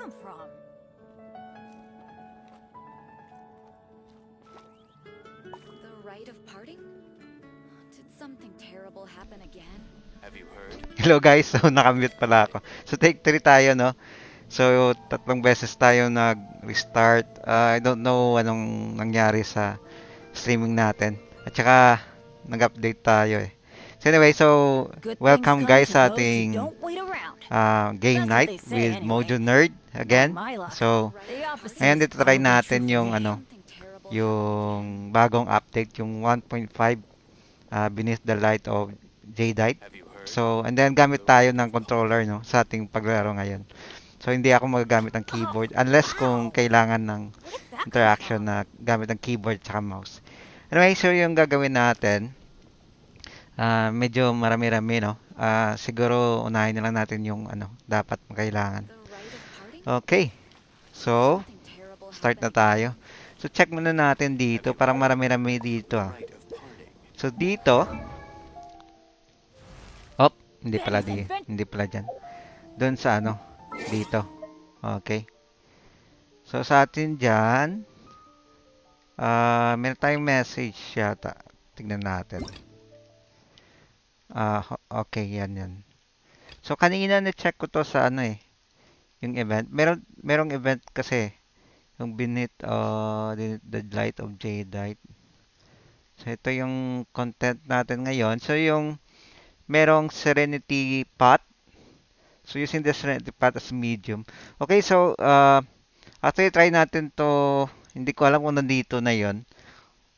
come from? The rite of parting? Did something terrible happen again? Have you heard? Hello guys, so nakamute pala ako. So take 3 tayo, no? So tatlong beses tayo nag-restart. I don't know anong nangyari sa streaming natin. At saka nag-update tayo eh. So anyway, so Good things welcome come guys to sa those who ating don't wait around. game That's what night they say with anyway. Mojo Nerd Not again. my luck. So The opposite ngayon is dito try probably true natin for yung me. ano, Something terrible yung bagong update, yung 1.5 Beneath the Light of Jadeite. Have you heard? So, and then gamit tayo ng controller, no, sa ating paglaro ngayon. So, hindi ako magagamit ng happening. keyboard Oh, unless kung wow! kailangan ng Where did that come interaction from? na gamit ng keyboard at mouse. Anyway, so yung gagawin natin, medyo marami-rami, no? Siguro unahin na lang natin yung ano, dapat kailangan. The rite of parting? Okay, Did so something terrible start happen na tayo. again? So, check muna natin Have dito. you Parang heard? marami-rami dito. The rite of parting. So, dito, oh, hindi pala Betty's adventure. hindi pala dyan. Doon sa ano, dito. Okay. So, sa atin dyan, meron tayong message yata. Tignan natin. Okay, yan. So, kanina na-check ko to sa ano eh, yung event. Merong event kasi, yung Beneath the Light of Jadeite. So, ito yung content natin ngayon. So, yung merong Serenity Pot. So, using the Serenity Pot as medium. Okay, so, actually, try natin to. Hindi ko alam kung nandito na yon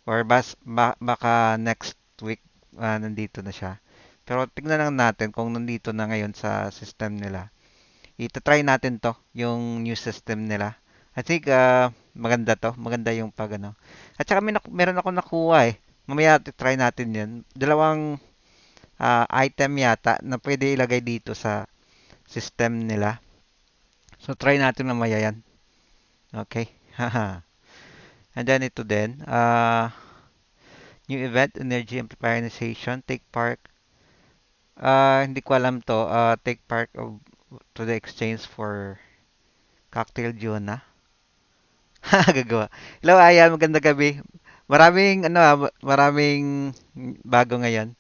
or baka next week nandito na siya. Pero tignan lang natin kung nandito na ngayon sa system nila. Ita-try natin to, yung new system nila. I think maganda to. Maganda yung pag ano. At saka meron ako nakuha eh. Mamaya try natin yan. Dalawang item yata na pwede ilagay dito sa system nila. So try natin mamaya yan. Okay. Haha. And then ito din. New event, energy amplifionization, take part. Hindi ko alam to. Take part of to the exchange for cocktail Juna. Gagawa. Hello, Ayan. Maganda gabi. Maraming bago ngayon.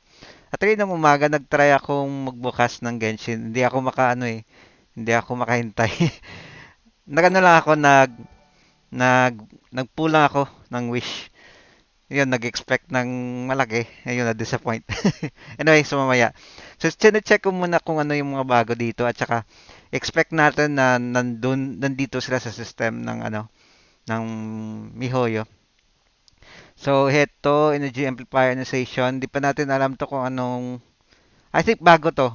At rin ng umaga, nagtry akong magbukas ng Genshin. Hindi ako makaano eh. Hindi ako makahintay. Nagano lang ako, nag, nagpull lang ako ng wish. Yun, nag-expect ng malaki. Ayun, na-disappoint. Anyway, so mamaya. So, check ko muna kung ano yung mga bago dito at saka expect natin na nandito sila sa system ng ano, ng MiHoYo. So, heto, energy amplifier ionization. Di pa natin alam to kung anong, I think bago to.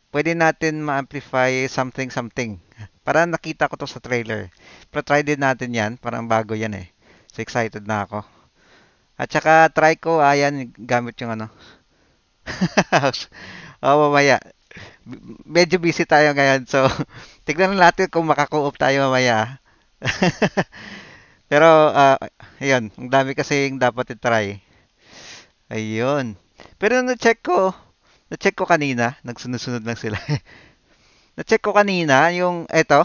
Pwede natin ma-amplify something something. Parang nakita ko to sa trailer. Pero try din natin yan. Parang bago yan eh. So, excited na ako. At saka try ko, ayan, gamit yung ano. Mamaya. Medyo busy tayo ngayon. So, tignan natin kung makaku-up tayo mamaya. Pero, ayun, ang dami kasi yung dapat i-try. Ayun. Pero na-check ko kanina, nagsunod-sunod lang sila. Na-check ko kanina, yung, eto,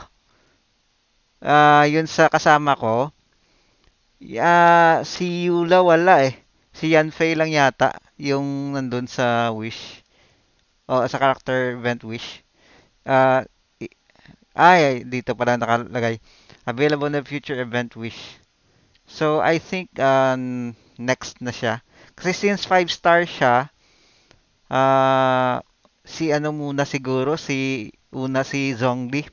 yun sa kasama ko, si Yula wala eh. Si Yanfei lang yata yung nandun sa Wish. O, sa character event Wish. Ah, i- dito pala nakalagay. Available na future event Wish. So, I think next na siya. Kasi since 5 star siya, si ano muna siguro, si Zhongli.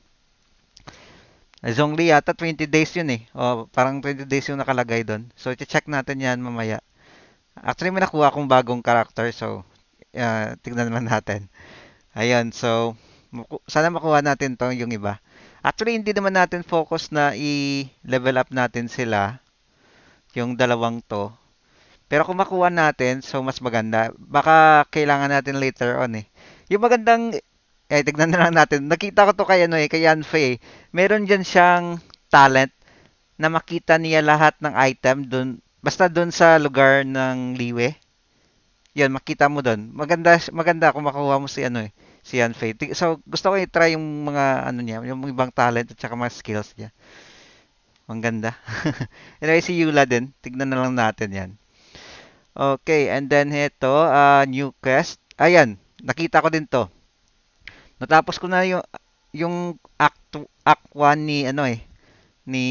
Zhongli yata 20 days yun eh. O, parang 20 days yung nakalagay doon. So, check natin yan mamaya. Actually, may nakuha akong bagong character. So, tignan naman natin. Ayun, so, sana makuha natin to yung iba. Actually, hindi naman natin focus na i-level up natin sila, yung dalawang to. Pero kung makuha natin, so mas maganda. Baka kailangan natin later on eh. Yung magandang, tignan na lang natin. Nakita ko to kay ano eh, kay Yanfei. Meron dyan siyang talent na makita niya lahat ng item dun, basta dun sa lugar ng Liwe. Yan, makita mo dun. Maganda kung makuha mo si ano eh, Si Yanfei. So, gusto ko i-try yung mga ano niya, yung ibang talent at saka mga skills niya. Ang ganda. Anyway, si Yula din. Tignan na lang natin yan. Okay, and then ito, new quest. Ayan, nakita ko din to. Natapos ko na yung Act 1 ni ano ni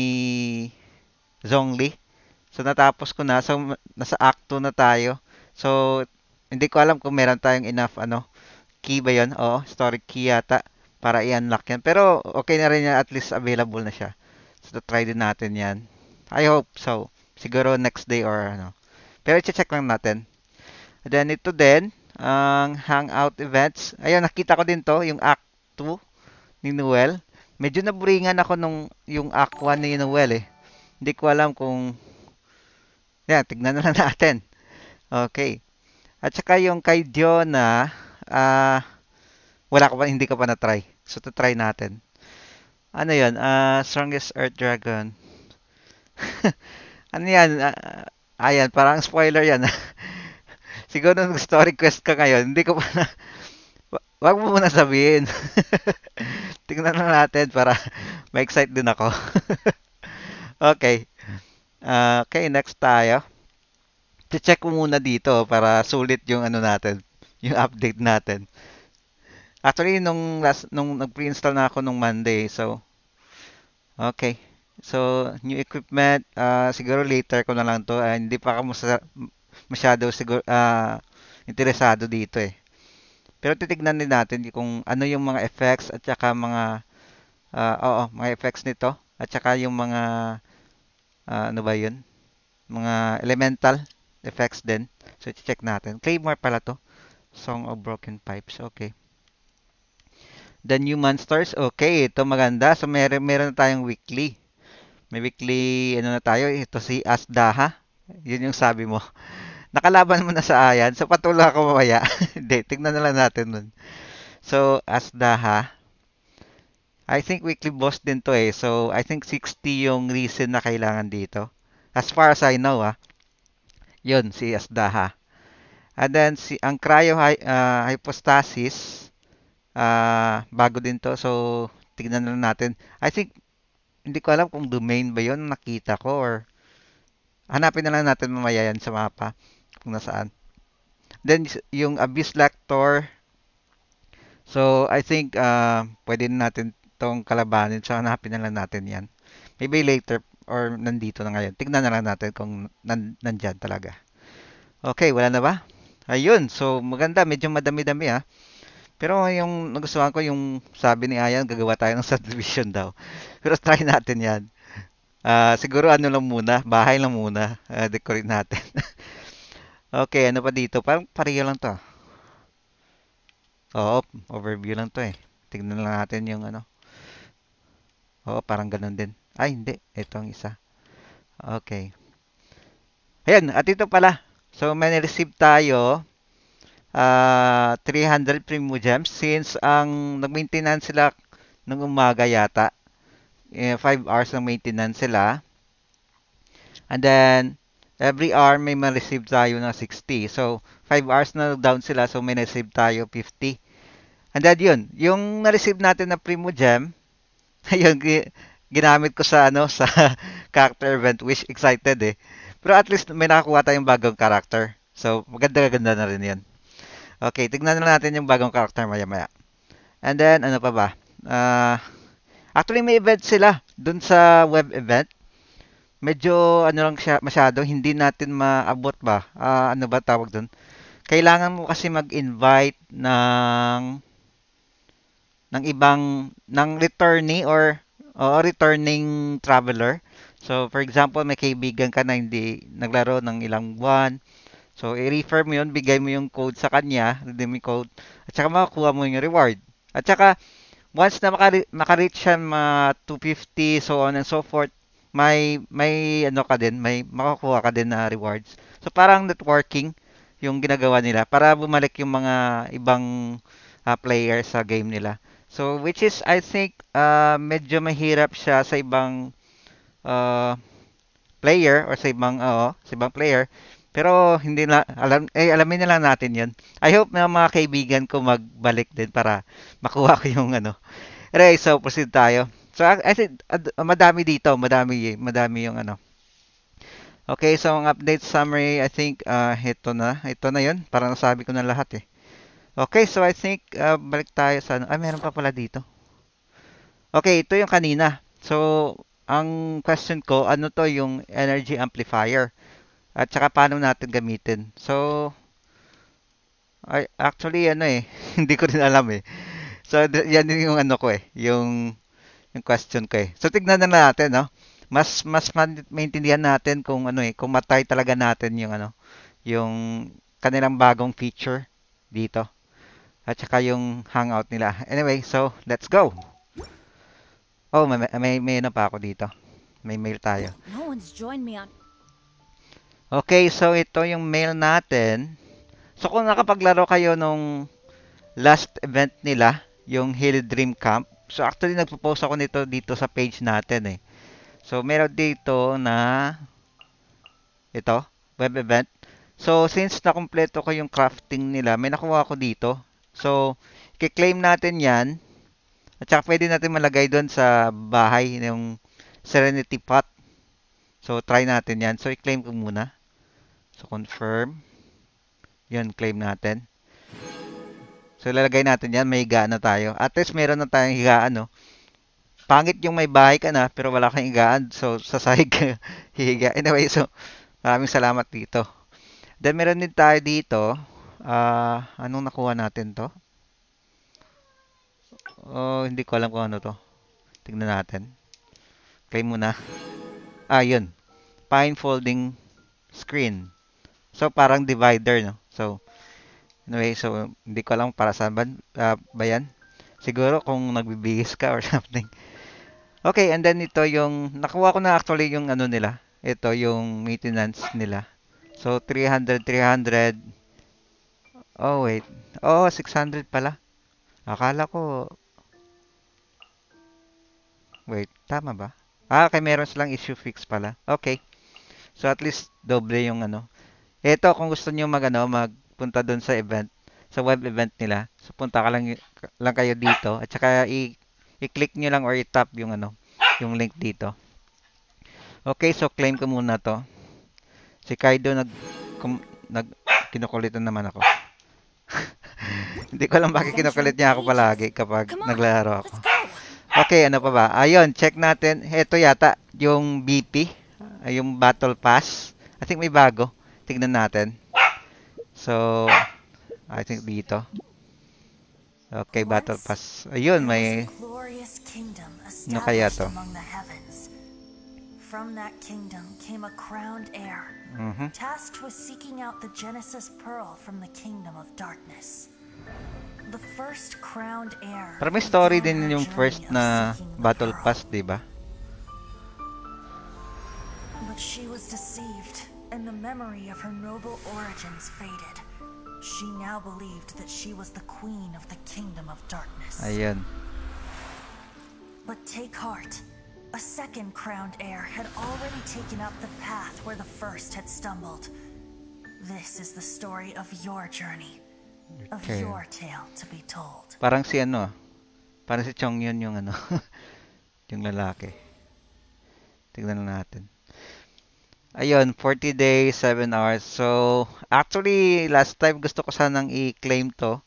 Zhongli. So natapos ko na. So nasa Act 2 na tayo. So hindi ko alam kung meron tayong enough key ba 'yon? Oo, story key yata para i-unlock yan. Pero okay na rin yan, at least available na siya. So try din natin yan. I hope so. Siguro next day or ano. Pero i-check lang natin. And then ito din, ang hangout events. Ayun, nakita ko din to, yung Act 2 ni Noel. Medyo naburingan ako nung yung Act 1 ni Noel eh. Hindi ko alam kung... Yan, tignan na lang natin. Okay. At saka yung kay Diona, hindi ko pa na-try. So, to-try natin. Ano yun? Strongest Earth Dragon. Ano yan? Ayan, parang spoiler yan. Siguro nung story quest ka ngayon, hindi ko pa na... Wag mo muna sabihin. Tingnan na natin para ma-excite din ako. Okay. Okay, next tayo. Check ko muna dito para sulit yung ano natin, yung update natin. Actually, nung nag-pre-install na ako nung Monday, so okay. So, new equipment, siguro later ko na lang to. Hindi pa ako masyado siguro interesado dito eh. Pero titignan din natin kung ano yung mga effects at saka mga effects nito at saka yung mga ano ba yun? Mga elemental effects din. So, check natin. Claymore pala to. Song of Broken Pipes. Okay. The New Monsters. Okay, ito maganda. So, meron na tayong weekly. May weekly, ano na tayo. Ito si Asdaha. Yun yung sabi mo. Nakalaban mo na sa Ayan. So, patuloy ako mamaya. Hindi, tignan na lang natin nun. So, Asdaha. I think weekly boss din to eh. So, I think 60 yung reason na kailangan dito. As far as I know, yun, si Asdaha. And then, ang Hypostasis, bago din to. So, tignan na lang natin. I think, hindi ko alam kung domain ba yun nakita ko or hanapin na lang natin mamaya yan sa mapa kung nasaan. Then, yung Abyss Lector. So, I think, pwede na natin tong kalabanin. So, hanapin na lang natin yan. Maybe later or nandito na ngayon. Tignan na lang natin kung nandyan talaga. Okay, wala na ba? Ayun, so maganda. Medyo madami-dami Pero yung nagustuhan ko yung sabi ni Ayan, gagawa tayo ng subdivision daw. Pero try natin yan. Siguro ano lang muna, bahay lang muna. Decorate natin. Okay, ano pa dito? Parang pareho lang to. Oo, overview lang to eh. Tignan lang natin yung ano. Oo, parang ganun din. Ay, hindi. Ito ang isa. Okay. Ayan, at ito pala. So, may receive tayo 300 Primo Gems since ang nag-maintenance sila ng umaga yata. 5 hours ng maintenance sila. And then, every hour may ma-receive tayo ng 60. So, 5 hours na down sila. So, may na-receive tayo 50. And then, yung na-receive natin na Primo Gem, ayun, ginamit ko sa, sa character event, which excited eh. Pero at least may nakakuha tayong bagong character. So, maganda-ganda na rin yan. Okay, tignan na natin yung bagong character maya-maya. And then, ano pa ba? Actually, may event sila dun sa web event. Medyo, ano lang siya, masyado, hindi natin maabot ba? Ano ba tawag dun? Kailangan mo kasi mag-invite ng returnee or returning traveler. So, for example, may kaibigan ka na hindi naglaro ng ilang buwan. So, i-refer mo yun, bigay mo yung code sa kanya, redeem code, at saka makakuha mo yung reward. At saka, once na maka-reach siya 250, so on and so forth, may ano ka din, may makakuha ka din na rewards. So, parang networking yung ginagawa nila para bumalik yung mga ibang players sa game nila. So, which is, I think, medyo mahirap siya sa ibang uh, player or sa ibang player Pero hindi na alamin na lang natin 'yon. I hope na mga kaibigan ko magbalik din para makuha ko yung ano. Anyway, so proceed tayo. So I think madami dito, madami yung ano. Okay, so ang update summary, I think ito na 'yon. Parang nasabi ko na lahat eh. Okay, so I think balik tayo sa ano. Meron pa pala dito. Okay, ito yung kanina. So, ang question ko, ano to yung energy amplifier? At saka paano natin gamitin? So, actually ano eh, hindi ko rin alam eh. So, yan din yung ano ko eh, yung question ko eh. So, tignan na natin, no? Mas maintindihan natin kung ano eh, kung matry talaga natin yung ano, yung kanilang bagong feature dito. At saka yung hangout nila. Anyway, so let's go. Oh, may ano pa ako dito. May mail tayo. No one's joined me on. Okay, so ito yung mail natin. So kung nakapaglaro kayo nung last event nila, yung Hill Dream Camp. So actually nagpo-post ako nito dito sa page natin eh. So meron dito na ito, web event. So since nakumpleto ko yung crafting nila, may nakuha ako dito. So i-claim natin 'yan. At saka pwede natin malagay doon sa bahay yung Serenity Pot. So try natin 'yan. So i-claim ko muna. So confirm. 'Yan, claim natin. So ilalagay natin 'yan, may higaan na tayo. At least meron na tayong higaan, no. Pangit yung may bahay ka na pero wala kang higaan. So sa sahig ka hihiga. Anyway, so maraming salamat dito. Then meron din tayo dito. Anong nakuha natin to? Oh, hindi ko alam kung ano to. Tignan natin. Claim muna. Yun. Pine folding screen. So parang divider, no. So anyway, so hindi ko alam para saan ba yan. Siguro kung nagbibihis ka or something. Okay, and then ito yung nakuha ko na actually yung ano nila. Ito yung maintenance nila. So 300, 300. Oh wait. Oh, 600 pala. Akala ko wait, tama ba? Okay, meron silang issue fix pala. Okay. So at least doble yung ano. Ito kung gusto niyo magpunta doon sa event, sa web event nila. So punta ka lang kayo dito at saka i-click niyo lang or i-tap yung ano, yung link dito. Okay, so claim ko muna to. Si Kaido kum, nag kinukulitan naman ako. Hindi ko alam bakit kinukulit niya ako palagi kapag Come on, naglalaro ako. let's go. Okay, ano pa ba? Ayun, check natin. Ito yata, yung BP, yung Battle Pass. I think may bago. Tignan natin. So, I think dito. Okay, Battle Once Pass. Ayun, there was a may... glorious kingdom Ano kaya established to? among the heavens. From that kingdom came a crowned heir, Mhm. tasked with seeking out the Genesis Pearl from the kingdom of darkness. The first crowned heir Pero may story began din her yung journey first of na seeking the Battle pearl. Pass, di ba? But she was deceived, and the memory of her noble origins faded. She now believed that she was the queen of the kingdom of darkness. Ayun. But take heart. A second crowned heir had already taken up the path where the first had stumbled. This is the story of your journey, of Okay. your tale to be told. Parang si ano, parang si Chong yun yung ano, yung lalaki. Tignan lang natin. Ayun, 40 days, 7 hours. So, actually, last time gusto ko sanang i-claim to.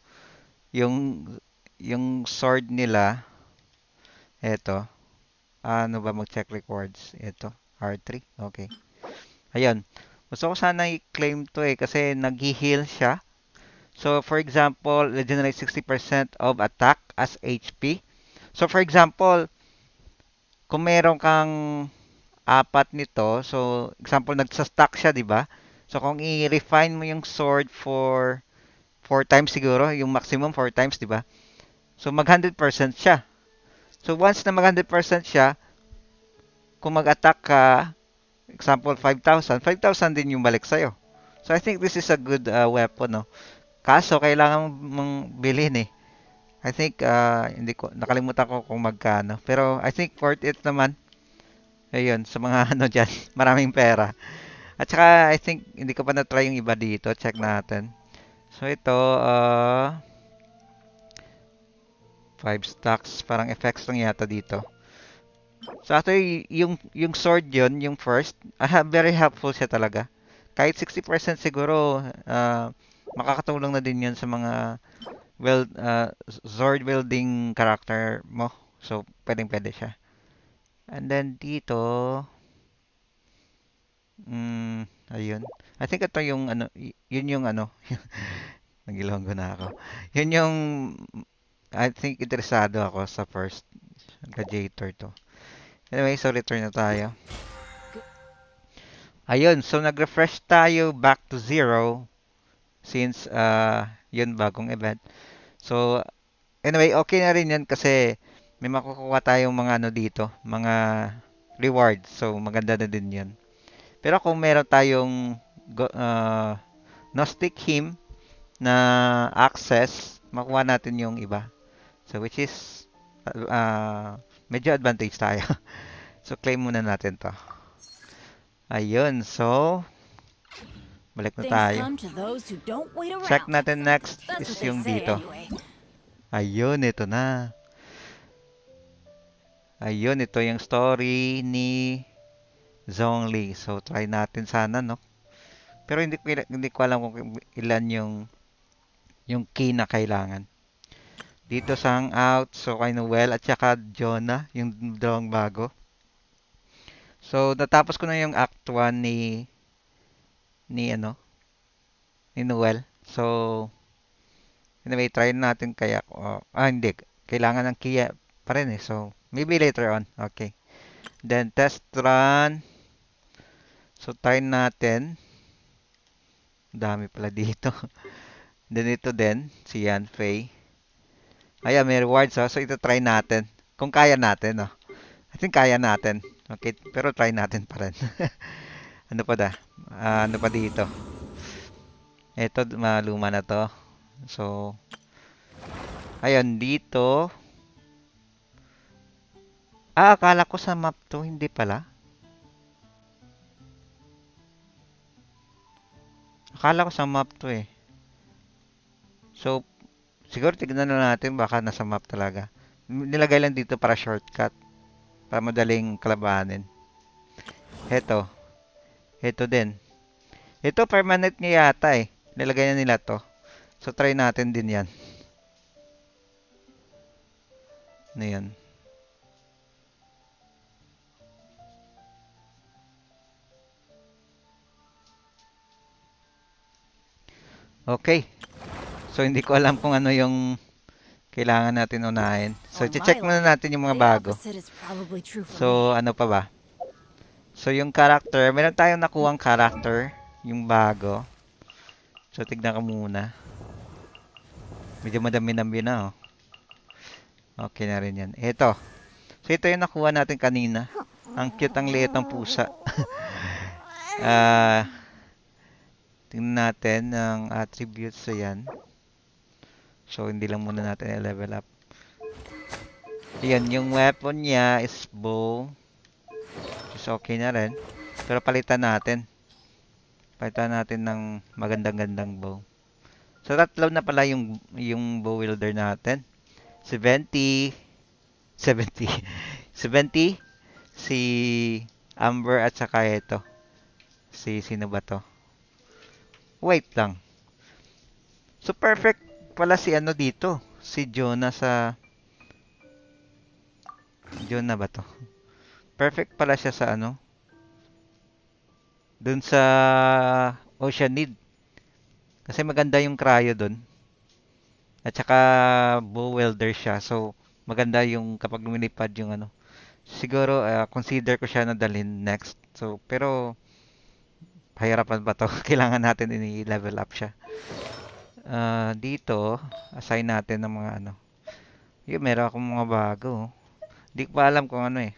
Yung, yung sword nila. Eto. Ano ba mag-check records? Ito. R3. Okay. Ayun. Gusto ko sana i-claim to eh kasi nag-heal siya. So, for example, regenerate 60% of attack as HP. So, for example, kung meron kang apat nito, so, example, nagsa-stack siya, di ba? So, kung i-refine mo yung sword for 4 times siguro, yung maximum 4 times, di ba? So, mag 100% siya. So, once na mag 100% siya, kung mag-attack ka, example, 5,000, 5,000 din yung balik sa'yo. So, I think this is a good weapon, no? Kaso, kailangan mong bilhin eh. I think, hindi ko, nakalimutan ko kung magkano. Pero, I think worth it naman. Ayun, sa mga ano dyan, maraming pera. At saka, I think, hindi ko pa na-try yung iba dito. Check natin. So, ito, 5 stacks. Parang effects lang yata dito. So, actually, yung sword yun, yung first, very helpful siya talaga. Kahit 60% siguro, makakatulong na din yun sa mga sword wielding character mo. So, pwedeng-pwede siya. And then, dito, ayun. I think ito yung ano, yun yung ano, nagilonggo na ako. Yun yung, I think interesado ako sa first gladiator to. Anyway, so return na tayo. Ayun, so nag-refresh tayo back to 0 since yun bagong event. So anyway, okay na rin yun kasi may makukuha tayong mga ano dito, mga rewards. So maganda na din yun. Pero kung meron tayong Gnostic Hymn na access, makuha natin yung iba. So which is medyo advantage tayo. So claim muna natin to. Ayun, so balik na Things tayo. come to those who don't wait Check around. natin next That's is what they yung say dito. anyway. Ayun, ito na. Ayun, ito yung story ni Zhongli. So try natin sana, no? Pero hindi ko alam kung ilan yung key na kailangan. Dito sa Hangout, so kay Noel at saka Jonah, yung dalawang bago. So natapos ko na yung Act 1 ni ano, ni Noel. So anyway, try natin kaya hindi, kailangan ng key pa rin eh. So maybe later on. Okay. Then test run. So try natin. Dami pala dito. Then ito din, si Yan Fei. Ayan, may rewards oh. So ito try natin. Kung kaya natin, oh. I think kaya natin. Okay, pero try natin pa rin. Ano pa da? Ano pa dito? Ito, maluma na to. So, ayun, dito. Akala ko sa map to, hindi pala. Akala ko sa map to eh. So, siguro tignan na natin, baka nasa map talaga. Nilagay lang dito para shortcut. Para madaling kalabanin. Heto. Heto din. Ito permanent niya yata eh. Nilagay na nila to. So try natin din yan. Ano yan? Okay. So hindi ko alam kung ano yung kailangan natin unahin. So On my check muna life, natin yung mga the bago. opposite is probably true for So me. ano pa ba? So yung character, meron tayong nakuhang character, yung bago. So tignan ko muna. Medyo madami-dami na oh. Okay na rin yan. Ito. So ito yung nakuha natin kanina. Ang cute, ang liit ng pusa. Tingnan natin ang attributes sa yan. So hindi lang muna natin i-level up. Ayan, yung weapon niya is bow. Which is okay na rin. Pero palitan natin. Palitan natin ng magandang-gandang bow. So tatlo na pala yung bow wielder natin. 70. 70. 70. Si Amber at saka ito. Sino ba to? Wait lang. So perfect pala si ano dito. Si Jonah sa... Jonah ba to? Perfect pala siya sa ano? Dun sa Oceanid. Kasi maganda yung cryo dun. At saka bow welder siya. So maganda yung kapag lumilipad yung ano. Siguro consider ko siya na dalhin next. So pero pahirapan pa to. Kailangan natin i-level up siya. Dito assign natin ng mga ano. Yung meron akong mga bago. Hindi ko pa alam kung ano eh.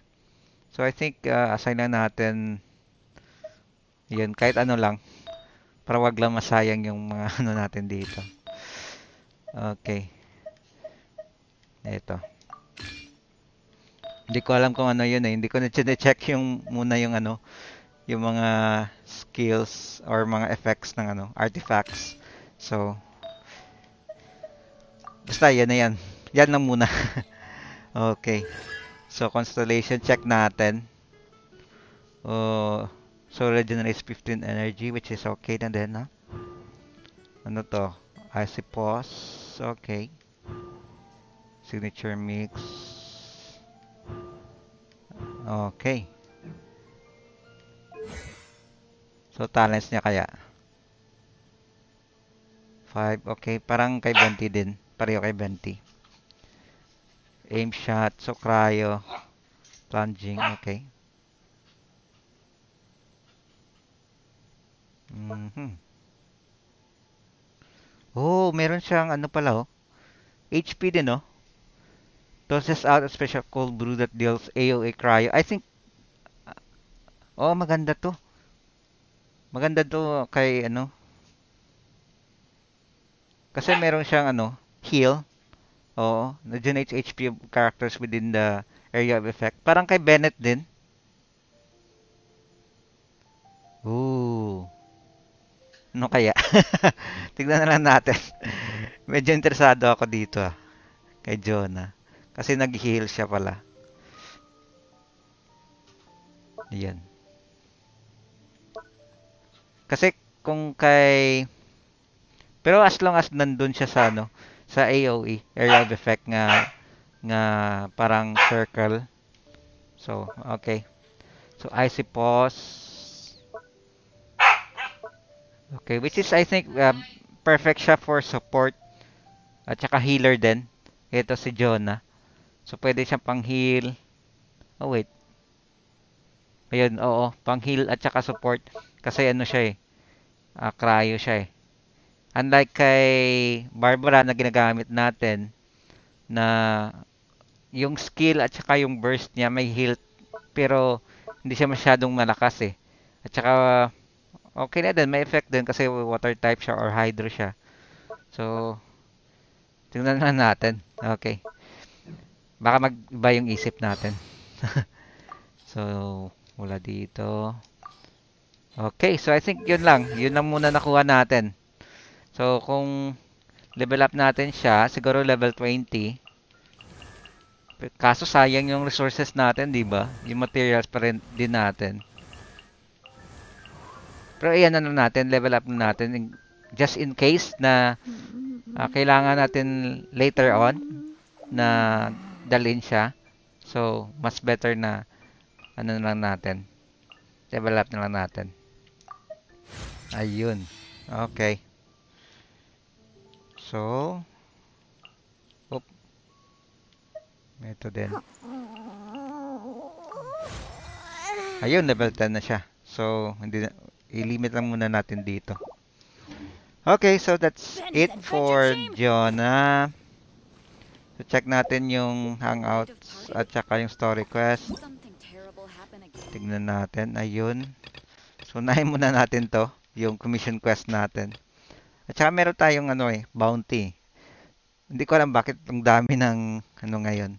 So I think assign lang natin yun kahit ano lang para wag lang masayang yung mga ano natin dito. Okay. Ito. Hindi ko alam kung ano yun eh. Hindi ko na check yung muna yung ano, yung mga skills or mga effects ng ano, artifacts. So, basta yan na yan. Yan lang muna. Okay. So, constellation check natin. Oh, so regenerates 15 energy, which is okay na din, ha? Ano to? Icy pause. Okay. Signature mix. Okay. So, talents niya kaya. 5. Okay. Parang kay Venti din. Pareho kay Venti. Aim shot. So, cryo. Plunging. Okay. Mhm. Oh, meron siyang ano pala, oh. HP din, oh. Tosses out a special cold brew that deals AOA cryo. I think, oh, maganda to. Maganda to kay, ano. Kasi meron siyang, ano, heal. Oo. Na-generates HP of characters within the area of effect. Parang kay Bennett din. Ooh. Ano kaya? Tignan na lang natin. Medyo interesado ako dito, ah. Kay Jonah. Kasi nag-heal siya pala. Yan. Kasi kung kay... Pero as long as nandun siya sa ano, sa AOE, area of effect nga parang circle. So, okay. So, icy pause. Okay, which is I think perfect siya for support at saka healer din. Ito si Jonah. So, pwede siyang pang-heal. Oh, wait. Ayun, oo. Pang-heal at saka support. Kasi ano siya eh. Cryo siya eh. Unlike kay Barbara na ginagamit natin na yung skill at saka yung burst niya may heal pero hindi siya masyadong malakas eh. At saka okay na din, may effect din kasi water type siya or hydro siya. So, tingnan na natin. Okay. Baka mag-iba yung isip natin. So, wala dito. Okay, so I think yun lang. Yun lang muna nakuha natin. So, kung level up natin siya, siguro level 20. Kaso sayang yung resources natin, di ba? Yung materials pa rin din natin. Pero ayan na lang natin, level up na natin. Just in case na kailangan natin later on na dalhin siya. So, mas better na ano na lang natin. Level up na lang natin. Ayun. Okay. So, oop. Ito din. Ayun, level 10 na siya. So, hindi na, i-limit lang muna natin dito. Okay, so that's it for Jonah. So, check natin yung hangouts at saka yung story quest. Something terrible happen again. Tignan natin. Ayun. So, unahin muna natin to. Yung commission quest natin. At saka meron tayong ano eh, bounty. Hindi ko alam bakit ang dami ng ano ngayon.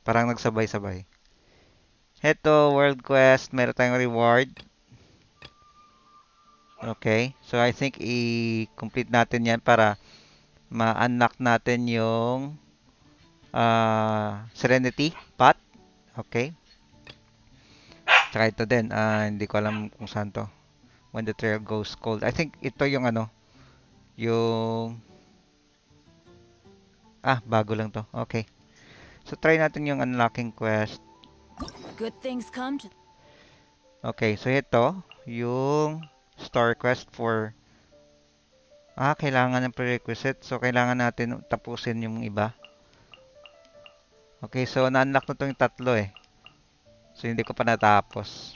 Parang nagsabay-sabay. Heto, world quest. Meron tayong reward. Okay. So, I think i-complete natin yan para ma-unlock natin yung Serenity Path. Okay. Tsaka ito din. Hindi ko alam kung saan to. When the trail goes cold. I think ito yung ano. Yung... bago lang to. Okay. So, try natin yung unlocking quest. Good things come to Okay. So, ito. Yung story quest for... kailangan ng prerequisite. So, kailangan natin tapusin yung iba. Okay. So, na-unlock na to yung tatlo eh. So, hindi ko pa natapos.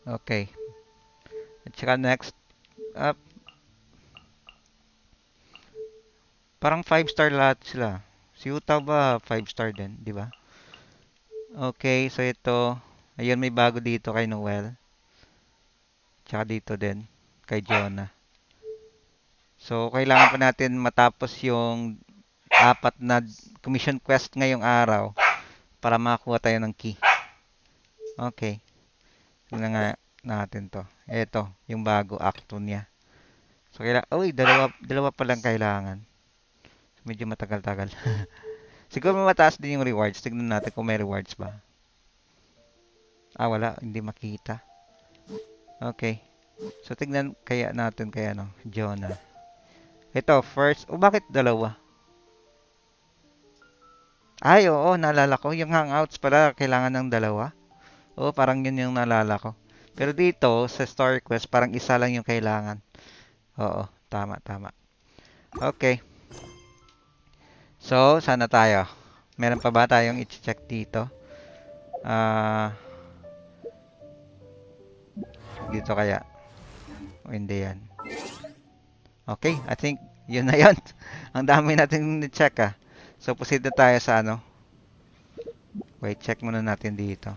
Okay. At saka next. Parang 5-star lahat sila. Si Utah ba 5-star din, di ba? Okay, so ito. Ayun, may bago dito kay Noel. Tsaka dito din, kay Jonah. So, kailangan pa natin matapos yung 4 na commission quest ngayong araw para makakuha tayo ng key. Okay. Tingnan nga natin to. Ito, yung bago acto niya. So, uy, dalawa pa lang kailangan. Medyo matagal-tagal. Siguro may mataas din yung rewards. Tignan natin kung may rewards ba. Ah, wala. Hindi makita. Okay. So, tignan kaya natin kaya no. Jonah. Ito, first. Oh, bakit dalawa? Ay, oo. Naalala ko. Yung hangouts pala, kailangan ng dalawa. Oo, parang yun yung naalala ko. Pero dito, sa story quest, parang isa lang yung kailangan. Oo, tama, tama. Okay. So, sana tayo. Meron pa ba tayong i-check dito? Dito kaya. O hindi yan. Okay, I think yun na yun. Ang dami natin ni-check ah. So, proceed na tayo sa ano. Wait, check muna natin dito.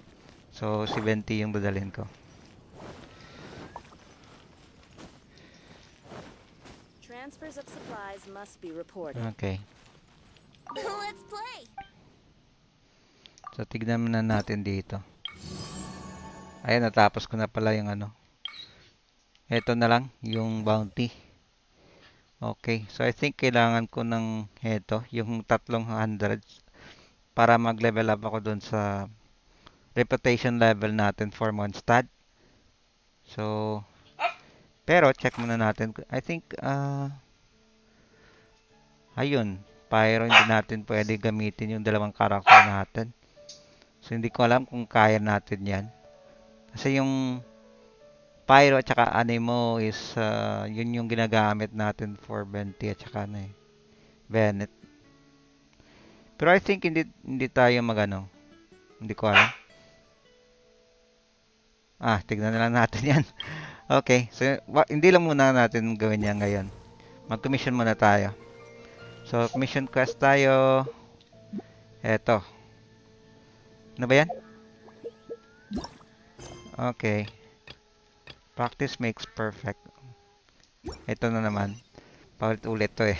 So, si 20 yung dadalhin ko. Transfers of supplies must be reported. Okay. Let's play! So, tignan muna natin dito. Ayan, natapos ko na pala yung ano. Ito na lang, yung bounty. Okay, so I think kailangan ko ng ito, yung 300 para mag-level up ako dun sa reputation level natin for Mondstadt. So, pero check muna natin. I think, ayun, Pyro hindi natin pwede gamitin yung dalawang karakter natin. So, hindi ko alam kung kaya natin yan. Kasi yung Pyro at saka Anemo is, yun yung ginagamit natin for Venti at saka ano eh, Bennett. Pero I think hindi tayo magano. Hindi ko alam. Tignan na lang natin yan. Okay, so hindi lang muna natin gawin yan ngayon. Mag-commission muna tayo. So, commission quest tayo. Eto. Ano ba yan? Okay. Practice makes perfect. Ito na naman. Paulit-ulit to eh.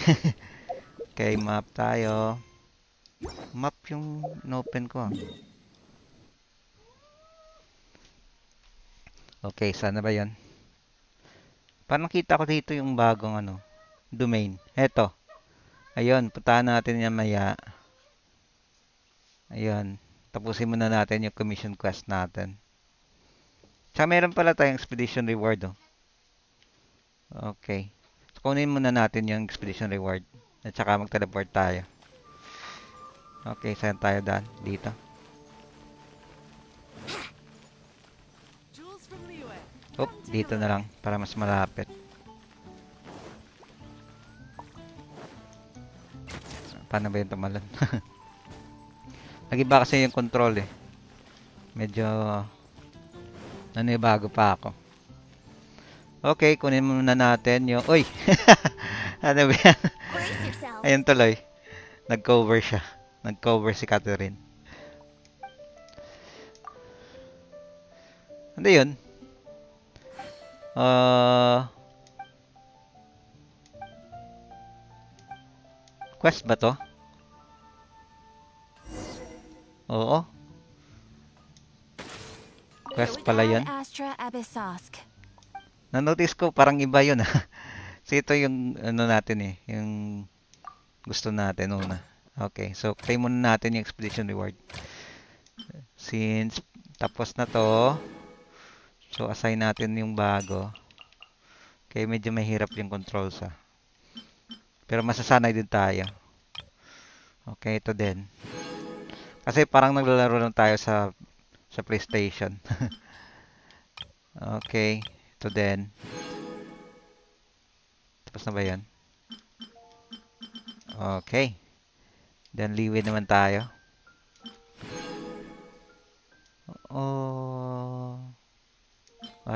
Okay, map tayo. Map yung in-open ko. Okay, sana ba yan? Parang nakita ko dito yung bagong ano, domain. Eto. Ayun, puntahan natin yan maya. Ayun. Tapusin muna natin yung commission quest natin. Tsaka meron pala tayong expedition reward. Oh. Okay. So, kunin muna natin yung expedition reward. At saka mag-teleport tayo. Okay, saan tayo daan? Dito. Oop, dito na lang para mas malapit. Paano ba yung tumalon? Nag-iba kasi yung control eh. Medyo nanibago pa ako. Okay, kunin muna natin yung... Uy! Ano ba yan? Brace yourself! Ayun tuloy. Nag-cover siya. Nag-cover si Catherine. Ano yun? Quest ba to? Oo. Quest pala yan. Astra Abyssosk. Na-notice ko parang iba yun ah. So ito yung ano natin eh. Yung gusto natin una. Okay. So claim muna natin yung expedition reward. Since tapos na to. So assign natin yung bago. Okay. Medyo mahirap yung controls ah. Pero masasanay din tayo. Okay. Ito din. Kasi parang naglalaro lang tayo sa PlayStation. Okay. Ito din. Tapos na ba yan? Okay. Then, liwid naman tayo.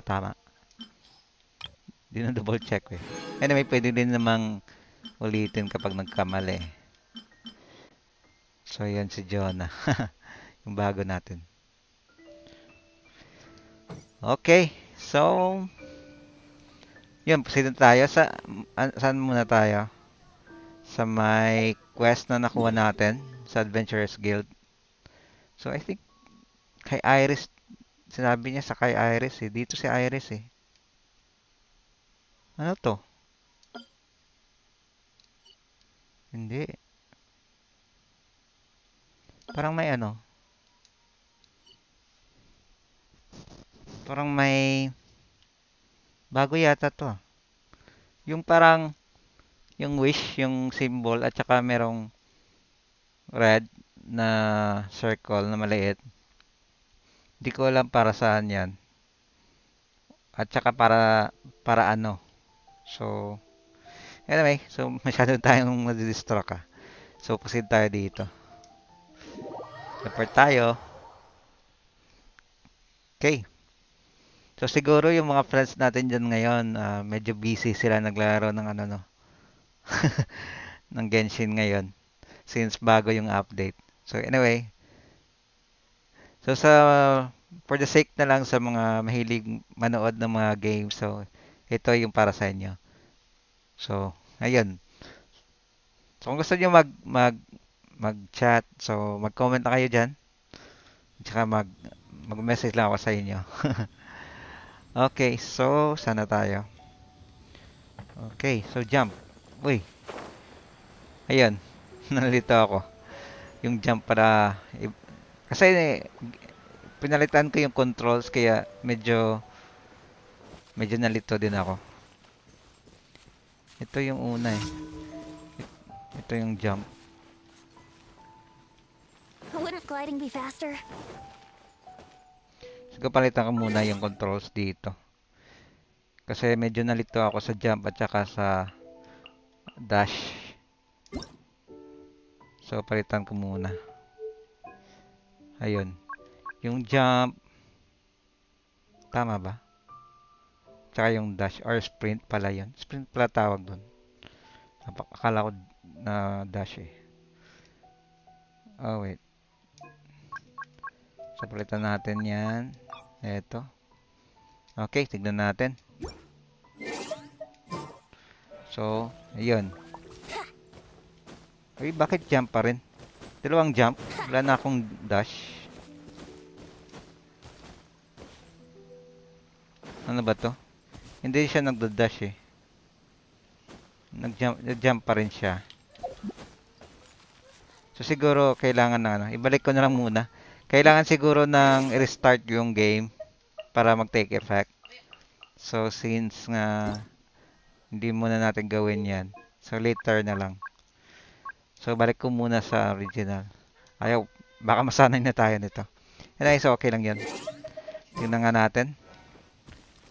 Tama. Di na double check eh. Anyway, pwede din namang ulitin kapag nagkamali. So, yan si Jonah. Yung bago natin. Okay. So, yun, proceed tayo. Saan muna tayo? Sa may quest na nakuha natin sa Adventurers Guild. So, I think kay Iris Sinabi niya sa kay Iris eh. Dito si Iris eh. Ano to? Hindi. Parang may ano. Parang may bago yata to. Yung parang yung wish, yung symbol at saka merong red na circle na maliit. Hindi ko alam para saan yan. At saka para ano. So, anyway, so masyado tayong nadidistract ah. So, proceed tayo dito. Report tayo. Okay. So, siguro yung mga friends natin dyan ngayon, medyo busy sila naglalaro ng ano no. ng Genshin ngayon. Since bago yung update. So, anyway. So, for the sake na lang sa mga mahilig manood ng mga games. So, ito yung para sa inyo. So, ayun. So, kung gusto niyo mag-chat, so mag-comment na kayo diyan. Tsaka mag-message lang ako sa inyo. Okay, so sana tayo. Okay, so jump. Uy. Ayun. Nalito ako. Yung jump para kasi pinalitan ko yung controls kaya medyo nalito din ako. Ito yung una eh. Ito yung jump. Wouldn't gliding be faster? Siguro palitan ko muna yung controls dito. Kasi medyo nalito ako sa jump at saka sa dash. So palitan ko muna. Ayun. Yung jump. Tama ba? Tsaka yung dash or sprint pala yun. Sprint pala tawag dun. Akala ko na dash eh. Oh wait. So palitan natin yan. Eto. Okay, tignan natin. So, ayun. Uy, bakit jump pa rin? Dalawang jump. Wala na akong dash. Ano ba to? Hindi siya nagda-dash eh. Nag-jump pa rin siya. So, siguro kailangan na ano. Ibalik ko na lang muna. Kailangan siguro ng restart yung game para mag-take effect. So, since nga hindi muna natin gawin yan. So, later na lang. So, balik ko muna sa original. Ayaw, baka masanay na tayo nito. Anyway, so okay lang yan. Tingnan nga natin.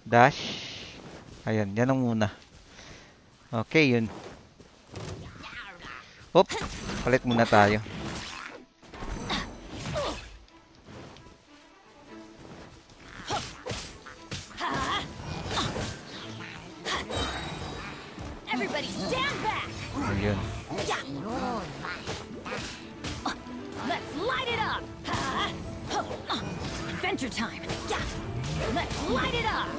Dash. Ayan, yan ang muna. Okay, yun. Oop, palit muna tayo. Everybody stand back! Ayun. Let's light it up! Adventure time! Let's light it up!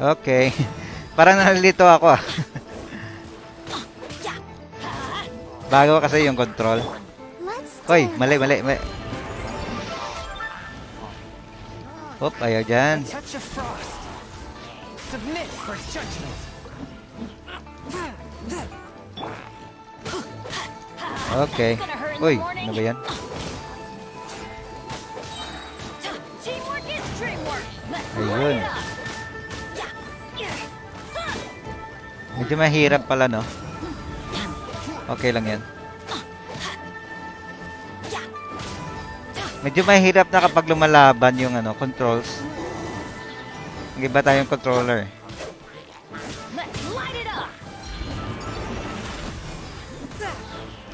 Okay. Parang nalilito ako ah. Bago kasi yung control. Hoy, mali. Oop, ayaw dyan. Touch of frost. Submit for judgment. Okay. Uy, ano ba yan? Teamwork is dreamwork! Let's Ayun. light it up! Medyo mahirap pala, no? Okay lang yan. Medyo mahirap na kapag lumalaban yung ano, controls. Mag-iba tayong controller. Let's light it up!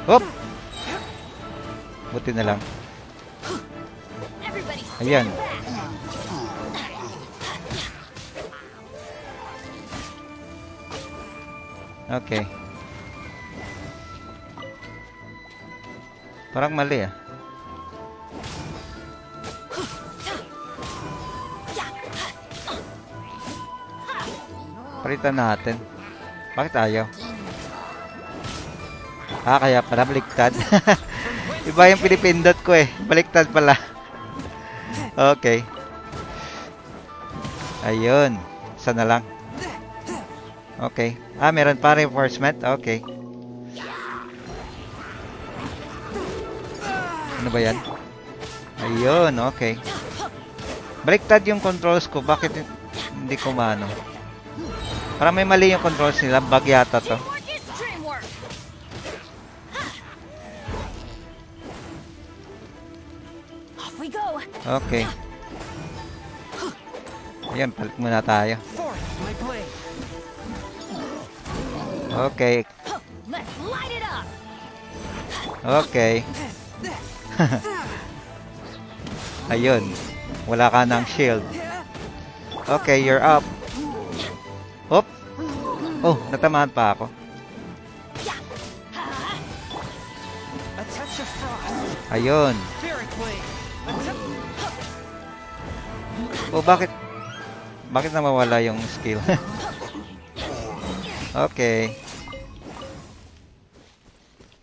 Hop! Buti na lang. Everybody stand Ayan. back! Okay. Parang mali ah. Palitan natin. Bakit ayaw? Kaya pala baliktad. Iba yung pinipindot ko eh. Baliktad pala. Okay. Ayun. Isa na lang. Okay. Ah, meron pa reinforcement? Okay. Ano ba yan? Ayun, okay. Baliktad yung controls ko. Bakit hindi ko maano? Parang may mali yung controls nila. Bug yata to. Teamwork is dreamwork. Off we go. Okay. Ayan, palit muna tayo. Forth my blade. Okay. Let's light it up. Okay. Ayun. Wala ka ng shield. Okay, you're up. Hop. Oh, natamaan pa ako. A touch of frost. Ayun. Spirit blade. A touch. Oh, bakit? Bakit nawawala yung skill? Okay.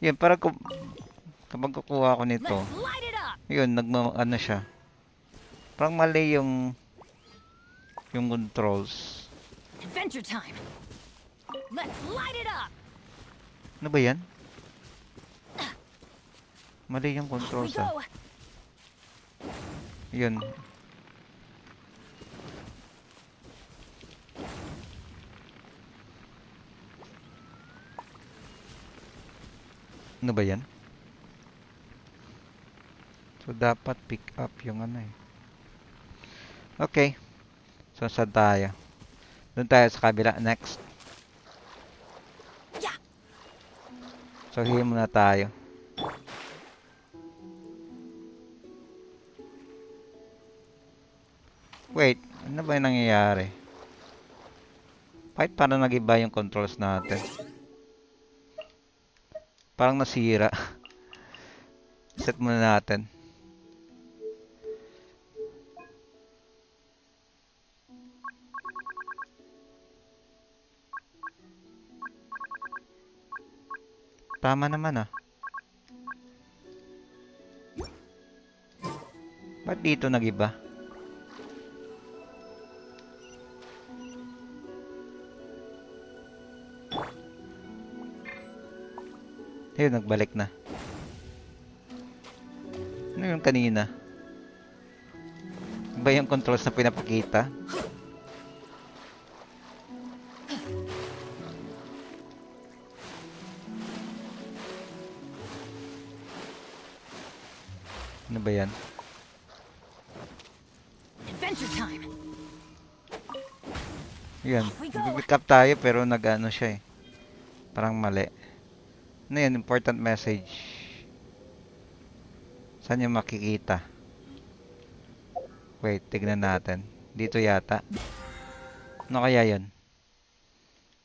Yun, parang kapag kukuha ko nito, Let's light it up. yun, ano siya. Parang mali yung controls. Adventure time. Let's light it up. Ano ba yan? Mali yung Off we controls ah. go. Yun. Ano ba yan? So, dapat pick up yung ano eh. Okay. So, saan tayo? Doon tayo sa kabila. Next. Yeah. So, heal muna tayo. Wait. Ano ba yung nangyayari? Bakit parang nag-iba yung controls natin? Parang nasira. Set muna natin. Tama naman ah. Ba't dito nag-iba? Ayun, nagbalik na. Ano yung kanina? Iba yung controls na pinapakita? Ano ba yan? Adventure time. Yan. Pick up tayo pero nag-ano siya eh. Parang mali. Ano yan? Important message. Saan yung makikita? Wait, tignan natin. Dito yata. Ano kaya yun?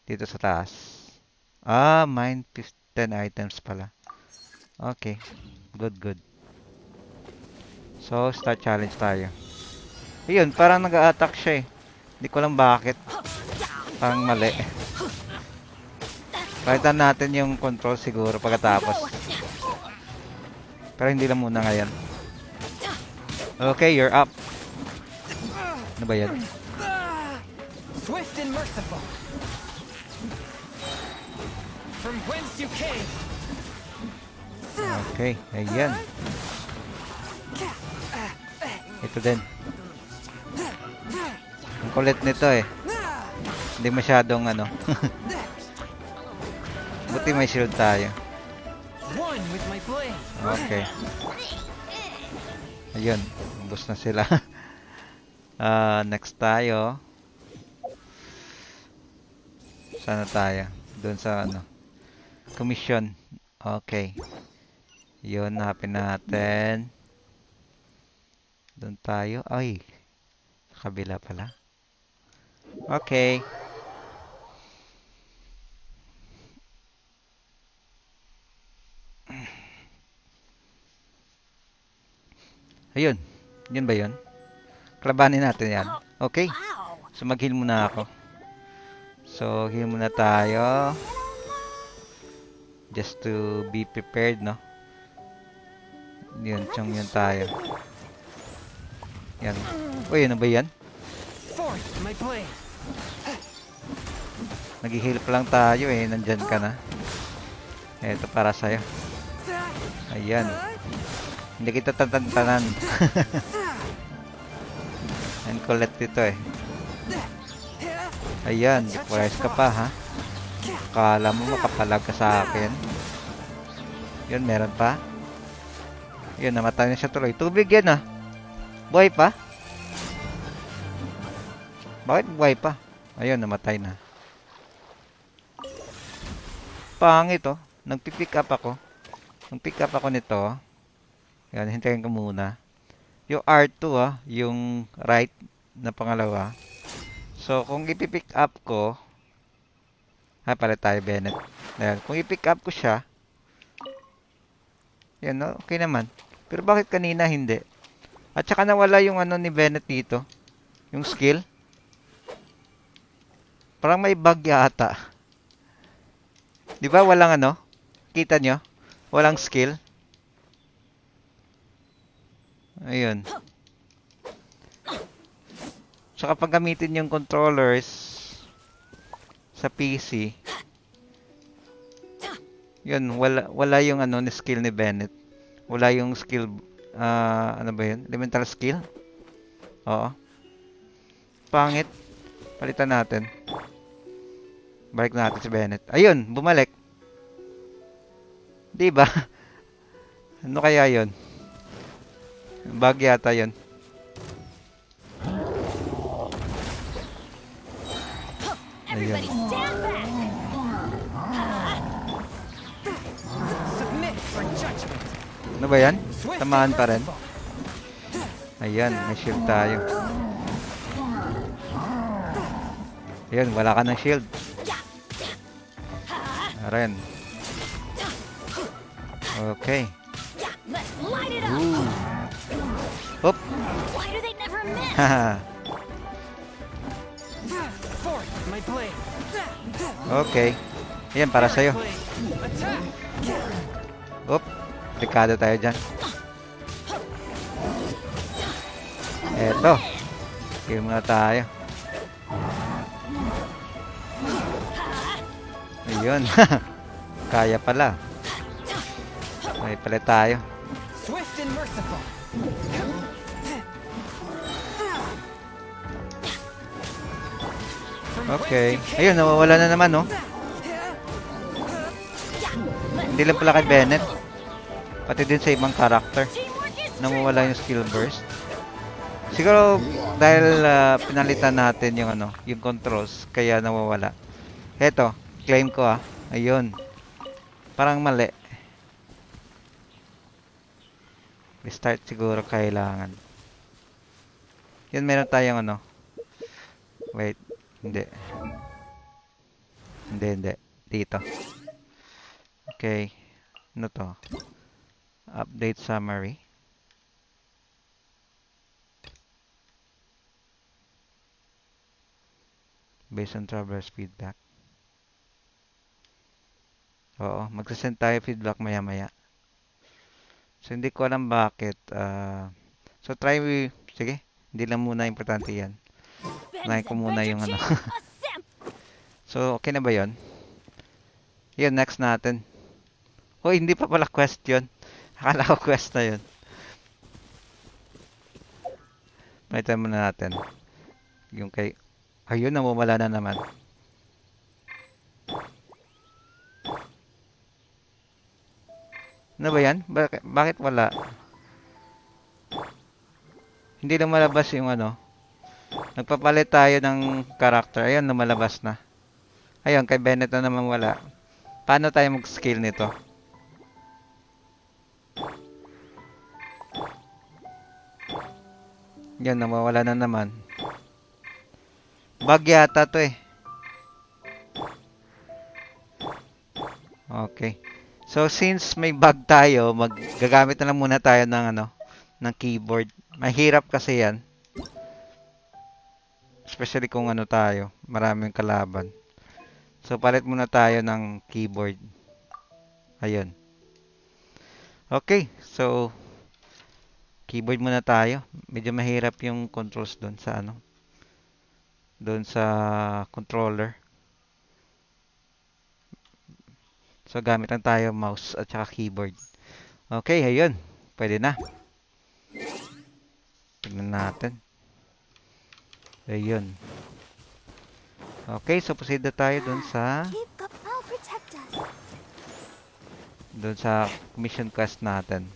Dito sa taas. Ah, mine 10 items pala. Okay. Good, good. So, start challenge tayo. Ayun, parang nag-a-attack siya eh. Hindi ko lang bakit. Parang mali. Palitan natin yung control siguro pagkatapos. Pero hindi lang muna ngayon. Okay, you're up. Ano ba yan? Swift and merciful. From whence you came. Okay, ayan. Ito din. Ang kulit nito eh. Hindi masyadong ano. Buti may shield tayo. One with my blade. Okay. Ayun. Ubus na sila. Next tayo. Sana tayo? Doon sa ano. Commission. Okay. Yun, hanapin natin. Doon tayo. Ay. Sa kabila pala. Okay. Ayun. Yun ba yun? Kalabanin natin yan. Okay. Wow. So mag-heal muna ako. So heal muna tayo. Just to be prepared, no? Yun, chong yun tayo. Yan. Uy, ano ba yan? Forth my blade. Nag-heal pa lang tayo eh. Nandyan ka na. Ito para sa'yo. Ayan. Hindi kita tatantanan. And collect dito eh. Ayan. Surprise ka pa ha. Kala mo makapalag ka sa akin. Yun, meron pa. Yun, namatay na siya tuloy. Tubig yan ah. Buhay pa? Bakit buhay pa? Ayun, namatay na. Pangit oh. Nagpipick up ako. Nag-pick up ako nito. Yan, hintayin ko muna. Yung R2 ah, yung right na pangalawa. So, kung ipipick up ko, pala tayo, Bennett. Ayan, kung i-pick up ko siya, yan, no? Okay naman. Pero bakit kanina hindi? At saka nawala yung ano ni Bennett dito. Yung skill. Parang may bug yata. Di ba walang ano? Kita nyo? Walang skill. Ayun. Saka pag gamitin yung controllers sa PC, yun, wala yung ano ni skill ni Bennett. Wala yung skill, ano ba yun? Elemental skill? Oo. Pangit. Palitan natin. Balik natin si Bennett. Ayun, bumalik. Di ba? Ano kaya yun? Bug yata yun. Ayun. Submit for judgment. Ano ba yan? Tamaan pa rin. Ayan, may shield tayo. Ayan, wala ka ng shield. Aren. Okay. Let's light it up. Ooh. Hop. Why do they never miss? Haha. Forth my blade. Okay. Ayan, para sa'yo. Blade. Attack. Hop. Delikado tayo dyan. Eto. Kill muna tayo. Ayun. Kaya pala. May palit tayo. Swift and merciful. Okay. Ayun, nawawala na naman, no? Hindi lang pala kay Bennett. Pati din sa ibang character. Nawawala yung skill burst. Siguro, dahil pinalitan natin yung ano, yung controls, kaya nawawala. Heto, claim ko ah. Ayun. Parang mali. Restart siguro kailangan. Yun, meron tayong ano. Wait. Hindi. Hindi. Dito. Okay. Ano to? Update summary. Based on traveler's feedback. Oo, magsasend tayo feedback maya-maya. So, hindi ko alam bakit. So, sige. Hindi lang muna importante yan. Unahin ko muna yung ano. So, okay na ba yun? Yun, next natin. Oh, hindi pa pala quest yun. Akala ko quest na yun. Palitan muna natin. Yung kay... Ayun, namumala na naman. Ano ba yan? Bakit wala? Hindi na malabas yung ano. Nagpapalit tayo ng character. Ayun, lumalabas na. Ayun, kay Bennett na naman wala. Paano tayo mag-skill nito? Yan, nawawala na naman. Bug yata to eh. Okay. So, since may bug tayo, gagamit na lang muna tayo ng ano, ng keyboard. Mahirap kasi yan. Especially kung ano tayo, maraming kalaban. So, palit muna tayo ng keyboard. Ayun. Okay. So, Keyboard muna tayo. Medyo mahirap yung controls doon sa ano. Doon sa controller. So gamit lang tayo mouse at saka keyboard. Okay, ayun. Pwede na. Tignan natin. Ayun. Okay, so proceed na tayo doon sa I'll protect us. mission quest natin.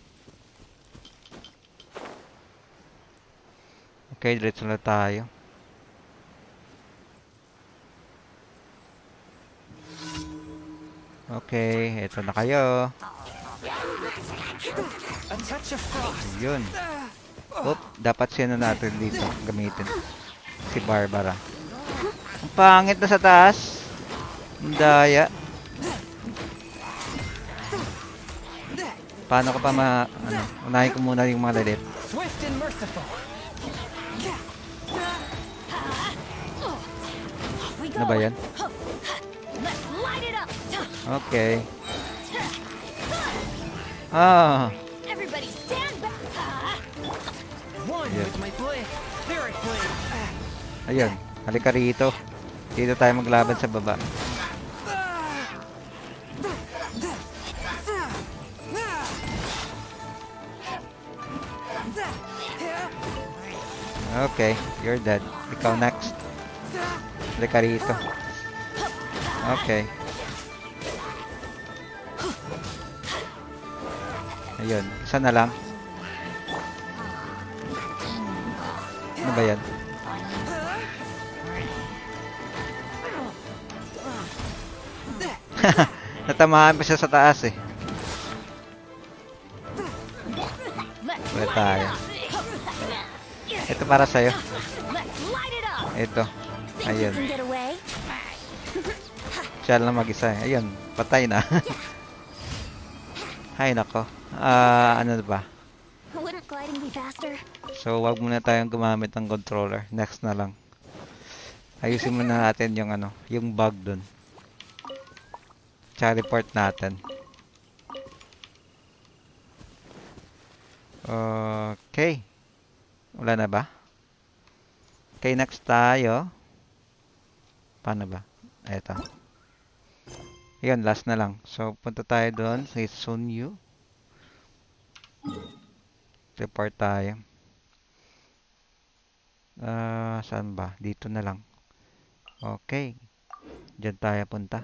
Okay, diretso na tayo. Okay, eto na kayo. A touch of frost. Ayun. Oop, dapat siya na natin dito gamitin. Si Barbara. Ang pangit na sa taas. Ang daya. Paano ko pa unahin ko muna yung mga lalit. Swift and merciful. Ano ba yan? Let's light it up. Okay. Ah, Everybody stand back. One Yeah. with my blade. Spirit blade. ayun. Halika rito. Dito tayo maglaban sa baba. Okay, you're dead. Ikaw next. Halika rito. Okay. Ayun, isa na lang. Ano ba yan? Natamaan pa siya sa taas eh. Wala tayo. Ito para sa'yo. Let's light it up. Ito. Ayun. Can get away? Siya lang mag-isa eh. Ayun, patay na. Hay nako. Ano ba? Wouldn't gliding be faster? So, wag muna tayong gumamit ng controller. Next na lang. Ayusin muna natin yung yung bug dun. Tsaka report natin. Okay. Wala na ba? Okay, next tayo. Paano ba? Eto. Yun, last na lang. So, punta tayo doon sa Sunyu. Report tayo. Saan ba? Dito na lang. Okay. Diyan tayo punta.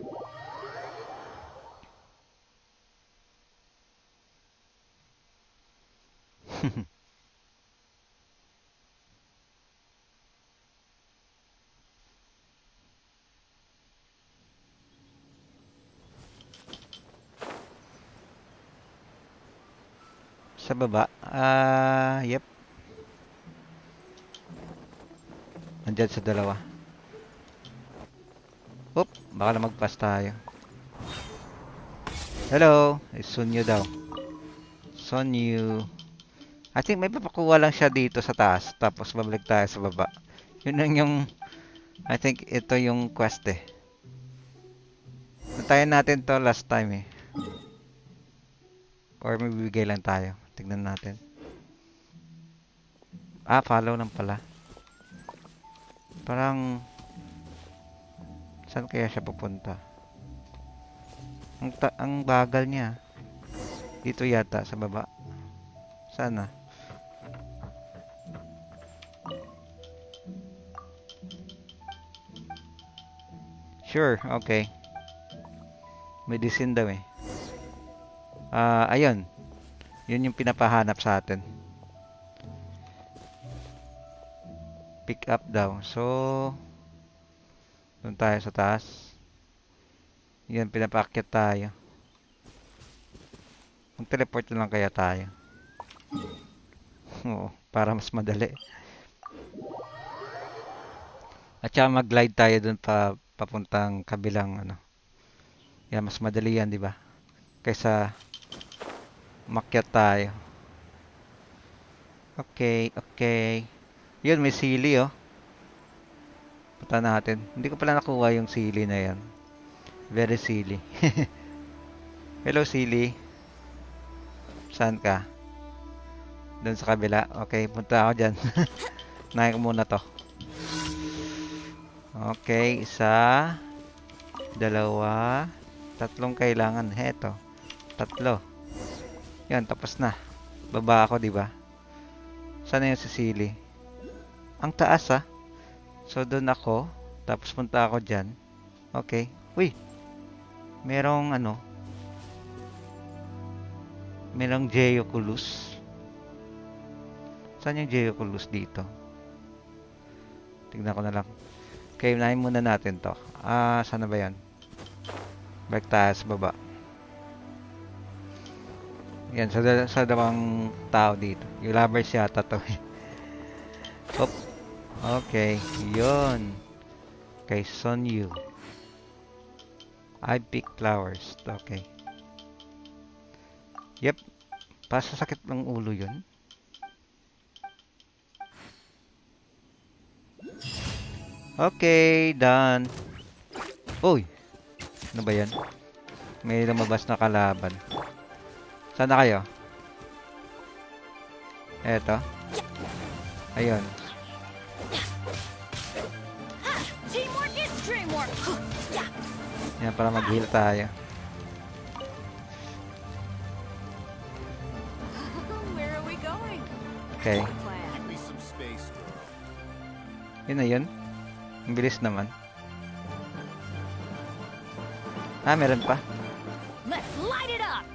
Sa baba. Yep. Nandyan sa dalawa. Oop, baka na mag-pass tayo. Hello, Sunyu daw. Sunyu. I think may papakuha lang siya dito sa taas. Tapos babalik tayo sa baba. Yun lang yung... I think ito yung quest eh. Natayan natin to last time eh. Or may bibigay lang tayo. Tignan natin. Follow lang pala. Parang... Saan kaya siya pupunta? Ang bagal niya. Dito yata sa baba. Sana. Sure, okay. Medicine daw eh. Ayun. Yun yung pinapahanap sa atin. Pick up daw. So, doon tayo sa taas. Yan, pinapaakyat tayo. Mag-teleport na lang kaya tayo. Oo, para mas madali. At saka mag-glide tayo doon papuntang kabilang Yan, mas madali yan, di ba? Kaysa makyat tayo. Okay, okay. Yun, may sili, oh. Punta natin. Hindi ko pala nakuha yung sili na yan. Very silly. Hello, sili. Saan ka? Doon sa kabila. Okay, punta ako dyan. Nahin ko muna to. Okay, isa. Dalawa. Tatlong kailangan. Heto. Tatlo. Yan, tapos na. Baba ako, di ba? Sana yung sisili? Ang taas, ah. So, doon ako. Tapos punta ako dyan. Okay. Uy! Merong ano. Merong Geoculus. Saan yung Geoculus dito? Tignan ko na lang. Okay, unahin muna natin to. Saan na ba yan? Balik tayo sa baba. Yan, sa dalawang tao dito. Yung lovers yata to. Oop. Okay, yun. Kay Sonyu. I pick flowers. Okay. Yep. Pasasakit ng ulo yun. Okay, done. Uy! Ano ba yan? May lumabas na kalaban. Saan na kayo? Eto. Ayun. Teamwork is dreamwork. Yan, para mag-heal tayo. Where are we going? Okay. Plan. Give me some space, girl. Yun na yun. Ang bilis naman. Meron pa. Let's light it up.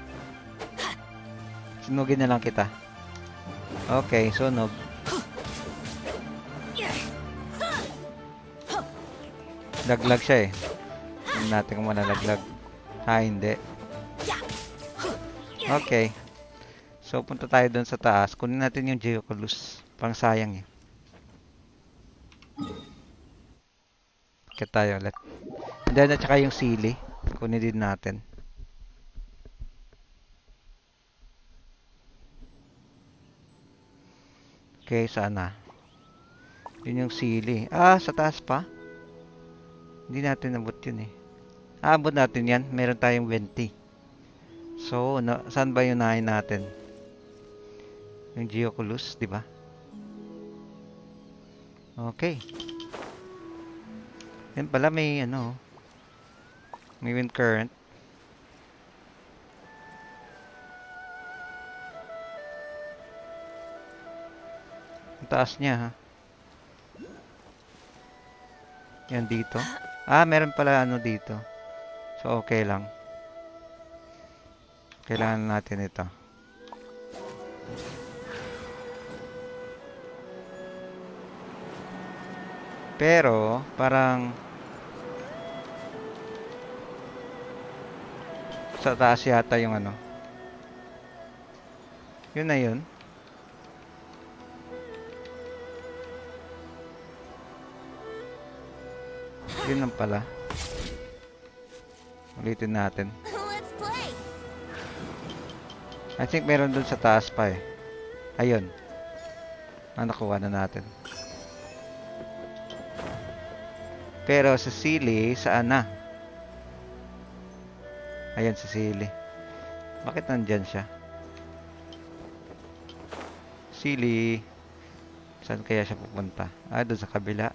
Sunugin na lang kita. Okay, sunog. Laglag siya eh. Tingnan natin kung malalaglag. Hindi. Okay. So, punta tayo dun sa taas. Kunin natin yung Geoculus. Pang sayang eh. Kaya tayo ulit. And then, at saka yung sili. Kunin din natin. Okay, saan na? Yun yung sili. Sa taas pa? Hindi natin nabot yun eh. Abot natin yan. Meron tayong 20. So, saan ba yung nahin natin? Yung Geoculus, di ba? Okay. Yan pala may ano. May wind current. Ang taas niya ha. Yan dito. Meron pala ano dito. So, okay lang. Kailangan natin ito. Pero, parang sa taas yata yung ano. Yun na yun. Yun lang pala. Ulitin natin. Let's play. I think meron dun sa taas pa eh. Ayun. Nakuha na natin. Pero sa sili, saan na? Ayan sa sili. Bakit nandyan siya? Sili. Saan kaya siya pupunta? Doon sa kabila.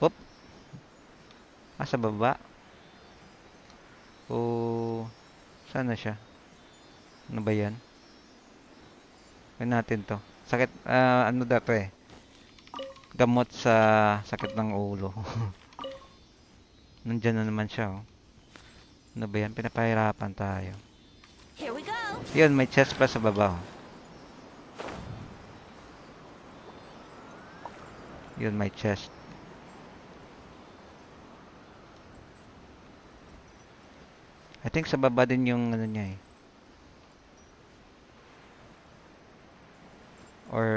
Oop. Sa baba. Saan na siya? Ano ba yan? Gawin natin to. Sakit, ano dato eh. Gamot sa sakit ng ulo. Nandyan na naman siya, oh. Ano ba yan? Pinapahirapan tayo. Here we go. Yun, may chest pa sa baba, oh. Yun, may chest. I think sa baba din yung ano niya eh. Or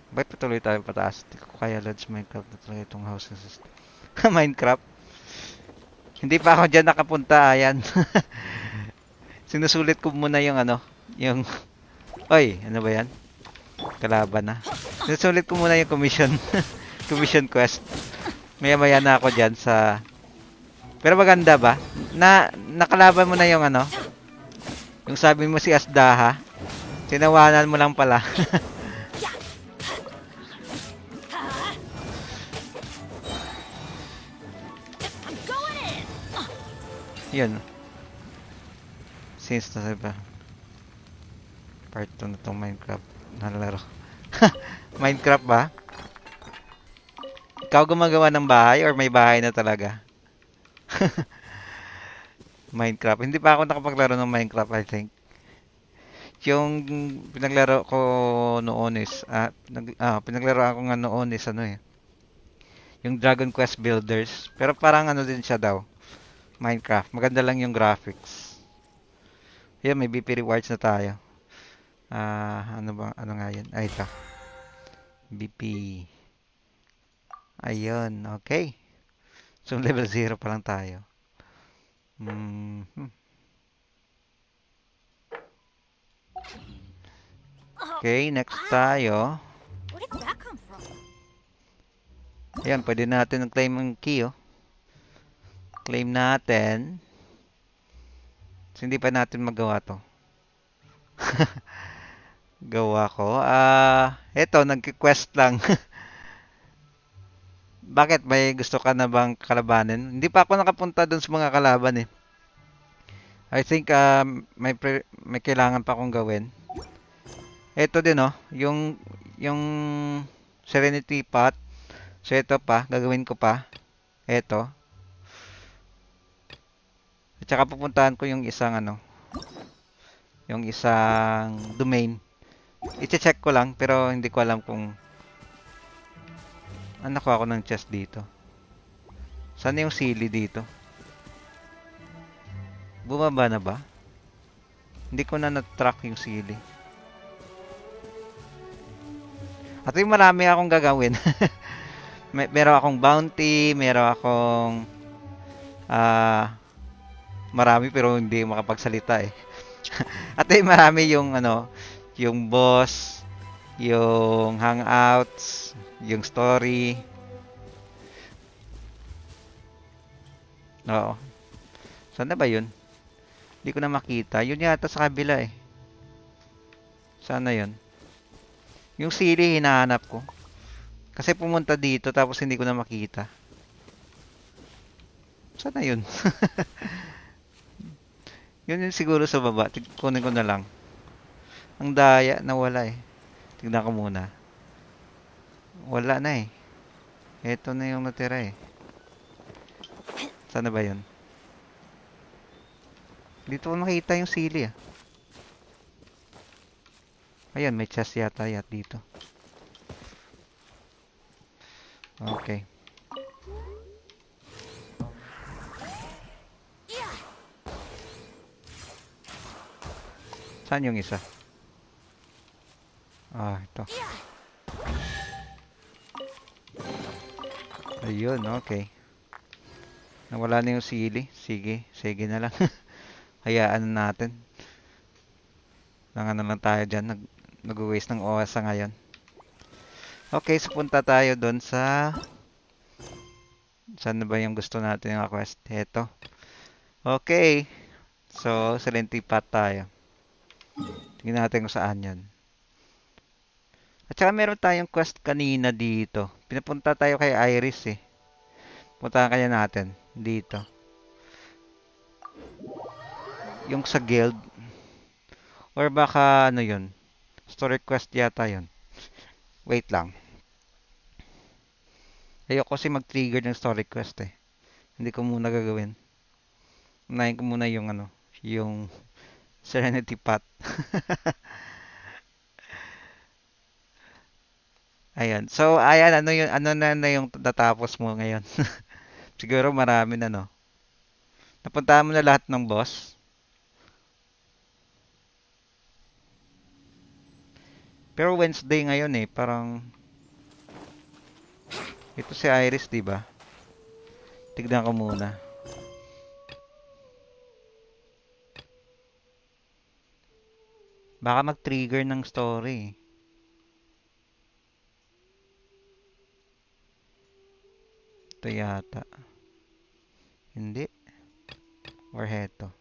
bakit patuloy tayo pataas? Hindi ko kaya Lods Minecraft na talaga itong house system. Minecraft? Hindi pa ako dyan nakapunta. Ayan. Sinusulit ko muna yung ano. Yung oy, ano ba yan? Kalaban na. Sinusulit ko muna yung commission. Commission quest. Maya-maya na ako dyan sa... Pero maganda ba? Nakalaban mo na yung ano? Yung sabi mo si Asda, ha? Tinawanan mo lang pala. Yun. Since na ba? Part 2 na itong Minecraft nalaro. Minecraft ba? Ikaw gumagawa ng bahay or may bahay na talaga? Minecraft. Hindi pa ako nakapaglaro ng Minecraft, I think. Yung pinaglaro ko noon is, pinaglaro ako nga noon is ano eh, yung Dragon Quest Builders. Pero parang ano din siya daw, Minecraft. Maganda lang yung graphics. Ayun, may BP rewards na tayo. Ano ba? Ano nga yan? Ay, ito. BP. Ayun, okay. So, level 0 pa lang tayo. Okay, next tayo. Where did that come from? Ayan, pwede natin claim ang key, oh. Claim natin. So, hindi pa natin magawa to. Gawa ko. Eto, nag-quest lang. Bakit? May gusto ka na bang kalabanin? Hindi pa ako nakapunta dun sa mga kalaban eh. I think may kailangan pa akong gawin. Eto din oh, yung Serenity Pot. So ito pa, gagawin ko pa. Eto. At saka pupuntahan ko yung isang ano, yung isang domain. I-check ko lang pero hindi ko alam kung nakuha ko ng chest dito. Saan yung sili dito? Bumaba na ba? Hindi ko na na-track yung sili. At yung marami akong gagawin. Meron akong bounty, meron akong marami pero hindi makapagsalita eh. At yung marami yung ano, yung boss, yung hangouts, yung story. Oo. Saan na ba yun? Hindi ko na makita. Yun yata sa kabila eh. Saan na yun? Yung sili hinahanap ko. Kasi pumunta dito tapos hindi ko na makita. Saan na yun? Yun yung siguro sa baba. Kunin ko na lang. Ang daya nawala eh. Tignan ko muna. Wala na eh. Ito na yung natira eh. Saan na ba yun? Dito ko nakita yung sili ah. Ayan, may chest yata dito. Okay. Saan yung isa? Ito. Ayun, okay. Nawala na yung sili. Sige, sige na lang. Hayaan na natin. Ano lang tayo dyan. Nag-waste ng oras sa ngayon. Okay, so punta tayo doon sa... Saan na ba yung gusto natin yung quest? Ito. Okay. So, Serenity Pot tayo. Tingnan natin kung saan yan. At saka meron tayong quest kanina dito. Pinapunta tayo kay Iris eh. Punta kaya natin dito. Yung sa guild. Or baka ano yun. Story quest yata yun. Wait lang. Ayoko kasi mag-trigger ng story quest eh. Hindi ko muna gagawin. Unahin ko muna yung ano. Yung Serenity Pot. Ayan. So, ayan, ano na yung natapos mo ngayon? Siguro marami na, no? Napuntahan mo na lahat ng boss? Pero Wednesday ngayon eh, parang... Ito si Iris, di ba? Tignan ko muna. Baka mag-trigger ng story. Ito yata. Hindi. Or heto.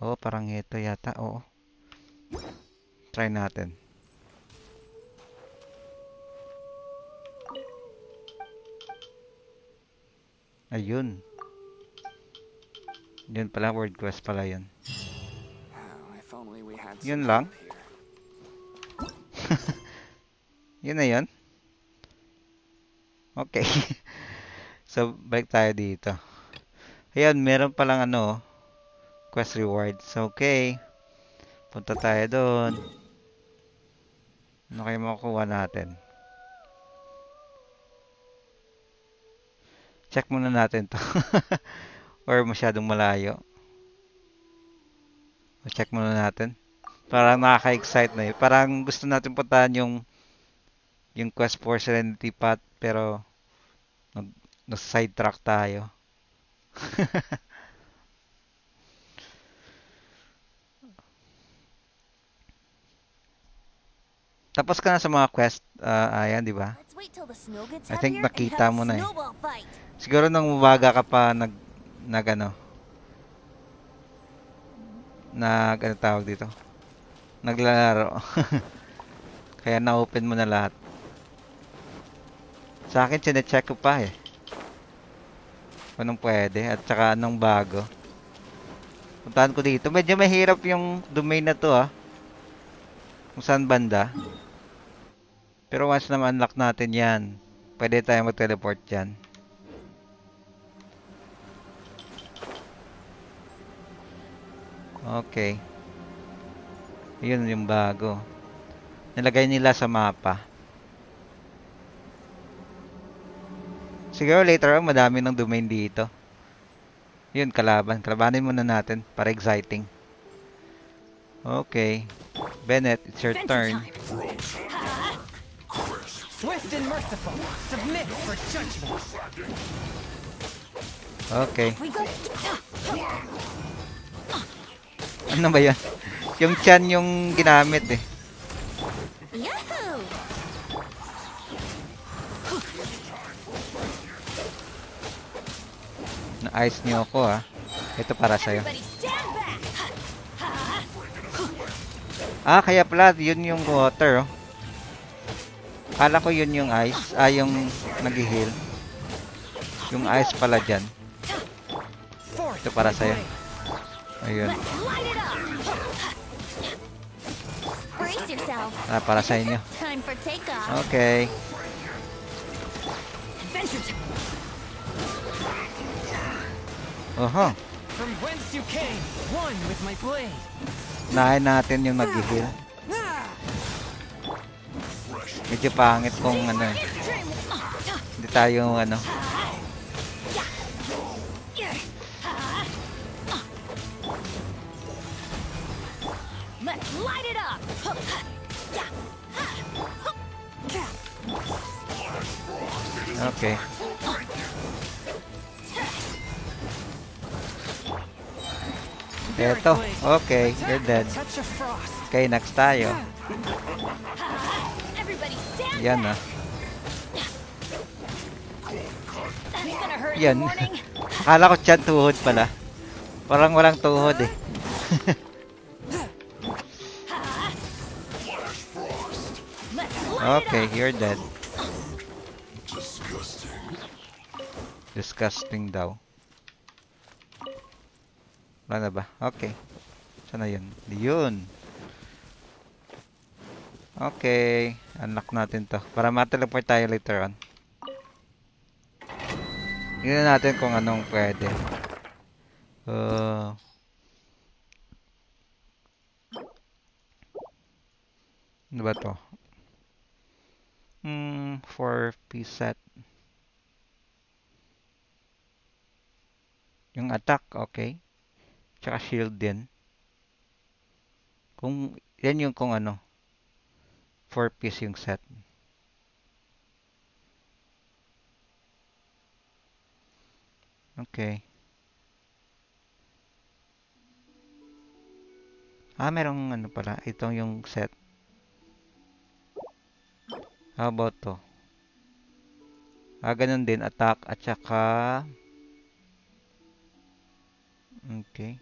Oh, parang ito yata. Oo. Try natin. Ayun. Yun pala, word quest pala yun. Oh, if only we had Yun some lang. help here. Yun na yun. Okay. So, balik tayo dito. Ayan, meron palang ano, quest rewards. Okay. Punta tayo doon. Ano kayo makukuha natin? Check muna natin to. Or masyadong malayo. Check muna natin. Parang nakaka-excite na yun. Parang gusto natin puntahan yung quest for Serenity Path, pero nag, sidetrack tayo. Tapos ka na sa mga quest, ayan, di ba? Let's wait till the snow gets I think heavier and nakita have a mo na eh. snowball fight. Siguro nang umaga ka pa ano tawag dito? Naglalaro. Kaya na-open mo na lahat. Sa akin, chinecheck ko pa eh. Kung anong pwede at saka anong bago. Puntahan ko dito. Medyo mahirap yung domain na to ah. Kung saan banda. Pero once na ma-unlock natin yan, pwede tayo mag-teleport dyan. Okay. Yun yung bago. Nilagay nila sa mapa. Siguro later on, madami ng domain dito. Yun, kalaban. Kalabanin muna natin para exciting. Okay. Bennett, it's your turn. Swift and merciful. Submit for judgment. Okay. We go. Ano ba yan? Yung chan yung ginamit eh. Yahoo! Na-ice niyo ako ah. Ito para sa'yo. Everybody stand back. Ah, kaya pala, yun yung water oh. Kala ko yun yung ice. Ah, yung nag-heal. Yung ice pala dyan. Ito para sa'yo. Ayun. Let's light it up. Brace yourself. Ah, para sa inyo. Time for takeoff. Okay. Adventure time. Oho. From whence you came, one with my blade. Nahin natin yung nag-heal. Medyo pangit kung ano eh. Hindi tayo ano. Let's light it up. Okay. Eto. Okay, you're dead. Touch of frost. Okay, next tayo. Everybody stand Yan back. ah. That's gonna hurt in the Yan. morning. Akala ko chan tuhod pala. Parang walang tuhod eh. Let's light Okay, it up. you're dead. Disgusting daw. Wala na ba? Okay. Saan na yun? Yun. Okay. Unlock natin to. Para ma-teleport tayo later on. Tingnan natin kung anong pwede. Ano ba to? 4-piece set. Yung attack, okay. Tsaka shield din. Yan yung kung ano. 4-piece yung set. Okay. Ah, merong ano pala. Itong yung set. How about to? Ah, ganun din. Attack at saka... Okay.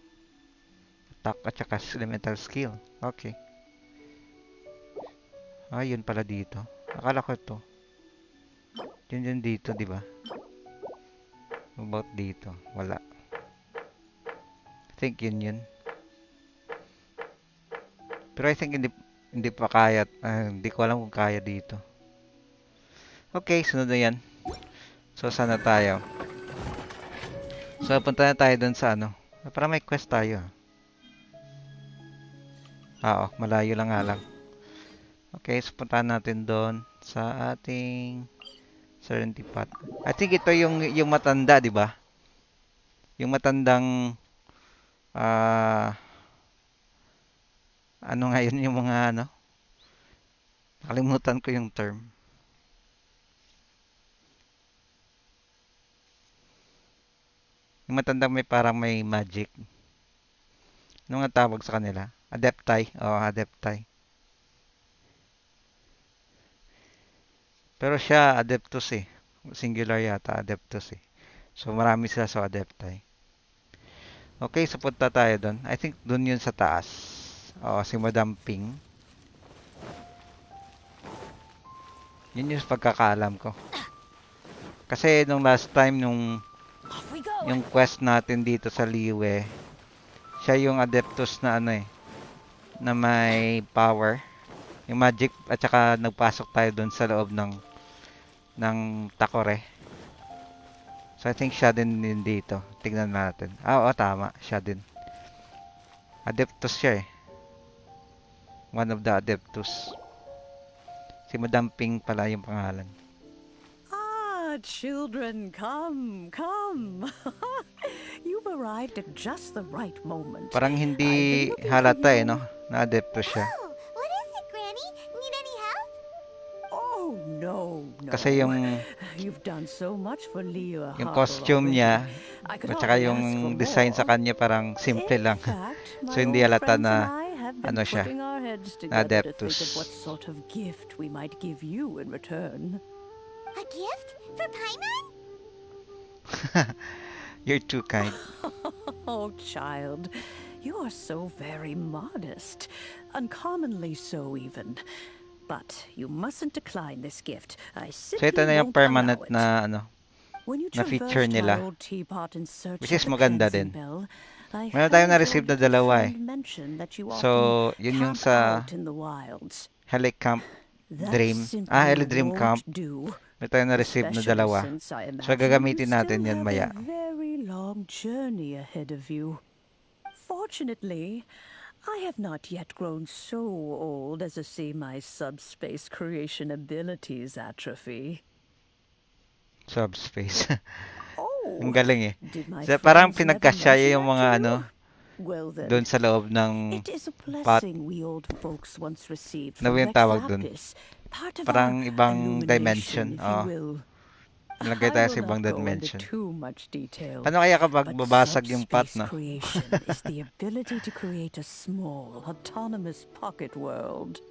attack at saka elemental skill. Okay. Ah, yun pala dito. Akala ko to. Yun dito, di ba? About dito. Wala. I think yun. Pero I think hindi pa kaya. Hindi ko alam kung kaya dito. Okay, sunod na yan. So, sana tayo. So, punta na tayo dun sa ano. Para may quest tayo. Oo, malayo lang nga lang. Okay, so puntahan natin doon sa ating Serenity Path. I think ito yung matanda, di ba? Yung matandang ano nga yun yung mga ano? Nakalimutan ko yung term. Yung matandang may parang may magic. Ano nga tawag sa kanila? Adepti. Oo, Adepti. Pero siya, Adeptus eh. Singular yata, Adeptus eh. So, marami sila sa Adepti. Okay, so punta tayo doon. I think doon yun sa taas. Oo, si Madam Ping. Yun yung pagkakaalam ko. Kasi nung last time, yung quest natin dito sa Liwe, siya yung Adeptus na ano eh, na may power. Yung magic, at saka nagpasok tayo doon sa loob ng Takore. So, I think siya din dito. Tignan natin. Oo, tama. Siya din. Adeptus siya eh. One of the Adeptus. Si Madam Ping pala yung pangalan. Ah, children, come. You've arrived at just the right moment. Parang hindi halata eh, no? Na Adeptus siya. Oh, what is it, Granny? Need any help? Oh, no. Kasi yung You've done so much for Leo. yung costume niya at saka yung design sa kanya parang simple lang. So hindi halata na ano siya, na Adeptus. What sort of gift we might give you in return. A gift? For Paimon? You're too kind. Oh, child, you are so very modest. Uncommonly so, even. But you mustn't decline this gift. I So simply ito na yung won't permanent allow it. na ano, When you na feature traversed nila. my old teapot in search Which is of the maganda cleansing din. bell, I Meron tayong heard na-receive your na dalawa eh. friend mention that you So, often yun yung camp sa out in the wilds. Helicamp That Dream. simply Heli Dream Camp. won't do, Meron tayong na-receive na especially dalawa. since I So, imagine gagamitin you natin still yan have maya. a very long journey ahead of you. Fortunately, I have not yet grown so old as to see my subspace creation abilities atrophy. Subspace. Oh, Ang galing eh. did my So, parang friends never pinagkasya mention yung that mga to ano, you? Well then, doon sa loob ng it is a pot. blessing we old folks once received Ano from ba yung Rex tawag dun? Lapis, part of Parang our ibang illumination, dimension. if you Oo. will. Nalagay I tayo will sa ibang not go into dimension. too much detail, Paano kaya kapag but babasag yung pot, subspace no? creation is the ability to create a small, autonomous pocket world.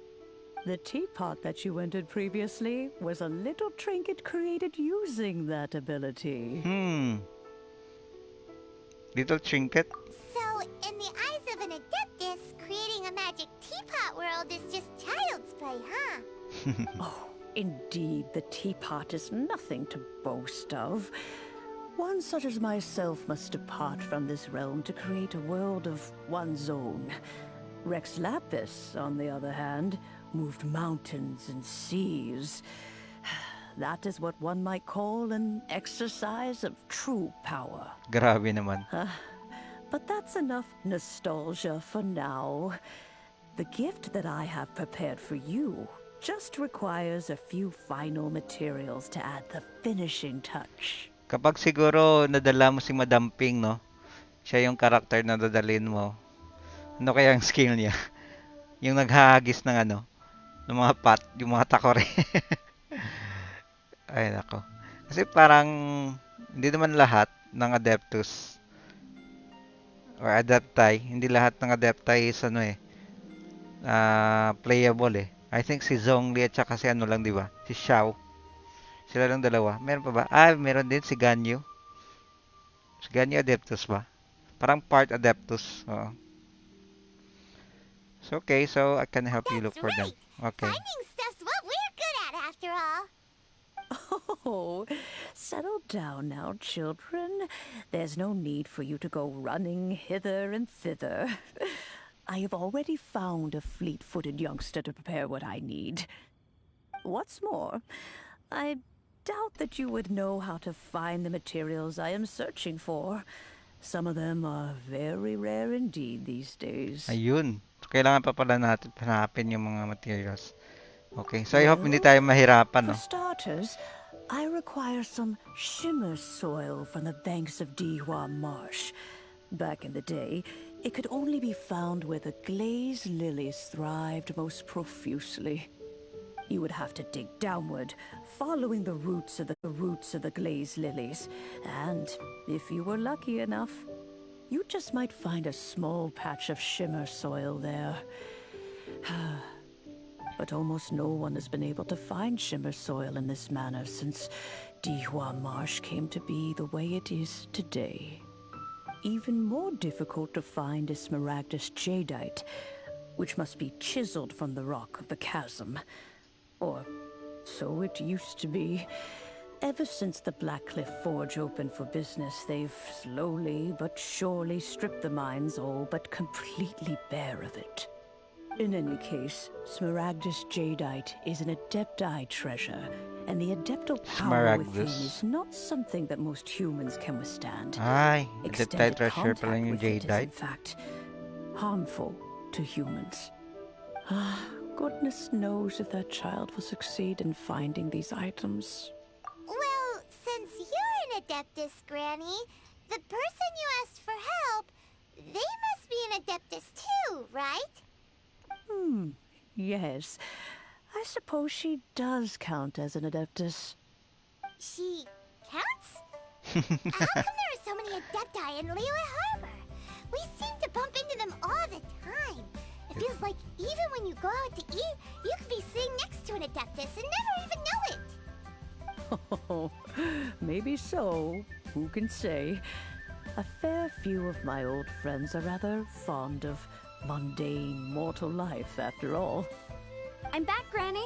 The teapot that you entered previously was a little trinket created using that ability. Little trinket? So, in the eyes of an Adeptus, creating a magic teapot world is just child's play, huh? Oh, indeed, the teapot is nothing to boast of. One such as myself must depart from this realm to create a world of one's own. Rex Lapis, on the other hand, moved mountains and seas. That is what one might call an exercise of true power. Grabe naman. But that's enough nostalgia for now. The gift that I have prepared for you just requires a few final materials to add the finishing touch. Kapag siguro nadala mo si Madam Ping, no? Siya yung karakter na dadalhin mo. Ano kaya ang skill niya? Yung naghahagis ng ano? Ng mga pot, yung mga takore. Ay, nako. Kasi parang hindi naman lahat ng Adeptus or Adepti, hindi lahat ng Adepti is ano eh, playable eh. I think si Zhongli at saka si ano lang, di ba? Si Xiao. Sila lang dalawa. Meron pa ba? Meron din si Ganyu. Si Ganyu Adeptus ba? Parang part Adeptus. Oo. It's okay, so I can help you look That's for them. right. Okay. Finding stuff's what we're good at after all. Oh, settle down now, children. There's no need for you to go running hither and thither. I have already found a fleet-footed youngster to prepare what I need. What's more, I doubt that you would know how to find the materials I am searching for. Some of them are very rare indeed these days. Ayun. So, kailangan pa pala natin hanapin yung mga materials. Okay, so I hope hindi Well, tayo mahirapan, for no? starters, I require some shimmer soil from the banks of Dihua Marsh. Back in the day, it could only be found where the glazed lilies thrived most profusely. You would have to dig downward, following the roots of the glazed lilies, and if you were lucky enough, you just might find a small patch of shimmer soil there. But almost no one has been able to find shimmer soil in this manner since Dihua Marsh came to be the way it is today. Even more difficult to find is smaragdus jadeite, which must be chiseled from the rock of the chasm. Or so it used to be. Ever since the Blackcliff Forge opened for business, they've slowly but surely stripped the mines all but completely bare of it. In any case, smaragdus jadeite is an adepti treasure, and the adeptal power within is not something that most humans can withstand. Ay, adepti Extended treasure contact pala yung with it is, in jadeite. fact, harmful to humans. Goodness knows if that child will succeed in finding these items. Well, since you're an Adeptus, Granny, the person you asked for help, they must be an Adeptus too, right? Yes. I suppose she does count as an Adeptus. She counts? How come there are so many Adepti in Liyue Harbor? We seem to bump into them all the time. It feels like even when you go out to eat, you could be sitting next to an Adeptus and never even know it. Oh, maybe so. Who can say? A fair few of my old friends are rather fond of mundane mortal life, after all. I'm back, Granny.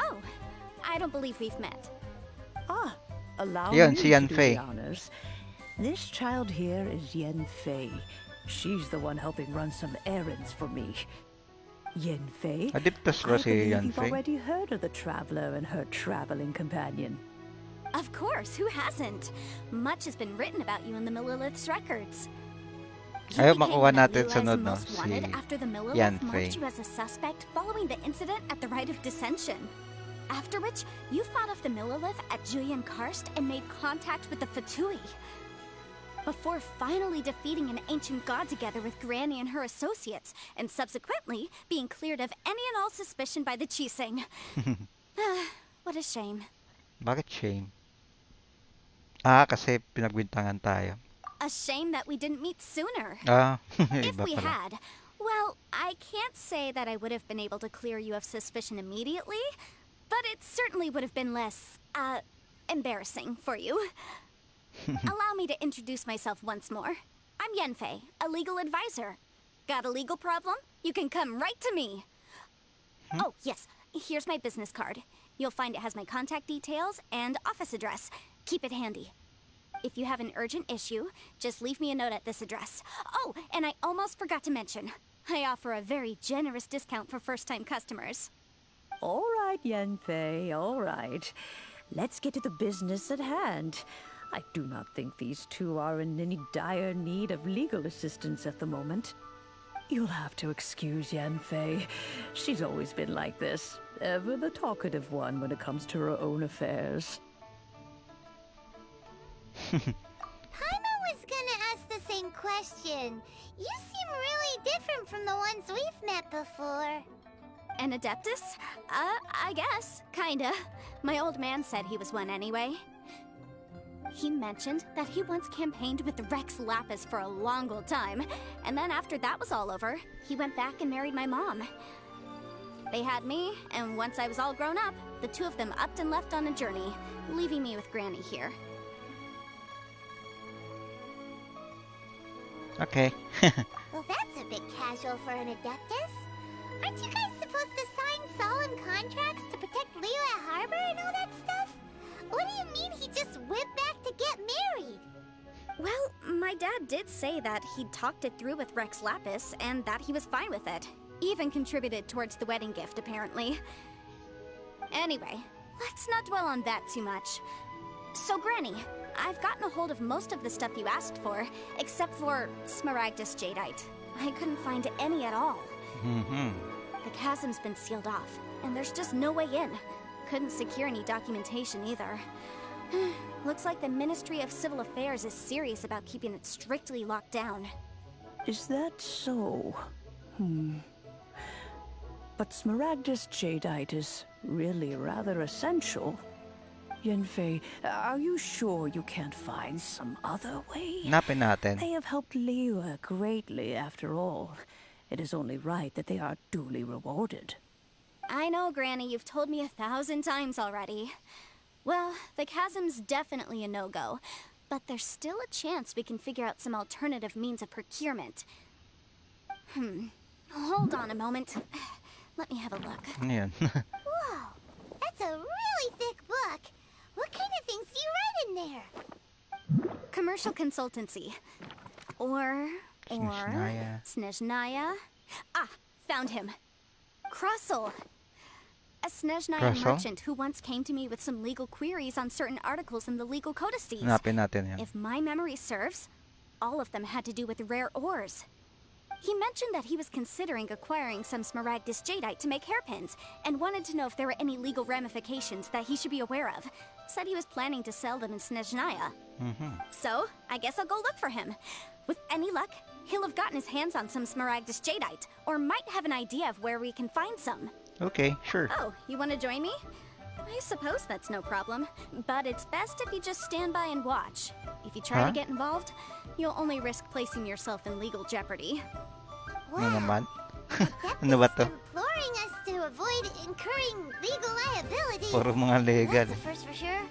Oh, I don't believe we've met. Allow Yan, me si to Yan do Fei. the honors. This child here is Yen Fei. She's the one helping run some errands for me. Yen Fei, Adeptus I ba si believe Yan you've Fei? already heard of the traveler and her traveling companion. Of course, who hasn't? Much has been written about you in the Millilith's records. You Ayaw became makuha one of natin Lila's sunod, no? most wanted Si after the Yan Millilith Fei. marked you as a suspect following the incident at the Rite of Dissension. After which, you fought off the Millilith at Julian Karst and made contact with the Fatui. Before finally defeating an ancient god together with Granny and her associates, and subsequently being cleared of any and all suspicion by the Chiseng. What a shame. Bakit shame? Kasi pinagbintangan tayo. A shame that we didn't meet sooner. If Iba we pala. had, well, I can't say that I would have been able to clear you of suspicion immediately, but it certainly would have been less, embarrassing for you. Allow me to introduce myself once more. I'm Yenfei, a legal advisor. Got a legal problem? You can come right to me. Oh, yes, here's my business card. You'll find it has my contact details and office address. Keep it handy. If you have an urgent issue, just leave me a note at this address. Oh, and I almost forgot to mention, I offer a very generous discount for first-time customers. All right, Yen Fei, all right. Let's get to the business at hand. I do not think these two are in any dire need of legal assistance at the moment. You'll have to excuse Yen Fei. She's always been like this, ever the talkative one when it comes to her own affairs. Paimon was gonna ask the same question. You seem really different from the ones we've met before. An Adeptus? I guess. Kinda. My old man said he was one anyway. He mentioned that he once campaigned with Rex Lapis for a long old time, and then after that was all over, he went back and married my mom. They had me, and once I was all grown up, the two of them upped and left on a journey, leaving me with Granny here. Okay. Well, that's a bit casual for an Adeptus. Aren't you guys supposed to sign solemn contracts to protect Liyue Harbor and all that stuff? What do you mean he just went back to get married? Well, my dad did say that he'd talked it through with Rex Lapis and that he was fine with it. Even contributed towards the wedding gift, apparently. Anyway, let's not dwell on that too much. So, Granny, I've gotten a hold of most of the stuff you asked for, except for Smaragdus Jadeite. I couldn't find any at all. The chasm's been sealed off, and there's just no way in. Couldn't secure any documentation either. Looks like the Ministry of Civil Affairs is serious about keeping it strictly locked down. Is that so? But Smaragdus Jadeite is really rather essential. Yanfei, are you sure you can't find some other way? Hanapin natin. They have helped Liyue greatly after all. It is only right that they are duly rewarded. I know, Granny, you've told me 1,000 times already. Well, the chasm's definitely a no-go, but there's still a chance we can figure out some alternative means of procurement. Hold on a moment. Let me have a look. Ano yan? Whoa, that's a really thick book. What kind of things do you write in there? Commercial consultancy. Or... Snezhnaya. Snezhnaya? Ah, found him. Crossel. A Snezhnayan Crossel? merchant who once came to me with some legal queries on certain articles in the legal codices. Hanapin natin yan. If my memory serves, all of them had to do with rare ores. He mentioned that he was considering acquiring some Smaragdus Jadeite to make hairpins, and wanted to know if there were any legal ramifications that he should be aware of. Said he was planning to sell them in Snezhnaya. So, I guess I'll go look for him. With any luck, he'll have gotten his hands on some Smaragdus Jadeite, or might have an idea of where we can find some. Okay, sure. Oh, you want to join me? I suppose that's no problem, but it's best if you just stand by and watch. If you try to get involved, you'll only risk placing yourself in legal jeopardy. Ano naman? Adeptus Ano ba to? imploring us to avoid incurring legal liability. Puro mga legal. That's a first for sure.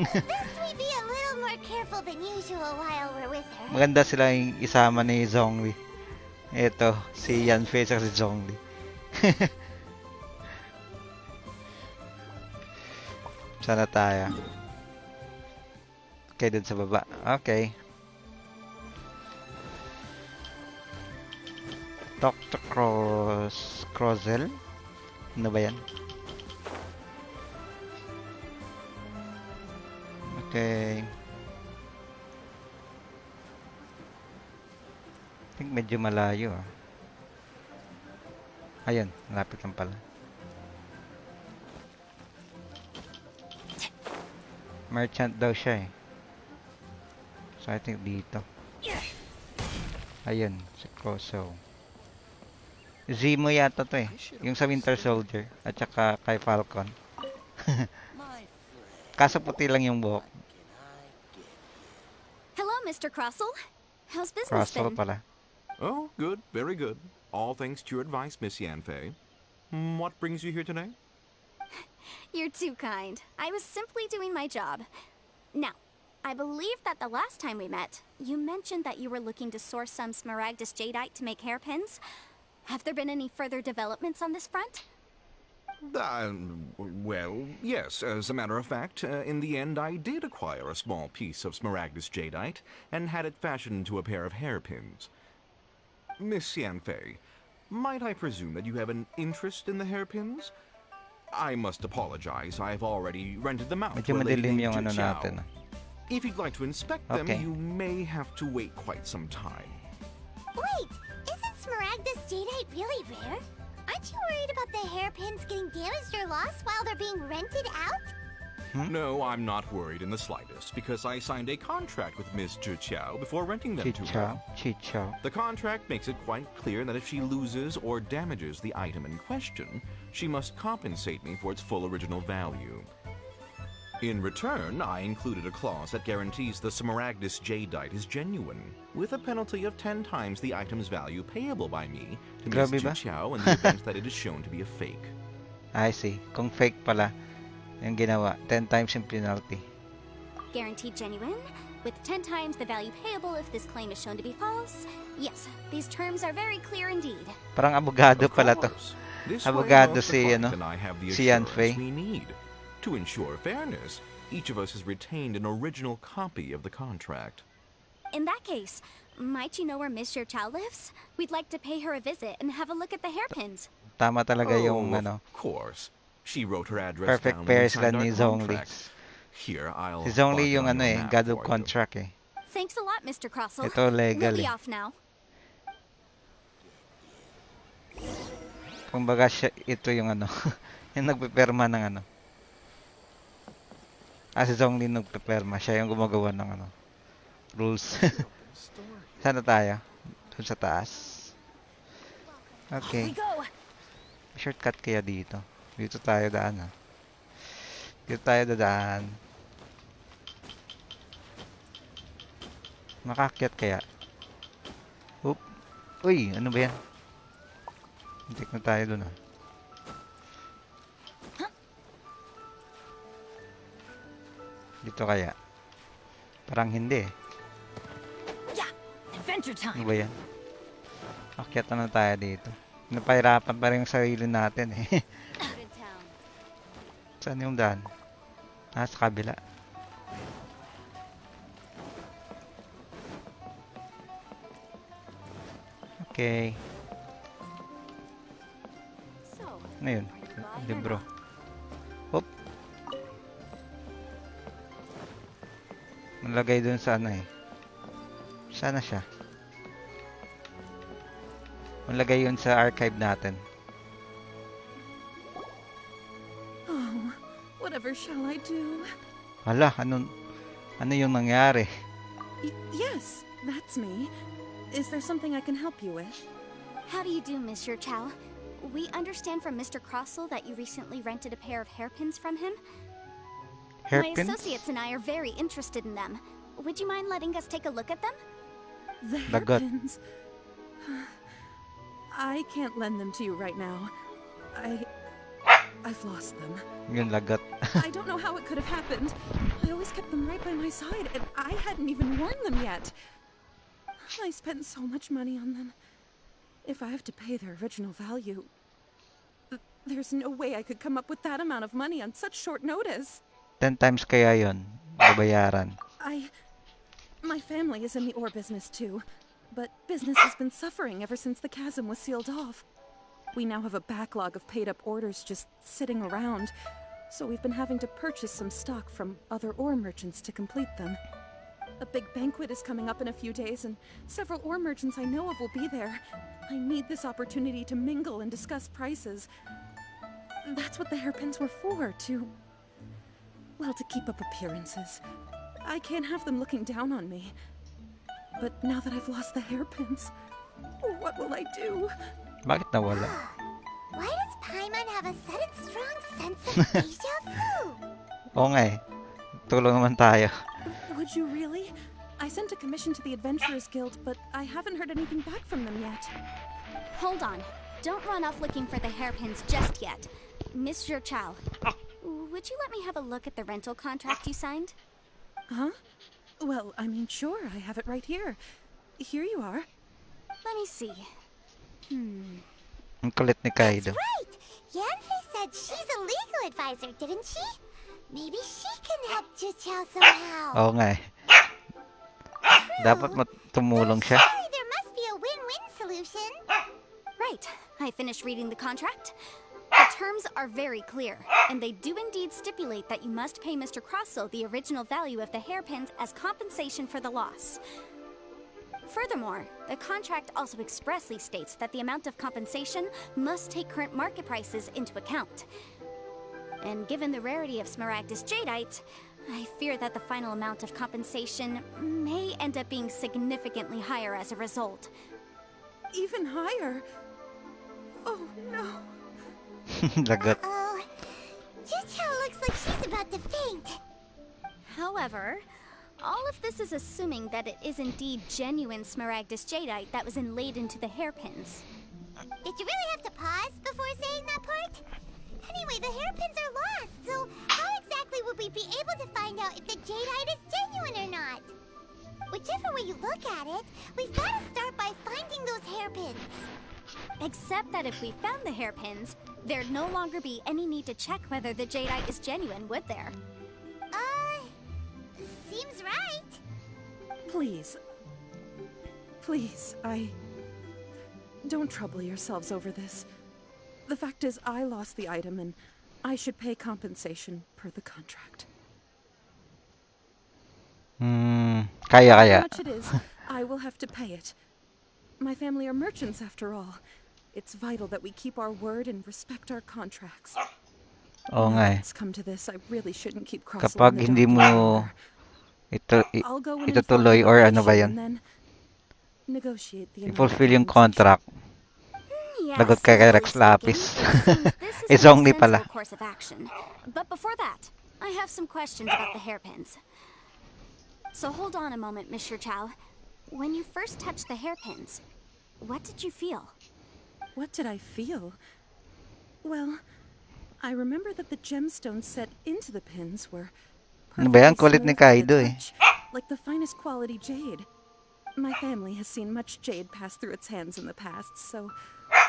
Best we be a little more careful than usual while we're with her. Maganda sila yung isama ni Zhongli. Ito, si Yanfei at si Zhongli. Sana tayo. Okay, dun sa baba. Okay. Dr. Crozel? Ano ba yan? Okay. I think medyo malayo ah. Ayun, malapit lang pala. Merchant daw siya eh. So I think dito. Ayun, si Crozo. Zemo yata to eh. Yung sa Winter Soldier. At saka kay Falcon. Kaso puti lang yung buhok. Hello, Mr. Crossel. How's business Crossel been? pala. Oh, good, very good. All thanks to your advice, Miss Yanfei. What brings you here today? You're too kind. I was simply doing my job. Now, I believe that the last time we met, you mentioned that you were looking to source some Smaragdus Jadeite to make hairpins. Have there been any further developments on this front? Well, yes. As a matter of fact, in the end, I did acquire a small piece of Smaragdus Jadeite and had it fashioned into a pair of hairpins. Miss Yanfei, might I presume that you have an interest in the hairpins? I must apologize. I've already rented them out to Medyo a lady madilim named yung ano Zhu Qiao. natin ah. If you'd like to inspect them, Okay. you may have to wait quite some time. Wait, isn't Smaragdus Jadeite really rare? Aren't you worried about the hairpins getting damaged or lost while they're being rented out? No, I'm not worried in the slightest, because I signed a contract with Miss Zhu Qiao before renting them to her. Chicho. The contract makes it quite clear that if she loses or damages the item in question, she must compensate me for its full original value. In return, I included a clause that guarantees the Smaragdus Jadeite is genuine, with a penalty of 10 times the item's value payable by me to Miss Grabe Zhu ba? Qiao in the event that it is shown to be a fake. I see. Kung fake pala yung ginawa, 10 times yung penalty. guaranteed genuine, with 10 times the value payable if this claim is shown to be false. Yes, these terms are very clear indeed. Parang abogado Of pala to. course. This Abogado way, both the si, client ano, and I have the si assurance Yanfei. we need. To ensure fairness, each of us has retained an original copy of the contract. In that case, might you know where Miss Chow lives? We'd like to pay her a visit and have a look at the hairpins. Tama talaga yung ano. Of course. She wrote her address Perfect down when pair we sila signed our ni Zhongli. contract. Here, I'll Si Zhongli mark it yung on ano your eh, map God of for you. Contract eh. Thanks a lot, Mr. Crossell. Ito legal We'll be eh. off now. Kumbaga siya, ito yung ano, yung nagpipirma ng ano. Si Zhongli nagpipirma, siya yung gumagawa ng ano, rules. Saan na tayo? Doon sa taas. Okay. Shortcut kaya dito. Dito tayo daan ha. Dito tayo dadaan. Makakyat kaya? Oop. Uy, ano ba yan? Hintik na tayo dun ha. Dito kaya? Parang hindi eh. Adventure Ano time. ba yan? Akyat na tayo dito. Napahirapan pa rin yung sarili natin eh. Saan yung daan? Sa kabila. Okay. Ano yun? Libro. Hop. Malagay dun sa ano eh. Sana siya. Malagay yun sa archive natin. Oh, whatever shall I do? Hala, ano yung nangyari? Yes, that's me. Is there something I can help you with? How do you do, Mr. Chow? We understand from Mr. Crossell that you recently rented a pair of hairpins from him. Hairpins? My associates and I are very interested in them. Would you mind letting us take a look at them? The Lagot. hairpins. I can't lend them to you right now. I've lost them. Yung lagat. I don't know how it could have happened. I always kept them right by my side, and I hadn't even worn them yet. I spent so much money on them. If I have to pay their original value, there's no way I could come up with that amount of money on such short notice. 10 times kaya yun. Babayaran. My family is in the ore business too, but business has been suffering ever since the chasm was sealed off. We now have a backlog of paid-up orders just sitting around, so we've been having to purchase some stock from other ore merchants to complete them. A big banquet is coming up in a few days, and several ore merchants I know of will be there. I need this opportunity to mingle and discuss prices. That's what the hairpins were for, to keep up appearances. I can't have them looking down on me. But now that I've lost the hairpins, what will I do? Bakit nawala? Why does Paimon have a sudden strong sense of deja vu? Oo nga eh. Tulong naman tayo. Would you really? I sent a commission to the Adventurers Guild, but I haven't heard anything back from them yet. Hold on. Don't run off looking for the hairpins just yet. Mr. Chow, would you let me have a look at the rental contract you signed? Huh? Well, I mean, sure, I have it right here. Here you are. Let me see. Ang kulit ni Kaido. Right! Yanfei said she's a legal advisor, didn't she? Maybe she can help Juchao somehow. Oo nga eh. Dapat tumulong siya. Surely there must be a win-win solution. Right. I finished reading the contract. The terms are very clear, and they do indeed stipulate that you must pay Mr. Crossell the original value of the hairpins as compensation for the loss. Furthermore, the contract also expressly states that the amount of compensation must take current market prices into account. And given the rarity of Smaragdus Jadeite, I fear that the final amount of compensation may end up being significantly higher as a result. Even higher? Oh, no. Lagot. Uh-oh. Juchao looks like she's about to faint. However, all of this is assuming that it is indeed genuine Smaragdus Jadeite that was inlaid into the hairpins. Did you really have to pause before saying that part? Anyway, the hairpins are lost, so how exactly would we be able to find out if the Jadeite is genuine or not? Whichever way you look at it, we've got to start by finding those hairpins. Except that if we found the hairpins, there'd no longer be any need to check whether the Jadeite is genuine, would there? Seems right. Please, don't trouble yourselves over this. The fact is, I lost the item and I should pay compensation per the contract. Kaya. How much it is, I will have to pay it. My family are merchants after all. It's vital that we keep our word and respect our contracts. Oo nga eh. It's come to this, I really shouldn't keep crossing Kapag the hindi mo I'll go and itutuloy inform or the ano ba nation yan, and then negotiate the amount of i-fulfill yung compensation. contract. Lagot ka kay Rex Lapis. It's only pala. Course of action. But before that, I have some questions about the hairpins. So hold on a moment, Mr. Chow. When you first touched the hairpins, what did you feel? What did I feel? Well, I remember that the gemstones set into the pins were Ano ba yan? Kulit perfectly ni smooth to the Kaido eh. touch, like the finest quality jade. My family has seen much jade pass through its hands in the past, so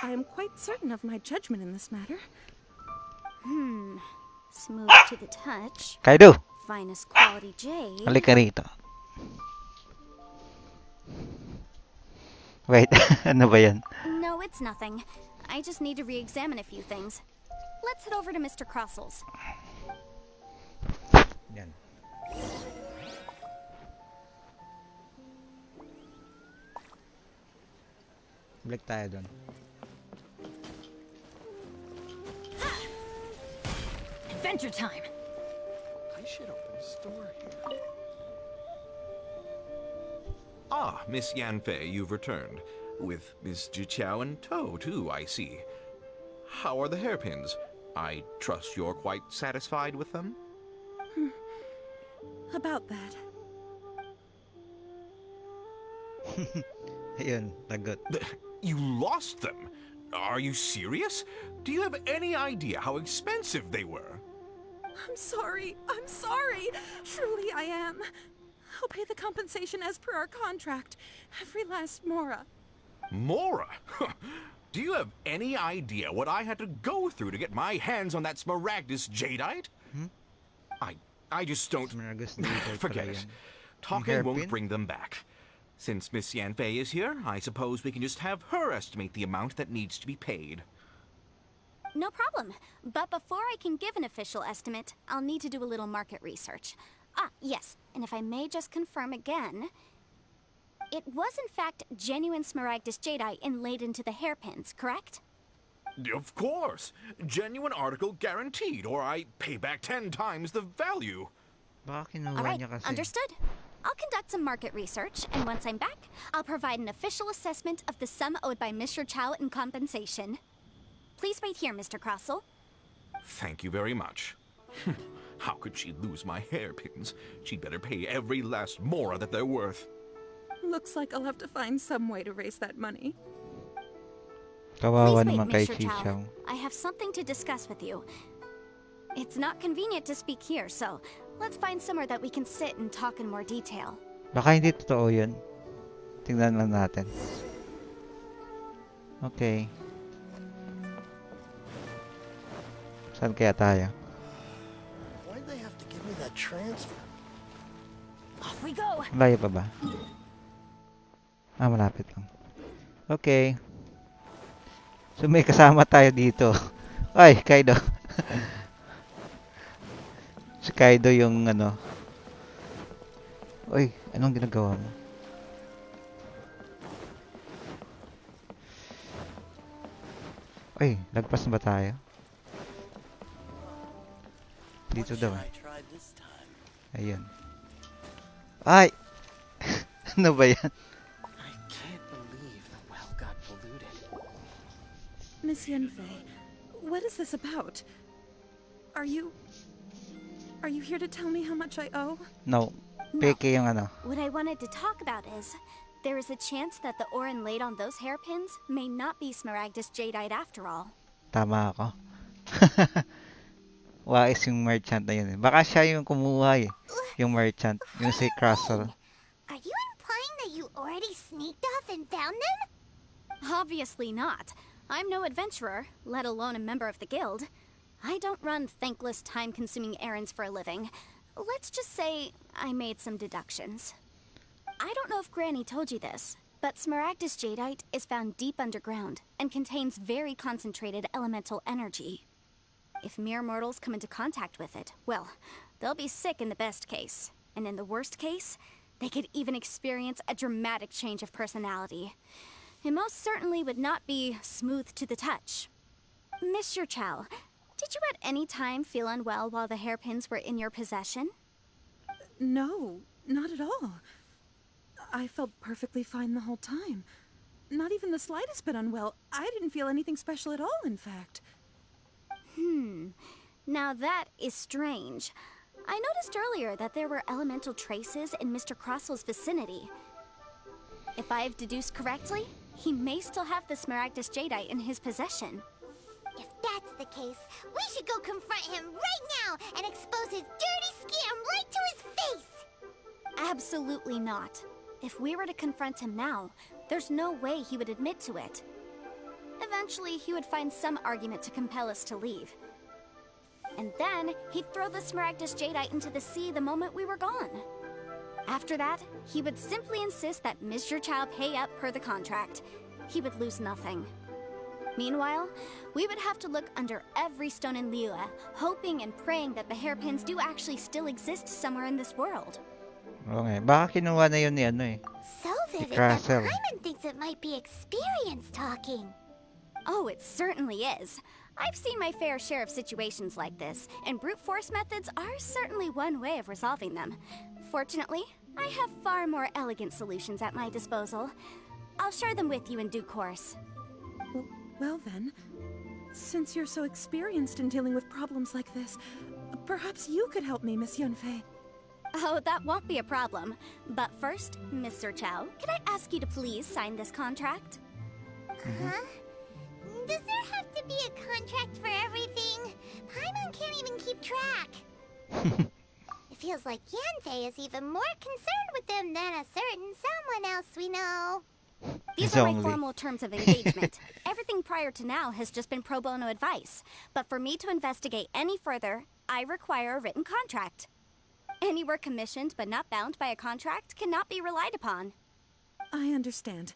I am quite certain of my judgment in this matter. Smooth to the touch. Kaido, Finest quality jade. halika rito. Wait, ano ba yan? No, it's nothing. I just need to re-examine a few things. Let's head over to Mr. Crossel's. Yan. Balik tayo doon. Adventure time! I should open a store here. Ah, Miss Yanfei, you've returned. With Miss Jiqiao in tow, too, I see. How are the hairpins? I trust you're quite satisfied with them? About that. Ayun, lagot. You lost them? Are you serious? Do you have any idea how expensive they were? I'm sorry. Truly I am. I'll pay the compensation as per our contract. Every last mora. Mora? Do you have any idea what I had to go through to get my hands on that Smaragdus Jadeite? I just don't... Forget it. Talking won't bring them back. Since Miss Yanfei is here, I suppose we can just have her estimate the amount that needs to be paid. No problem. But before I can give an official estimate, I'll need to do a little market research. Ah, yes. And if I may just confirm again, it was in fact genuine Smaragdus Jadeite inlaid into the hairpins, correct? Of course. Genuine article guaranteed, or I pay back 10 times the value. Baka kinuha All right, niya kasi. understood. I'll conduct some market research, and once I'm back, I'll provide an official assessment of the sum owed by Mr. Chow in compensation. Please wait here, Mr. Crossell. Thank you very much. How could she lose my hairpins? She'd better pay every last mora that they're worth. Looks like I'll have to find some way to raise that money. Kawawa Please naman kay wait, Mr. Chichaw. Chow. I have something to discuss with you. It's not convenient to speak here, so let's find somewhere that we can sit and talk in more detail. Baka hindi totoo yun. Tingnan lang natin. Okay. Saan kaya tayo? Why'd they have to give me that transfer? Off we go! Layo pa ba? Ah, malapit lang. Okay. So may kasama tayo dito. Ay, Kaido. Si Kaido yung ano. Uy, anong ginagawa mo? Uy, lagpas na ba tayo? Dito daw. Ayun. Ay! Ano ba yan? I can't believe the well got polluted. Miss Yanfei, what is this about? Are you here to tell me how much I owe? No. Peke yung ano. What I wanted to talk about is, there is a chance that the ore inlaid on those hairpins may not be Smaragdus Jadeite after all. Tama ako. Wais yung merchant na yun eh. Baka siya yung kumuha eh. Yung merchant. Yung si Castle. Are you implying that you already sneaked off and found them? Obviously not. I'm no adventurer, let alone a member of the guild. I don't run thankless, time-consuming errands for a living. Let's just say I made some deductions. I don't know if Granny told you this, but Smaragdus Jadeite is found deep underground and contains very concentrated elemental energy. If mere mortals come into contact with it, well, they'll be sick in the best case. And in the worst case, they could even experience a dramatic change of personality. It most certainly would not be smooth to the touch. Mr. Chow, did you at any time feel unwell while the hairpins were in your possession? No, not at all. I felt perfectly fine the whole time. Not even the slightest bit unwell. I didn't feel anything special at all, in fact. Now that is strange. I noticed earlier that there were elemental traces in Mr. Crossel's vicinity. If I've deduced correctly, he may still have the Smaragdus Jadeite in his possession. If that's the case, we should go confront him right now and expose his dirty scam right to his face! Absolutely not. If we were to confront him now, there's no way he would admit to it. Eventually, he would find some argument to compel us to leave. And then, he'd throw the Smaragdus Jadeite into the sea the moment we were gone. After that, he would simply insist that Mr. Chow pay up per the contract. He would lose nothing. Meanwhile, we would have to look under every stone in Liyue, hoping and praying that the hairpins do actually still exist somewhere in this world. Okay, baka kinuha na yun ni ano eh. So vivid that Crasel. Paimon thinks it might be experience talking. Oh, it certainly is. I've seen my fair share of situations like this, and brute force methods are certainly one way of resolving them. Fortunately, I have far more elegant solutions at my disposal. I'll share them with you in due course. Well then, since you're so experienced in dealing with problems like this, perhaps you could help me, Miss Yunfei. Oh, that won't be a problem. But first, Mr. Chow, could I ask you to please sign this contract? Huh? Does there have to be a contract for everything? Paimon can't even keep track. It feels like Yanfei is even more concerned with them than a certain someone else we know. These are my formal terms of engagement. Everything prior to now has just been pro bono advice. But for me to investigate any further, I require a written contract. Any work commissioned but not bound by a contract cannot be relied upon. I understand.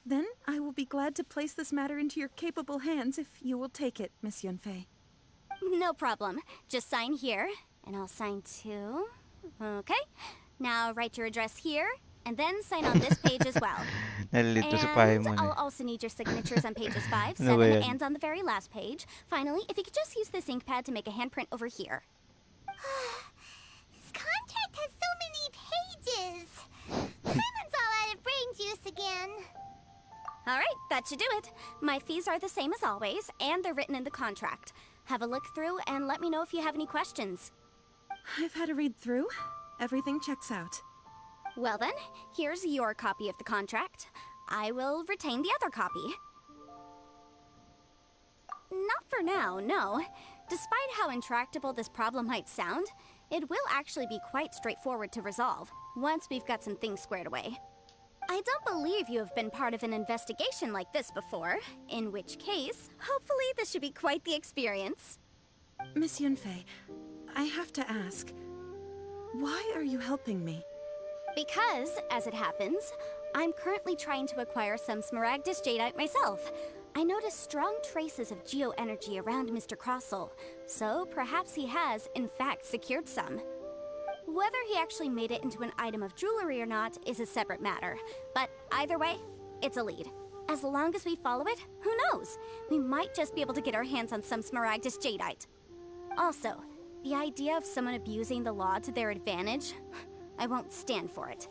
Then I will be glad to place this matter into your capable hands if you will take it, Miss Yunfei. No problem. Just sign here, and I'll sign too. Okay. Now write your address here, and then sign on this page as well. Nalilito si And Paimon I'll eh. also need your signatures on pages 5, Ano ba 7, yan? and on the very last page. Finally, if you could just use this ink pad to make a handprint over here. This contract has so many pages. Paimon's all out of brain juice again. All right, that should do it. My fees are the same as always, and they're written in the contract. Have a look through and let me know if you have any questions. I've had a read through. Everything checks out. Well then, here's your copy of the contract. I will retain the other copy. Not for now, no. Despite how intractable this problem might sound, it will actually be quite straightforward to resolve, once we've got some things squared away. I don't believe you have been part of an investigation like this before, in which case, hopefully this should be quite the experience. Miss Yunfei, I have to ask, why are you helping me? Because, as it happens, I'm currently trying to acquire some Smaragdus Jadeite myself. I noticed strong traces of geo-energy around Mr. Crossel, so perhaps he has, in fact, secured some. Whether he actually made it into an item of jewelry or not is a separate matter, but either way, it's a lead. As long as we follow it, who knows? We might just be able to get our hands on some Smaragdus Jadeite. Also, the idea of someone abusing the law to their advantage, I won't stand for it.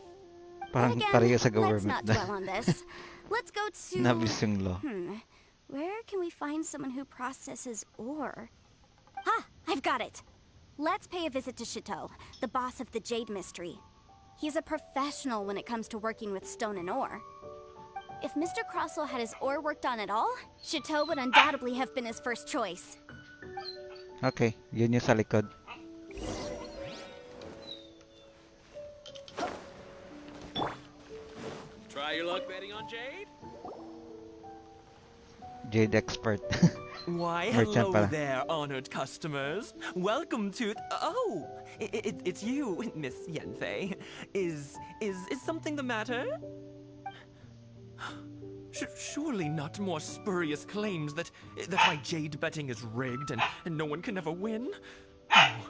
Parang But pareho again, sa let's government not na. dwell on this. Let's go to... Nabis yung law. Where can we find someone who processes ore? Ah, I've got it! Let's pay a visit to Chateau, the boss of the Jade Mystery. He's a professional when it comes to working with stone and ore. If Mr. Crossel had his ore worked on at all, Chateau would undoubtedly have been his first choice. Okay, yun yung sa likod. Try your luck betting on Jade? Jade expert. Why, Merchant hello pala. there, honored customers. Welcome to... Oh, it's you, Miss Yanfei. Is something the matter? Surely not more spurious claims that my jade betting is rigged and no one can ever win? Oh,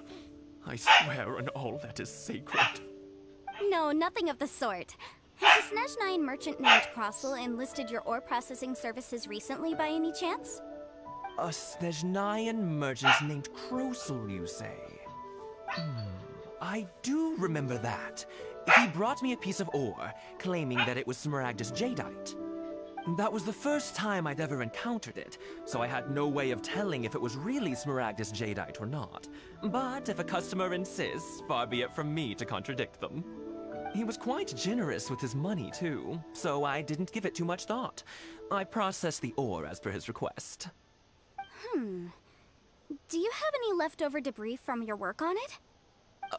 I swear on all that is sacred. No, nothing of the sort. Has a Snezhnine merchant named Crossel enlisted your ore processing services recently by any chance? A Snezhnayan merchant named Crossel, you say? I do remember that. He brought me a piece of ore, claiming that it was Smaragdus Jadeite. That was the first time I'd ever encountered it, so I had no way of telling if it was really Smaragdus Jadeite or not. But if a customer insists, far be it from me to contradict them. He was quite generous with his money, too, so I didn't give it too much thought. I processed the ore as per his request. Do you have any leftover debris from your work on it?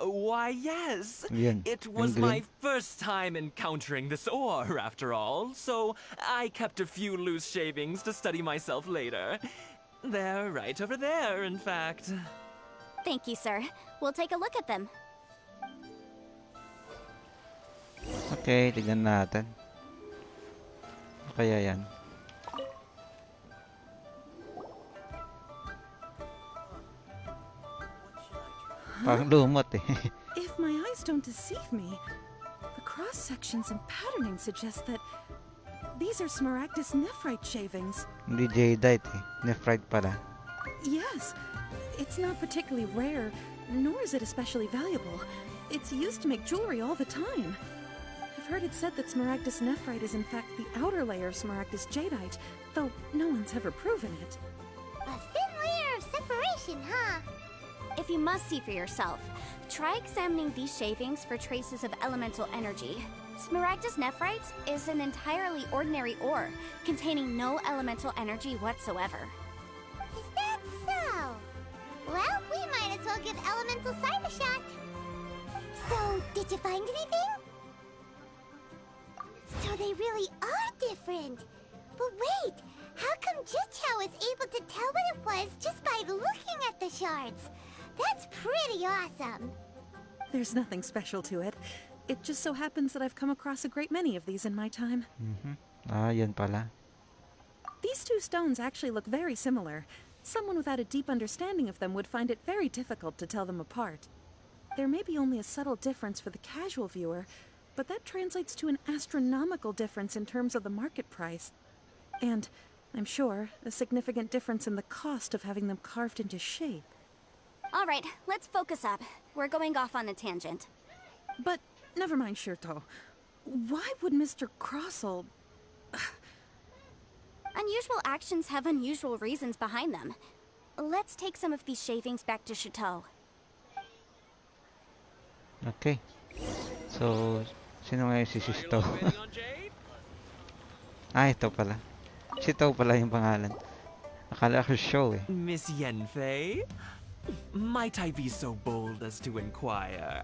Why, yes. Yan, It yung was green. my first time encountering this ore, after all, so I kept a few loose shavings to study myself later. They're right over there, in fact. Thank you, sir. We'll take a look at them. Okay, tignan natin. Ano kaya yan? Parang lumot eh. If my eyes don't deceive me, the cross sections and patterning suggest that these are Smaragdus nephrite shavings. Hindi Jadeite eh. Nephrite pala. Yes, it's not particularly rare, nor is it especially valuable. It's used to make jewelry all the time. I've heard it said that Smaragdus nephrite is in fact the outer layer of Smaragdus Jadeite, though no one's ever proven it. A thin layer of separation, huh? If you must see for yourself, try examining these shavings for traces of elemental energy. Smaragdus nephrite is an entirely ordinary ore, containing no elemental energy whatsoever. Is that so? Well, we might as well give elemental side a shot. So, did you find anything? So they really are different. But wait, how come Jichao was able to tell what it was just by looking at the shards? That's pretty awesome. There's nothing special to it. It just so happens that I've come across a great many of these in my time. Ah, yan pala. These two stones actually look very similar. Someone without a deep understanding of them would find it very difficult to tell them apart. There may be only a subtle difference for the casual viewer, but that translates to an astronomical difference in terms of the market price. And, I'm sure, a significant difference in the cost of having them carved into shape. All right, let's focus up. We're going off on a tangent. But, never mind, Shirto. Why would Mr. Crossel... Unusual actions have unusual reasons behind them. Let's take some of these shavings back to Chateau. Okay. So, sino ngayon si Shito? Ah, ito pala. Shito pala yung pangalan. Akala ko show eh. Miss Yanfei? Might I be so bold as to inquire,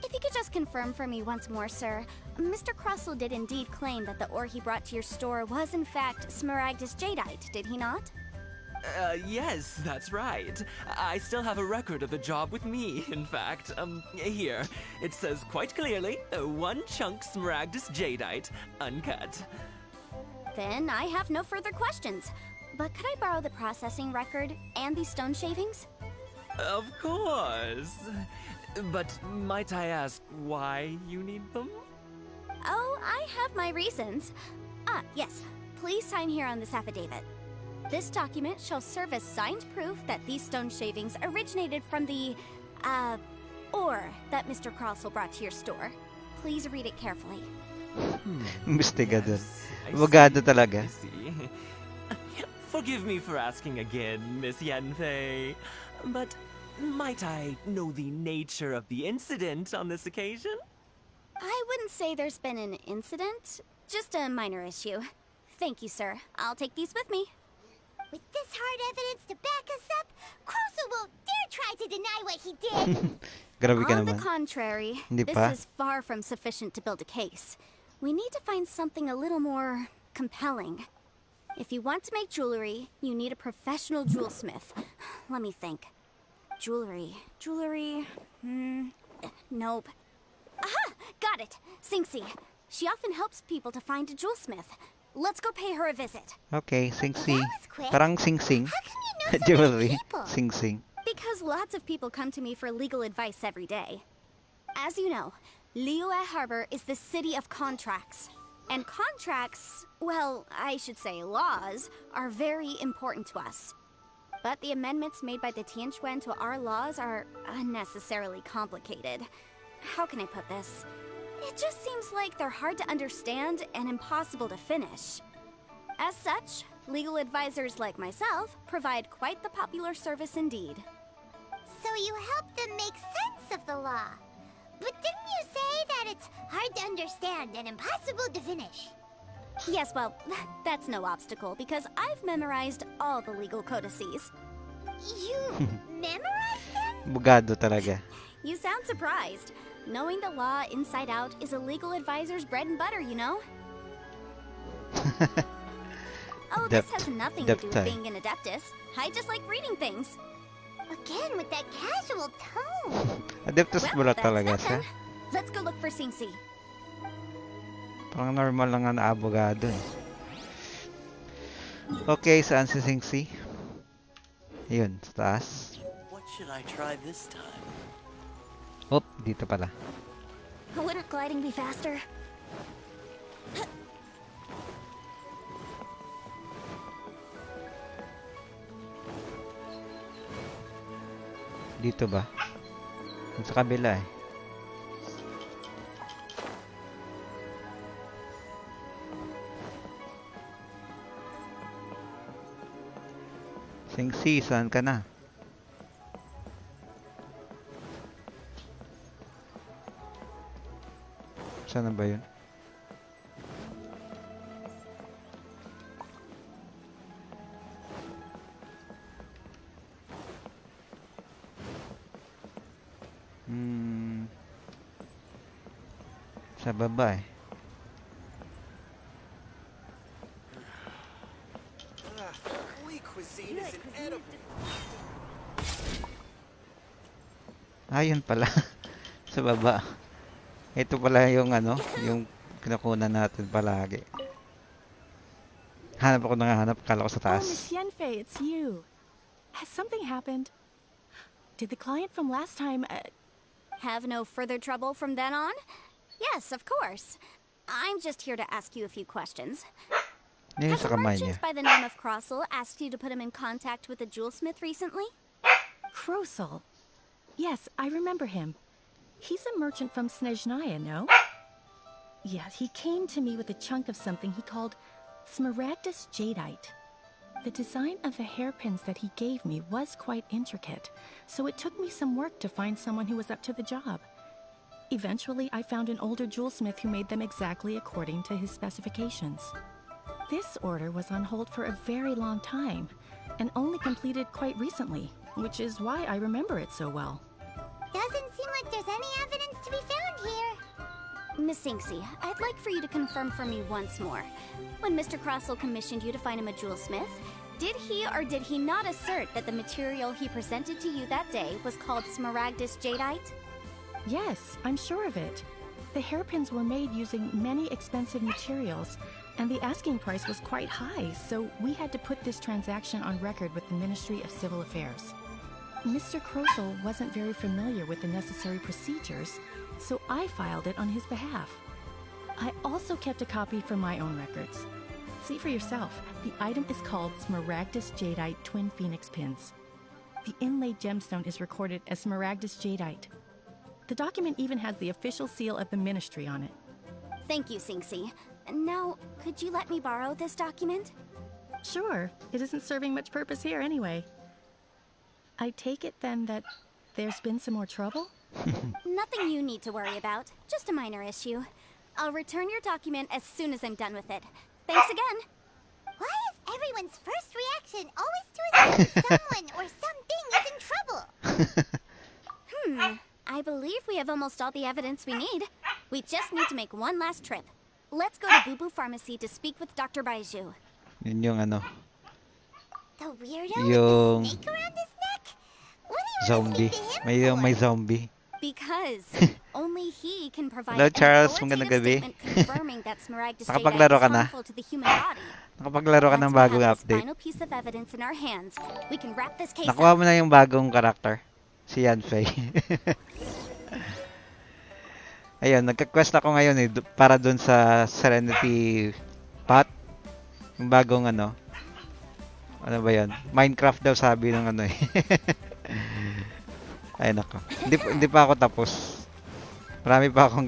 If you could just confirm for me once more, sir. Mr. Crossel did indeed claim that the ore he brought to your store was in fact Smaragdus Jadeite, did he not? Yes, that's right. I still have a record of the job with me, in fact. Here. It says quite clearly, 1 chunk Smaragdus Jadeite, uncut. Then I have no further questions. But could I borrow the processing record and these stone shavings? Of course. But might I ask why you need them? Oh, I have my reasons. Ah, yes. Please sign here on this affidavit. This document shall serve as signed proof that these stone shavings originated from the, ore that Mr. Crossel brought to your store. Please read it carefully. Investigador. I Abogado see, talaga. I see. Forgive me for asking again, Miss Yanfei, but might I know the nature of the incident on this occasion? I wouldn't say there's been an incident, just a minor issue. Thank you, sir. I'll take these with me. With this hard evidence to back us up, Kroso won't dare try to deny what he did. Grabe ka On the naman. contrary, Hindi this pa? is far from sufficient to build a case. We need to find something a little more compelling. If you want to make jewelry, you need a professional jewelsmith. Let me think. Jewelry. Nope. Aha! Got it! Singsi. She often helps people to find a jewelsmith. Let's go pay her a visit. Okay, sing-sing. That was quick. Parang sing-sing. How come you know so many Jewelry. people? Sing-sing. Because lots of people come to me for legal advice every day. As you know, Liyue Harbor is the city of contracts. And contracts, well, I should say laws, are very important to us. But the amendments made by the Tianquan to our laws are unnecessarily complicated. How can I put this? It just seems like they're hard to understand and impossible to finish. As such, legal advisors like myself provide quite the popular service indeed. So you help them make sense of the law. But didn't you say that it's hard to understand and impossible to finish? Yes, well, that's no obstacle because I've memorized all the legal codices. You memorized them? Bugado talaga. You sound surprised. Knowing the law inside out is a legal advisor's bread and butter, you know? Oh, this has nothing to do with being an adeptus. I just like reading things. Again with that casual tone. Adeptus Well, pala that's talaga siya. nothing. Let's go look for Singsi. Parang normal lang nga na abogado eh. Okay, saan si Singsi? Ayun, sa taas. What should I try this time? Oh, dito pala. Wouldn't gliding be faster? Dito ba? Sa kabila eh. Singsi, saan ka na? Saan na ba yun? Sa baba eh. Cuisine is inedible. Ayun pala. Sa baba. Ito pala yung ano, yung kinukunan natin palagi. Hanap ako hanap, kala ko sa Oh, taas. Miss Yanfei, it's you. Has something happened? Did the client from last time Have no further trouble from then on? Yes, of course. I'm just here to ask you a few questions. Yun Has sa a kamay niya. merchant by the name of Crossel asked you to put him in contact with a jewelsmith recently? Krosel? Yes, I remember him. He's a merchant from Snezhnaya, no? Yeah, he came to me with a chunk of something he called Smaragdus Jadeite. The design of the hairpins that he gave me was quite intricate, so it took me some work to find someone who was up to the job. Eventually, I found an older jewelsmith who made them exactly according to his specifications. This order was on hold for a very long time, and only completed quite recently, which is why I remember it so well. Doesn't seem like there's any evidence to be found here. Miss Singsi, I'd like for you to confirm for me once more. When Mr. Crossel commissioned you to find him a jewelsmith, did he or did he not assert that the material he presented to you that day was called Smaragdus Jadeite? Yes, I'm sure of it. The hairpins were made using many expensive materials, and the asking price was quite high, so we had to put this transaction on record with the Ministry of Civil Affairs. Mr. Krosel wasn't very familiar with the necessary procedures, so I filed it on his behalf. I also kept a copy for my own records. See for yourself, the item is called Smaragdus Jadeite Twin Phoenix Pins. The inlaid gemstone is recorded as Smaragdus Jadeite. The document even has the official seal of the ministry on it. Thank you, Singsi. Now, could you let me borrow this document? Sure, it isn't serving much purpose here anyway. I take it then that there's been some more trouble? Nothing you need to worry about, just a minor issue. I'll return your document as soon as I'm done with it. Thanks again. Why is everyone's first reaction always someone or something is in trouble. I believe we have almost all the evidence we need. We just need to make one last trip. Let's go to Boo Boo Pharmacy to speak with Dr. Baiju. Yun yung ano, The weirdo yung with the snake around his neck? What do you zombie. May zombie. Because only he can provide Hello, an Charles. authoritative Magandang gabi. statement confirming that Smaragdus Jadeite Nakapaglaro is ka na? harmful to the human body. Nakapaglaro ka ng Once we bagong have this update. final piece of evidence in our hands, we can wrap this case Nakuha up. mo na yung bagong karakter. Si Yanfei. Ayun, nagka-quest ako ngayon eh, para dun sa Serenity Path. Yung bagong ano. Ano ba yun? Minecraft daw sabi ng ano eh. Ay nako. Hindi pa ako tapos. Marami pa akong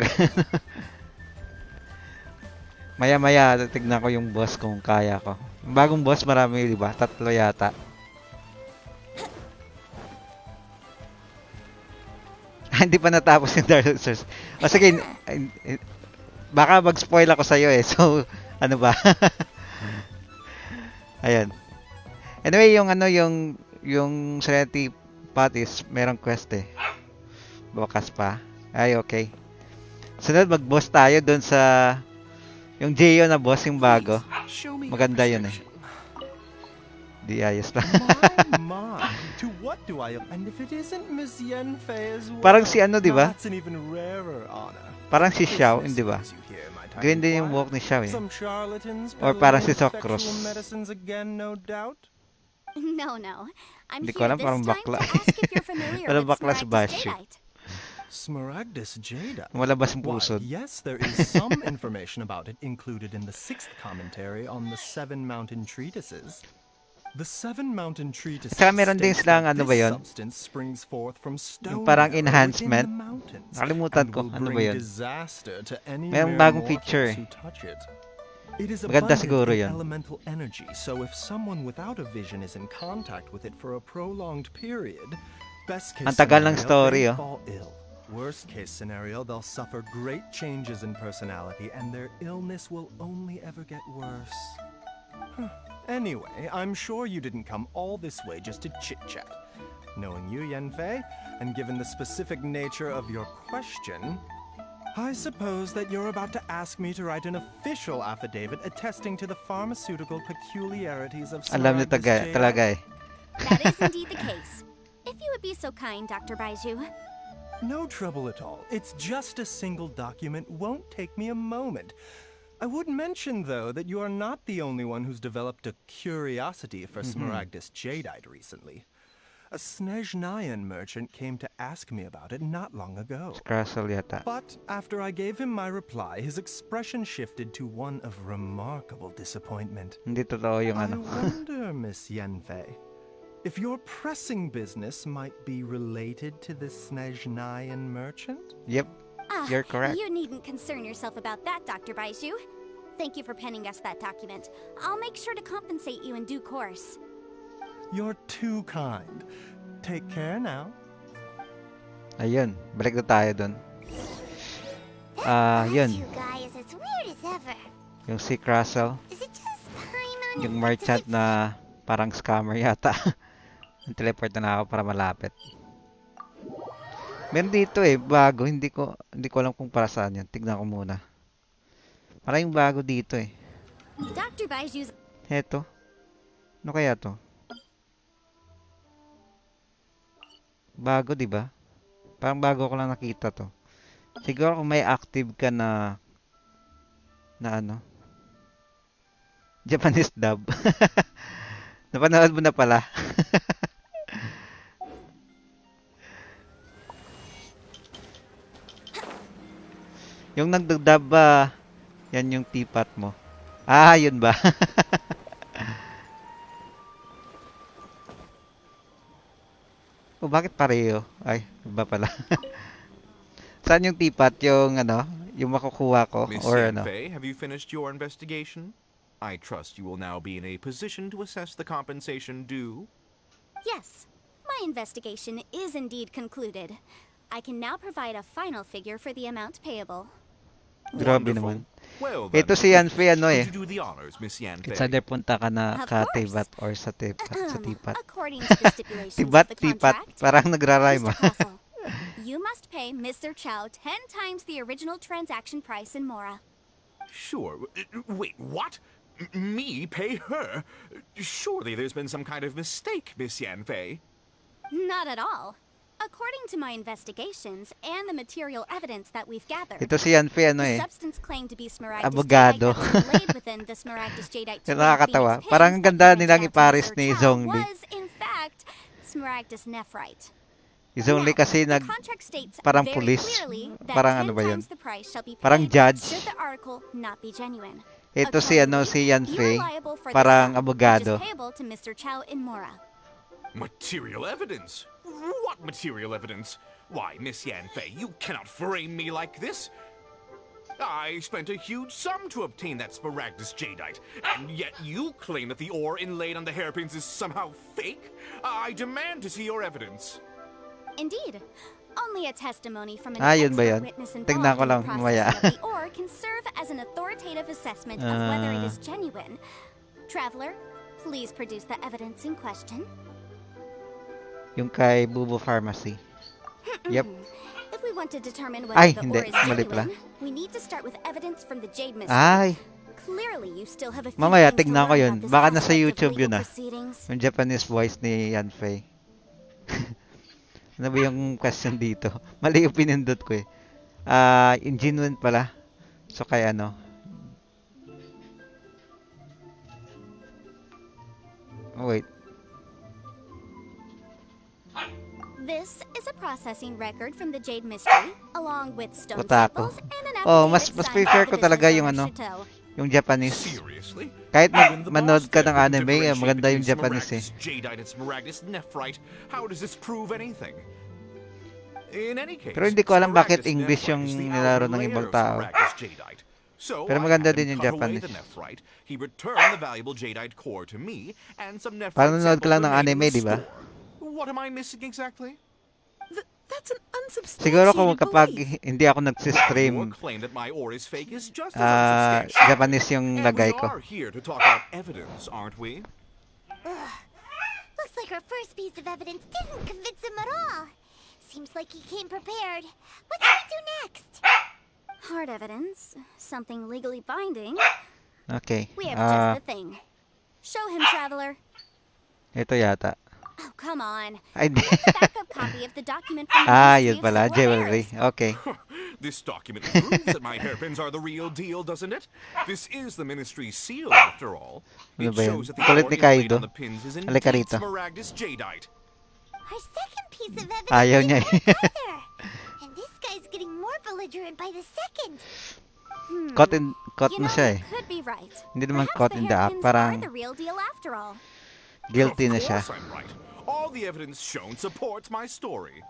Maya-maya tignan ko yung boss kung kaya ko. Yung bagong boss marami, di ba? 3 yata. Hindi pa natapos yung Dark Souls. O sige, baka mag-spoil ako sa'yo eh. So, ano ba? Ayan. Anyway, yung ano, yung Serenity Path is merong quest eh. Bukas pa. Ay, okay. Sunod, mag-boss tayo dun sa yung Geo na boss, yung bago. Maganda yun eh. Di ayos lang. My, to what do I... And if it isn't Miss Yanfei as well? Parang si ano, di ba? That's an even rarer honor. Parang si Xiao, hindi ba? Ganyan din yung walk ni Xiao eh. Some charlatans Or parang si peddling Socros. effectual medicines again, no doubt. No. I'm Hindi ko here alam, this parang time bakla. to ask if you're familiar Parang with bakla si Smaragdus Basyo. Jadeite. Smaragdus Jadeite? Malabas yung Why, pusod. yes, there is some information about it included in the 6th commentary on the 7 mountain treatises. The 7 mountain treatises Saka meron din states silang that ano ba this yun? substance springs forth from stone Yung parang within enhancement. the mountains Nakalimutan and ko. will Ano ba bring yun? disaster to any Merong mere bagong mortals feature eh. who touch it. It is Maganda abundant siguro in yun. elemental energy, so if someone without a vision is in contact with it for a prolonged period, best case Ang tagal ng scenario, story, they oh. fall ill. Worst case scenario, they'll suffer great changes in personality and their illness will only ever get worse. Anyway, I'm sure you didn't come all this way just to chit-chat. Knowing you, Yanfei, and given the specific nature of your question, I suppose that you're about to ask me to write an official affidavit attesting to the pharmaceutical peculiarities of Alam niyo Smaragdus talaga eh. That is indeed the case. If you would be so kind, Dr. Baiju. No trouble at all. It's just a single document. Won't take me a moment. I would mention, though, that you are not the only one who's developed a curiosity for Smaragdus Jadeite recently. A Snezhnayan merchant came to ask me about it not long ago. Scrassel yata. But after I gave him my reply, his expression shifted to one of remarkable disappointment. Hindi totoo yung I ano. wonder, Miss Yanfei, if your pressing business might be related to the Snezhnayan merchant? Yep. You're correct. You needn't concern yourself about that, Dr. Baiju. Thank you for penning us that document. I'll make sure to compensate you in due course. You're too kind. Take care now. Ayun. Balik na tayo dun. Yun. You guys, as weird as ever. Yung si Crassel. Is it just Paimon? Yung merchant na parang scammer yata. Teleport na ako para malapit. Meron dito eh, bago. Hindi ko alam kung para saan yan. Tignan ko muna. Parang yung bago dito eh. Dr. Baiju's... Heto. Ano kaya to? Bago, di ba? Parang bago ko lang nakita to. Siguro kung may active ka na ano? Japanese dub. Napanood mo na pala. Yung nagdudub ba, yan yung teapot mo. Ah, yun ba? O bakit pareho? Ay, iba pala. Saan yung teapot? Yung ano? Yung makukuha ko? Miss Or ano? Yanfei, have you finished your investigation? I trust you will now be in a position to assess the compensation due. Yes, my investigation is indeed concluded. I can now provide a final figure for the amount payable. Grabe Wonderful. naman. Well then, Ito si Yanfei ano could eh. you do the honors, Miss Yanfei? It's either punta ka na Of ka course. tibat or sa tipat. According to the stipulations Tibat, of the tipat. contract, Parang nagrarhyme Mr. ah. Crossell, you must pay Mr. Chow 10 times the original transaction price in Mora. Sure. Wait, what? Me pay her? Surely there's been some kind of mistake, Miss Yanfei. Not at all. According to my investigations and the material evidence that we've gathered, Ito si Yanfei ano the eh. substance claimed to be Smaragdus Abogado. Jadeite that was laid within the Smaragdus Jadeite Yung twin nakakatawa. phoenix Parang pins ang that ganda you rented nilang out to ipares Mr. ni Chow Zhongli. was, in fact, Smaragdus nephrite. Zhongli kasi The contract states parang very pulis. clearly that Parang 10 ano ba yun? times the price shall be Parang paid judge. should the article not be genuine. Ito si ano si Yanfei. You're liable for the Parang sum, abogado. which is payable to Mr. Chow in Mora. Material evidence? What material evidence? Why, Miss Yanfei, you cannot frame me like this. I spent a huge sum to obtain that Smaragdus Jadeite, and yet you claim that the ore inlaid on the hairpins is somehow fake? I demand to see your evidence. Indeed. Only a testimony from an Yun ba expert yun? witness Tingnan involved ko in lang the mamaya. processing of the ore can serve as an authoritative assessment of whether it is genuine. Traveler, please produce the evidence in question. Yung kay Bubo Pharmacy. Yep. If we want to determine whether Ay, the hindi. ore is Mali pala. genuine, we need to start with evidence from the Jade Mystery. Ay. Clearly, you still have a few Mamaya things to tignan ko learn yun. about this Baka nasa aspect of YouTube legal yun ah. proceedings. Yung Japanese voice ni Yanfei. Ano ba yung question dito? Mali yung pinindot ko eh. Ingenuine pala. So kay ano? Oh, wait. This is a processing record from the Jade Mystery, along with stone Otaku. samples and an Oh, affidavit mas signed prefer by ko the talaga business yung owner, ano, Chateau. yung Japanese. Seriously? Kahit Even the manood boss ka ng there couldn't anime, differentiate maganda yung between Japanese eh. Smaragdus Jadeite and Smaragdus nephrite. How does this prove anything? In any case, Pero hindi ko alam bakit Smaragdus English yung nephrite is the nilaro outer ng layer ibang of tao. Smaragdus Jadeite. So Pero I maganda had him din yung cut away Japanese. the nephrite. He returned the valuable Jadeite core to me, and some nephrite Panonood ka samples lang ng remain in anime, the di ba? store. What am I missing exactly? That's an unsubstantiated Siguro kung kapag belief. hindi ako Your nagsi-stream, claim that my ore is fake is just as unsubstantiated. Japanese yung And lagay we ko. are here to talk about evidence, aren't we? Looks like our first piece of evidence didn't convince him at all. Seems like he came prepared. What can we do next? Hard evidence, something legally binding. Okay. We have just the thing. Show him, Traveler. Ito yata. Oh, come on. Ay, di. Backup copy of the document from the Ministry Yun of pala. Civil Jewelry. Affairs. Okay. This document proves that my hairpins are the real deal, doesn't it? This is the ministry's seal, after all. Ano It ba yan? shows that the Kulit ore ni inlaid Kaido. on the pins is Halika indeed rito. Smaragdus Jadeite. Our second piece of evidence Ayaw niya didn't eh. work either. And this guy's getting more belligerent by the second. Caught You na know, siya eh. you could be right. Hindi naman Perhaps caught the in the act. hairpins Parang are the real deal after all. guilty na Of siya. course I'm right. All the evidence shown supports my story.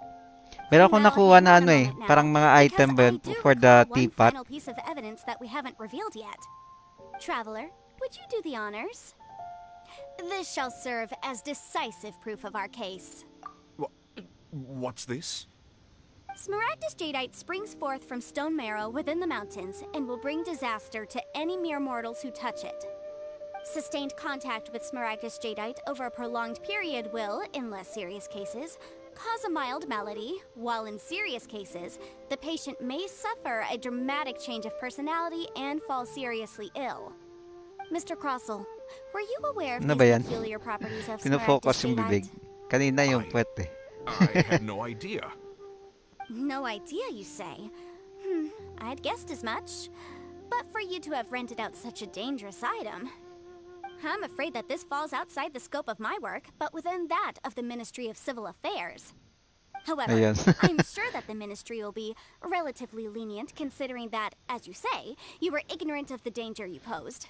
Meron akong Now, nakuha hang na on a ano eh. moment now, Parang mga because item ba I yun do for the recall one teapot. final piece of evidence that we haven't revealed yet. Traveler, would you do the honors? This shall serve as decisive proof of our case. What's this? Smaragdus Jadeite springs forth from stone marrow within the mountains and will bring disaster to any mere mortals who touch it. Sustained contact with Smaragdus Jadeite over a prolonged period will, in less serious cases, cause a mild malady, while in serious cases, the patient may suffer a dramatic change of personality and fall seriously ill. Mr. Crossell, were you aware of Ano these ba yan? peculiar properties of Pinofocus Smaragdus yung bibig. Jadeite? Kanina yung puwet eh. I had no idea. No idea, you say? I'd guessed as much. But for you to have rented out such a dangerous item, I'm afraid that this falls outside the scope of my work, but within that of the Ministry of Civil Affairs. However, Ayan. I'm sure that the ministry will be relatively lenient considering that, as you say, you were ignorant of the danger you posed.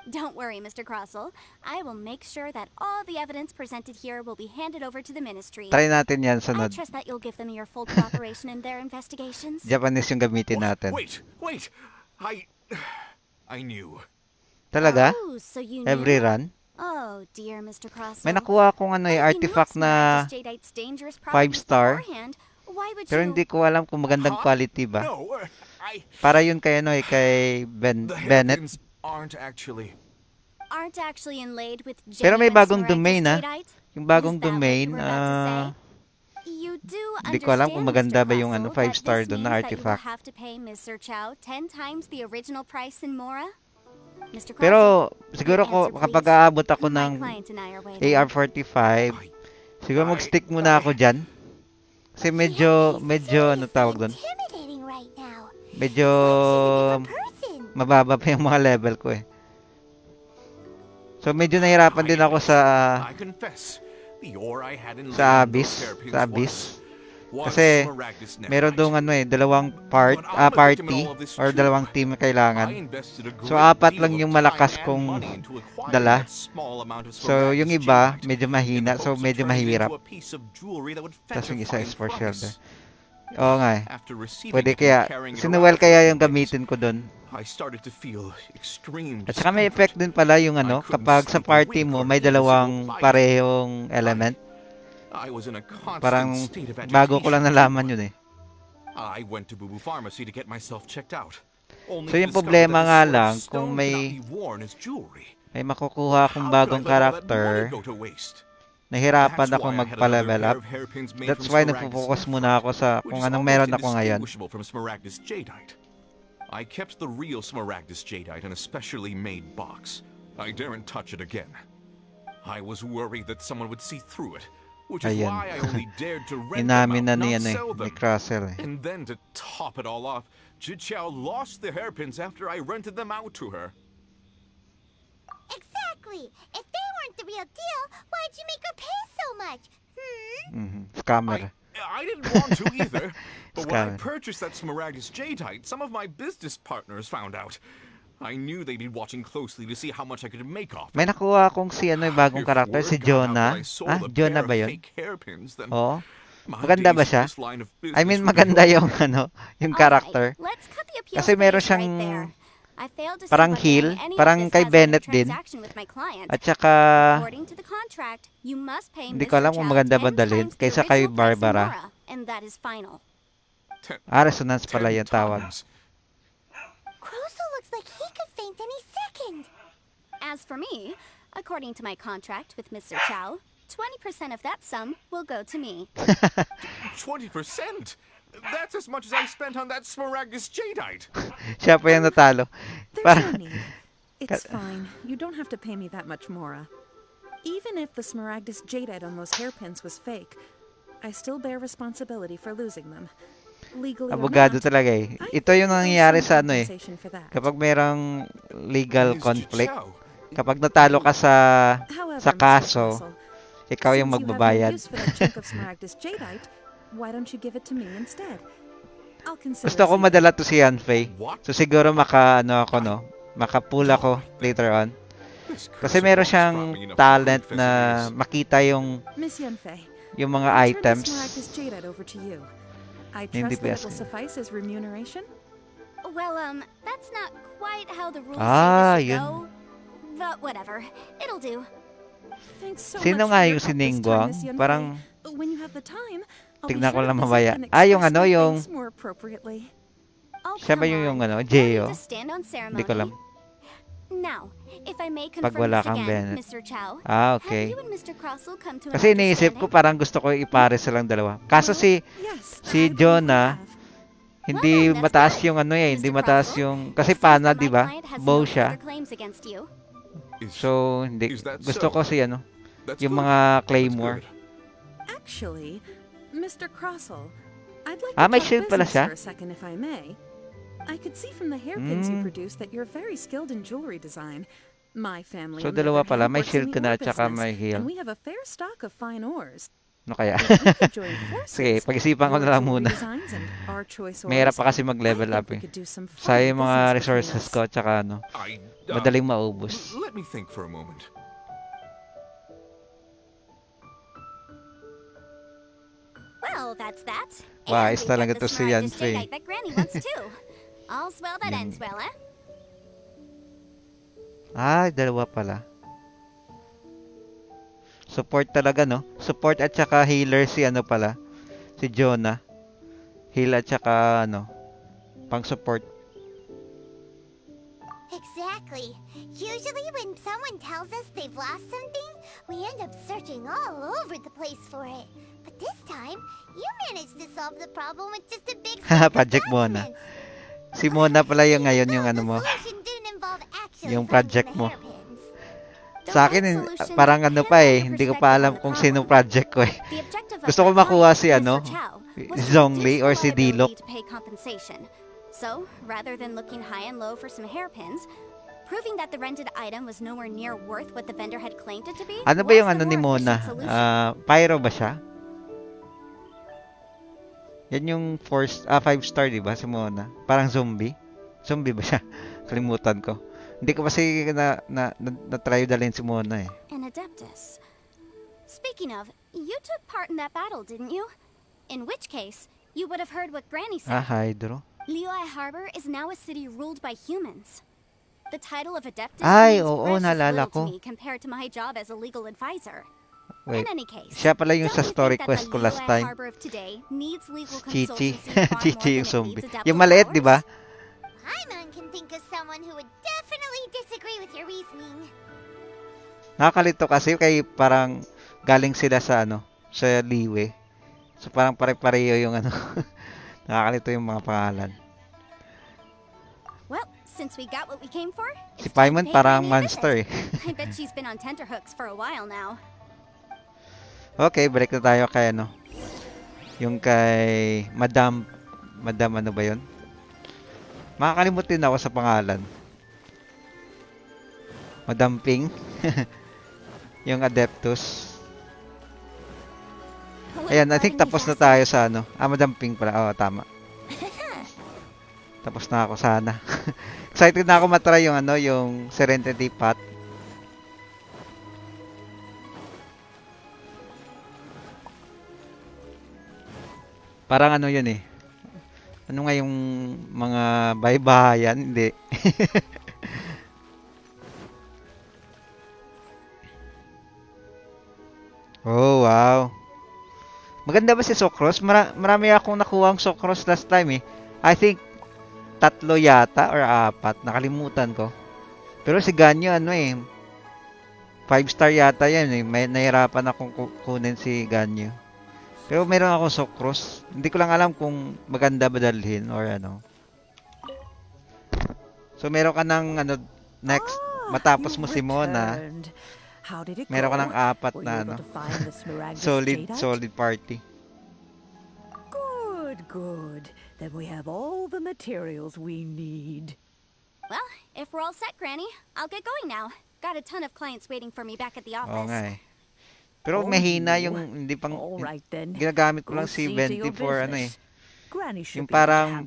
Don't worry, Mr. Crossell. I will make sure that all the evidence presented here will be handed over to the ministry. Try natin yan I sunod. trust that you'll give them your full cooperation in their investigations. Japanese yung gamitin natin. Wait. I knew. Talaga? Oh, so you knew? Every run? Oh, dear Mr. Crossell. May nakuha akong ano eh, artifact na 5 star. Why would Pero you... hindi ko alam kung magandang quality ba. No, Para yun kay ano kay The Bennett. hairpins aren't actually. Aren't actually inlaid with Pero may genuine bagong Smaragdus domain jadeite? Yung bagong Is that what domain, you were about to say? You do Hindi ko alam kung understand, maganda Mr. ba yung Crossell, 5-star that this doon na means that you will artifact. have to pay Ms. Sir Chow 10 times the original price in Mora? Mr. Crossell, Pero siguro your ko answer, kapag please. aabot ako My ng client and I are waiting. AR-45, siguro mag-stick muna ako dyan. Kasi medyo ano tawag doon? Intimidating right now. Medyo mababa pa yung mga level ko eh. So medyo nahirapan din ako sa I confess, the ore I had in sa laying those Abyss, hairpins sa Abyss. was Kasi Smaragdus meron Nephrite. doon ano eh, dalawang party or dalawang team na kailangan. So apat lang yung malakas kong dala. So yung iba medyo mahina, so medyo mahirap. Tapos yung isa is for shelter. Oo nga eh. Pwede kaya, sinuwel kaya yung gamitin ko doon. I started to feel extreme At saka may effect din pala yung ano, kapag sa party mo may dalawang parehong element. I was in a Parang constant state of bago ko lang agitation. nalaman yun eh. I went to Boo Boo Pharmacy to get myself checked out. Only So to yung discover problema that nga this sort of lang, stone kung cannot be worn as jewelry. may makukuha akong bagong character, nahirapan ako magpa-level up. That's why nagpo-focus muna ako sa kung anong meron ako ngayon. From Smaragdus Jadeite. I kept the real Smaragdus Jadeite in a specially made box. I daren't touch it again. I was worried that someone would see through it, which is Ayan. why I only dared to rent them Inamin na out, ni, not ano eh, sell ni them. Crossell eh. And then to top it all off, Jiqiao lost the hairpins after I rented them out to her. Exactly. If they weren't the real deal, why'd you make her pay so much? Scammer. I didn't want to either. But when I Scammer. purchased that Smaragdus Jadeite, some of my business partners found out. I knew they'd be watching closely to see how much I could make off. May nakuha akong si ano yung bagong If karakter, si word got out Jonah. that I sold Ah, a Jonah pair ba of yun? fake hairpins, then Oo. my Maganda ba days in siya? this line of I mean, business would be maganda over. yung ano, yung character. Let's cut the appeals Kasi meron phase siyang right there. I failed to see parang what heal, any of parang this kay has on your Bennett din. transaction with my client. At saka, According to the contract, you must pay hindi Mr. ko alam kung Chow maganda 10 ba dalhin times the kaysa kay original price in Barbara. Mora, and that is final. Resonance pala yung tawag. Crossell looks like he could faint any second. As for me, according to my contract with Mr. Chow, 20% of that sum will go to me. 20%? That's as much as I spent on that Smaragdus Jadeite. Siya pa yung natalo. There's no need. It's fine. You don't have to pay me that much, Mora. Even if the Smaragdus Jadeite on those hairpins was fake, I still bear responsibility for losing them. Legally or Abogado not, talaga eh. Ito yung nangyayari sa ano eh. Kapag merong legal conflict, kapag natalo ka sa kaso, ikaw yung magbabayad. Since you have no use for that chunk of Smaragdus Jadeite, why don't you give it to me instead? I'll consider Gusto ko seeing madala to si Yanfei. So siguro maka-pull ako later on. Kasi meron siyang talent na makita yung Miss Yanfei, yung mga I'll turn the items. Smaragdus Jadeite over to you. I Hindi trust that it pa will suffice as remuneration. Well, that's not quite how the rules Ah, say this should yun. go. But whatever, it'll do. Thanks so Sino much nga for yung your help this time, siningguang? Miss Yanfei. Parang When you have the time, I'll tignan be ko sure lang to visit mamaya. and Yung express ano, my yung thanks more appropriately. Oh, siya ba come yung on. ano, No need Geo? to stand on Hindi ko alam. ceremony. Now, if I may Pag confirm wala this kang again, Bennett. Mr. Chow, Ah, have okay. you and Mr. Crossell come to an Kasi iniisip ko parang gusto ko ipare silang dalawa. Kaso si Jonah, hindi mataas yung ano eh, hindi mataas yung, kasi pana, di ba? Bow siya. claims against you? So, hindi, gusto so? ko si ano, That's yung good. mga Claymore. Actually, Mr. Crossell, I'd like Ah, to may talk shield pala business siya? for a second if I may. I could see from the hairpins you Mm. produce that you're very skilled in jewelry design. My family, So, on the dalawa other pala, hand, may works shield in ka the na ore at saka business, may heal. and we have a fair stock of fine ores. Ano kaya? If we could join forces, Sige, pag-isipan ko your na lang jewelry muna. designs and our choice Mahirap ores, pa kasi mag-level I up think we eh. could do some Sa fun yung mga business between resources us. ko, tsaka ano, madaling maubos. Let me think for a moment. Well, that's that. Wais And we've talaga got the to si Smaragdus Yanfei. Jadeite that Granny wants too. All's well that Yan. ends well, eh? Ah, dalawa pala. Support talaga, no? Support at saka healer si ano pala. Si Jonah. Heal at saka ano. Pang support. Exactly. Usually when someone tells us they've lost something, we end up searching all over the place for it. But this time, you managed to solve the problem with just a big stack of Project Mona. documents. Si Mona pala yung ngayon yung ano mo. Solution didn't involve actually Yung finding project the mo. hairpins. Sa akin, parang ano pa eh. Hindi ko pa alam kung sino project ko eh. Gusto ko makuha si ano, Zhongli or si Dilok. To pay compensation. So, rather than looking high and low for some hairpins, proving that the rented item was nowhere near worth what the vendor had claimed it to be. Ano ba yung ano ni Mona? Pyro ba siya? Yan yung 5-star, di ba? Si Mona. Parang zombie. Zombie ba siya? Kalimutan ko. Hindi ko kasi na-try dalhin si Mona eh. An Adeptus. Speaking of, you took part in that battle, didn't you? In which case, you would have heard what Granny said. Hydro. Liyue Harbor is now a city ruled by humans. The title of Adeptus Ay, means oo, precious naalala little ko. to me compared to my job as a legal advisor. Wait, In any case, siya pala yung sa don't you story think that quest the ko last Liyue time. Harbor of today needs legal Chichi. consultancy far more Chichi than yung it zombie. needs adeptal Yung maliit, di ba? Paimon can think of someone who would definitely disagree with your reasoning. Nakakalito kasi kay parang galing sila sa ano, sa Liyue. So parang pare-pareho yung ano. Nakakalito yung mga pangalan. Well, since we got what we came for, Si it's time to Paimon pay parang Granny a monster eh. visit. I bet she's been on tenterhooks for a while now. Okay, balik na tayo kay ano. Yung kay Madam ano ba yun? Makakalimut din ako sa pangalan. Madam Ping. Yung Adeptus. Ayan, I think tapos na tayo sa ano. Madam Ping pala. Oo, tama. Tapos na ako sana. Excited na ako matry yung ano, yung Serenity Path. Parang ano yun eh. Ano nga yung mga baybayan? Hindi. Oh, wow. Maganda ba si Socros? Marami akong nakuha ang Socros last time eh. I think 3 yata or 4. Nakalimutan ko. Pero si Ganyo ano eh. 5-star yata yan eh. May nahirapan akong kunin si Ganyo. Pero meron akong Socros. Hindi ko lang alam kung maganda ba dalhin or ano. So meron ka ng ano next matapos mo si Mona. Meron ka ng 4 na ano. solid party. Good. Then we have all the materials we need. Well, if we're all set, Granny, I'll get going now. Got a ton of clients waiting for me back at the office. Oo nga eh. Pero mahina yung hindi pang ginagamit ko lang si Venti for ano eh. Yung parang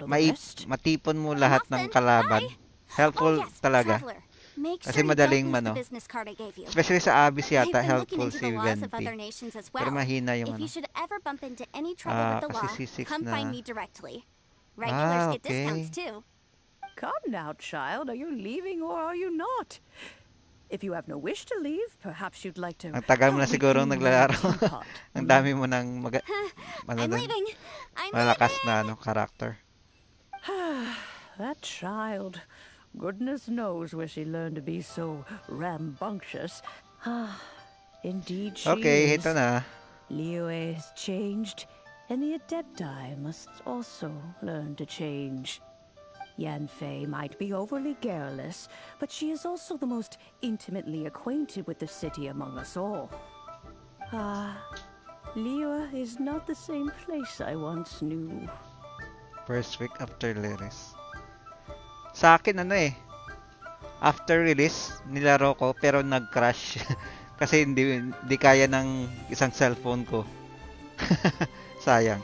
matipon mo lahat ng kalaban. Helpful talaga. Kasi madaling mano. Especially sa Abyss yata, helpful si Venti. Pero mahina yung ano. Kasi C6 na. Okay. Come now, child. Are you leaving or are you not? If you have no wish to leave, perhaps you'd like to. Ang tagal mo na siguro naglalaro. Ang dami mo ng malakas na ano, character. That child. Goodness knows where she learned to be so rambunctious. Indeed she Okay, is. ito na. Liyue has changed, and the Adepti must also learn to change. Yanfei might be overly garrulous, but she is also the most intimately acquainted with the city among us all. Liyue is not the same place I once knew. First week after release. Sa akin ano eh. After release, nilaro ko pero nag-crash. Kasi hindi kaya ng isang cellphone ko. Sayang.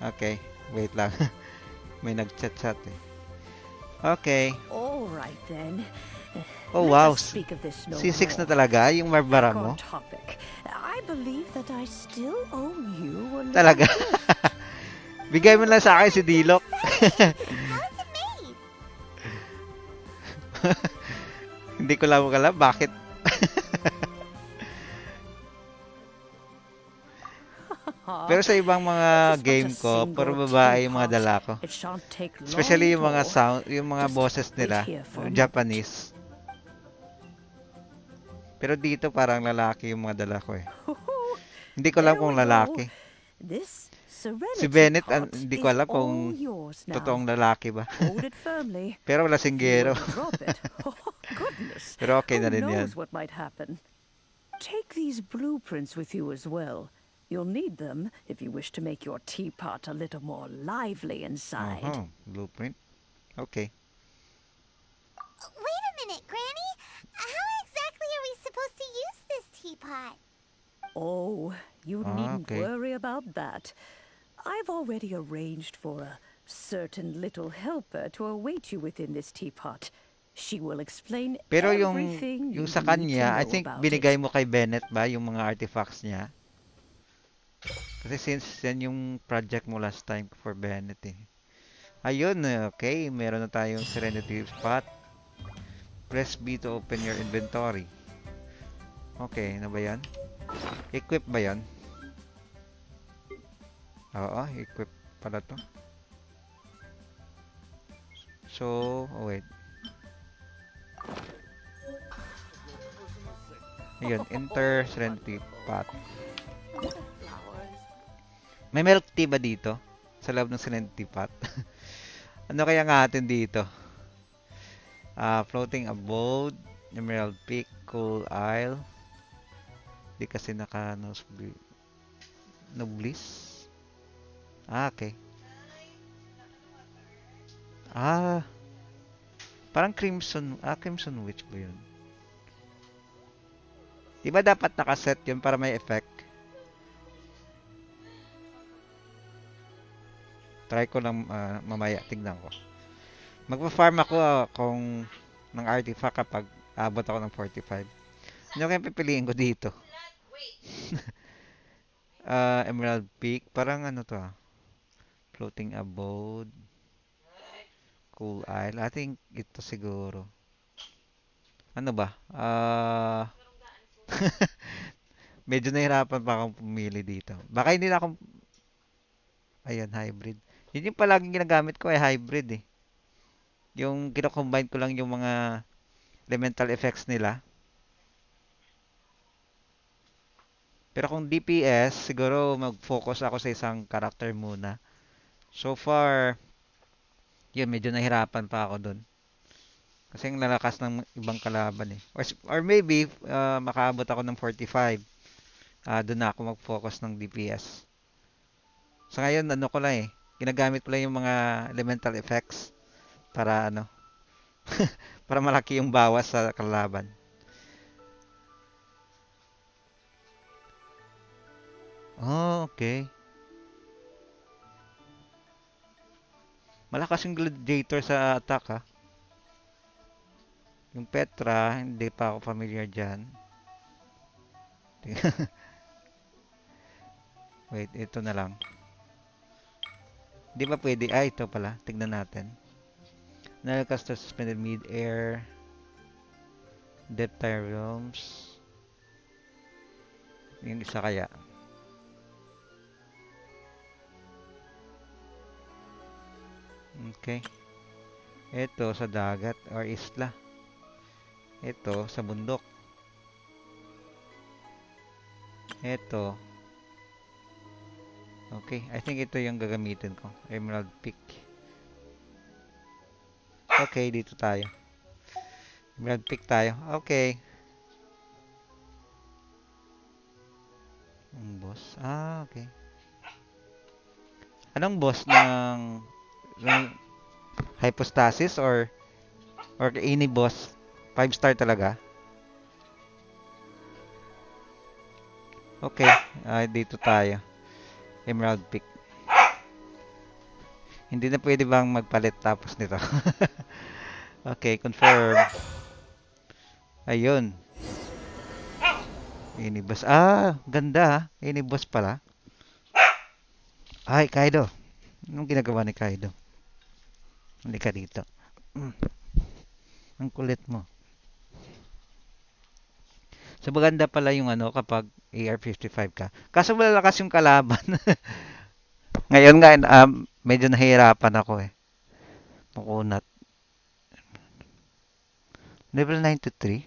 Okay, wait lang. May nag-chat-chat eh. Okay. All right then. Oh wow. C6 na talaga yung Barbara mo. I believe that I still owe you a Talaga. Bigay mo lang sa akin si Dilok. Hindi ko lang alam bakit. Pero sa ibang mga It is but a game ko, puro single babae yung mga teapot. dala ko. It shan't take long Especially at yung mga all. sound, yung mga Just boses wait nila, here for a yung moment. Japanese. Pero dito parang lalaki yung mga dala ko eh. Hindi ko alam There kung we go. lalaki. This Si serenity Bennett, pot hindi ko is alam kung all yours now. totoong lalaki ba. Hold it firmly. Pero wala If you singgero. were to drop it, oh goodness, Pero okay who na rin yan. knows what might happen. Take these blueprints with you as well. You'll need them if you wish to make your teapot a little more lively inside. Blueprint. Okay. Wait a minute, Granny. How exactly are we supposed to use this teapot? Oh, you needn't okay. worry about that. I've already arranged for a certain little helper to await you within this teapot. She will explain Pero everything yung you sa need to kanya, I know think about binigay it. mo kay Bennett ba yung mga artifacts niya? Kasi since yan yung project mo last time for Bennett eh. Ayun, okay. Meron na tayong Serenity Spot. Press B to open your inventory. Okay, na ba yan? Equip ba yan? Oo, equip pala to. So, oh wait. Ayun, enter Serenity Path. May milk tea ba dito? Sa loob ng Serenity Path? Ano kaya nga atin dito? Floating abode, Emerald Peak, Cool Isle. Di kasi naka Noblis. Okay. Parang Crimson Witch ba yun? Di ba dapat nakaset yun para may effect? Try ko lang mamaya, tignan ko. Magpa-farm ako kung ng artifact kapag abot ako ng 45. Ano kaya pipiliin ko dito? Emerald Peak. Parang ano to Floating Abode. Cool Isle. I think ito siguro. Ano ba? Medyo nahirapan pa akong pumili dito. Baka hindi na akong... Ayan, hybrid. Yun yung palaging ginagamit ko hybrid eh. Yung kino-combine ko lang yung mga elemental effects nila. Pero kung DPS, siguro mag-focus ako sa isang character muna. So far, yun, medyo nahirapan pa ako dun. Kasi ang lalakas ng ibang kalaban eh. Or maybe, makaabot ako ng 45. Doon na ako mag-focus ng DPS. So ngayon, ano ko lang eh. Ginagamit ko lang yung mga elemental effects para ano, para malaki yung bawas sa kalaban. Oh, okay. Malakas yung gladiator sa attack ha. Yung Petra, hindi pa ako familiar dyan. Wait, ito na lang. Hindi ba pwede? Ito pala. Tignan natin. Nalacaster suspended mid-air. Depth tire realms. Yung isa kaya. Okay. Ito sa dagat or isla. Ito sa bundok. Ito. Okay, I think ito yung gagamitin ko. Emerald Peak. Okay, dito tayo. Emerald Peak tayo. Okay. Ang boss. Okay. Anong boss ng hypostasis or any boss? 5 star talaga? Okay, dito tayo. Emerald Peak. Hindi na pwede bang magpalit tapos nito? Okay, confirm. Ayun. Ini boss. Ganda. Ini boss pala. Ay, Kaido. Anong ginagawa ni Kaido? Hindi ka dito. Ang kulit mo. So maganda pala yung ano kapag AR-55 ka. Kaso malalakas yung kalaban. Ngayon nga, medyo nahihirapan ako eh. Makunat. Level 93?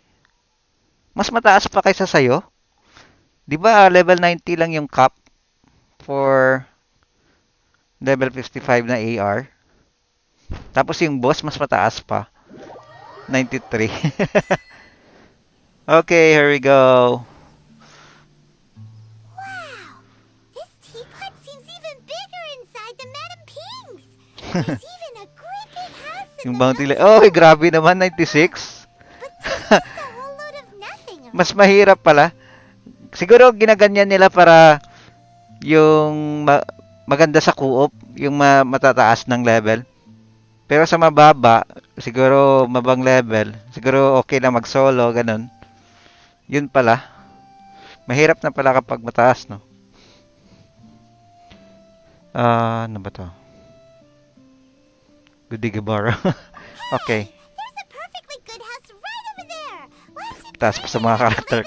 Mas mataas pa kaysa sa'yo? Di ba level 90 lang yung cap for level 55 na AR? Tapos yung boss mas mataas pa. 93. Okay, here we go. Wow! This teapot seems even bigger inside than Madam Ping's. There's even a great big house in Yung the bounty oh, grabe naman, 96. a whole load of nothing. Mas mahirap pala. Siguro ginaganyan nila para yung maganda sa co-op, yung matataas ng level. Pero sa mababa, siguro mabang level, siguro okay na mag-solo, ganun. Yun pala. Mahirap na pala kapag mataas, no? Ano ba to? Gudigabara. Okay. There's a perfectly good house right over there. Why is it Taas pa sa mga karakter.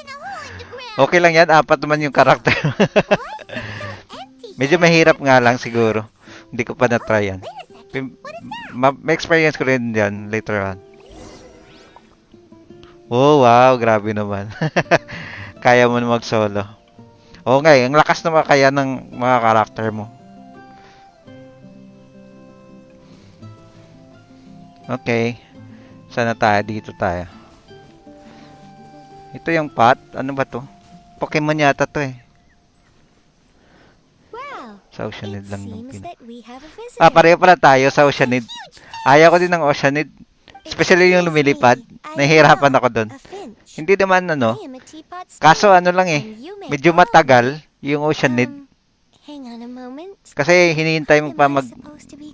Okay lang yan, 4 naman yung karakter. Medyo mahirap nga lang siguro. Hindi ko pa na-try yan. May experience ko rin yan later on. Oh, wow. Grabe naman. Kaya mo na mag-solo. Oo nga, ang lakas naman kaya ng mga karakter mo. Okay. Sana tayo? Dito tayo. Ito yung pot. Ano ba to? Pokemon yata to eh. Sa Oceanid lang yung pareho pala tayo sa Oceanid. Ayaw ko din ng Oceanid. Especially yung lumilipad. Nahihirapan ako doon. Hindi naman ano. Kaso ano lang eh. Medyo matagal yung Oceanid. Kasi hinihintay mo pa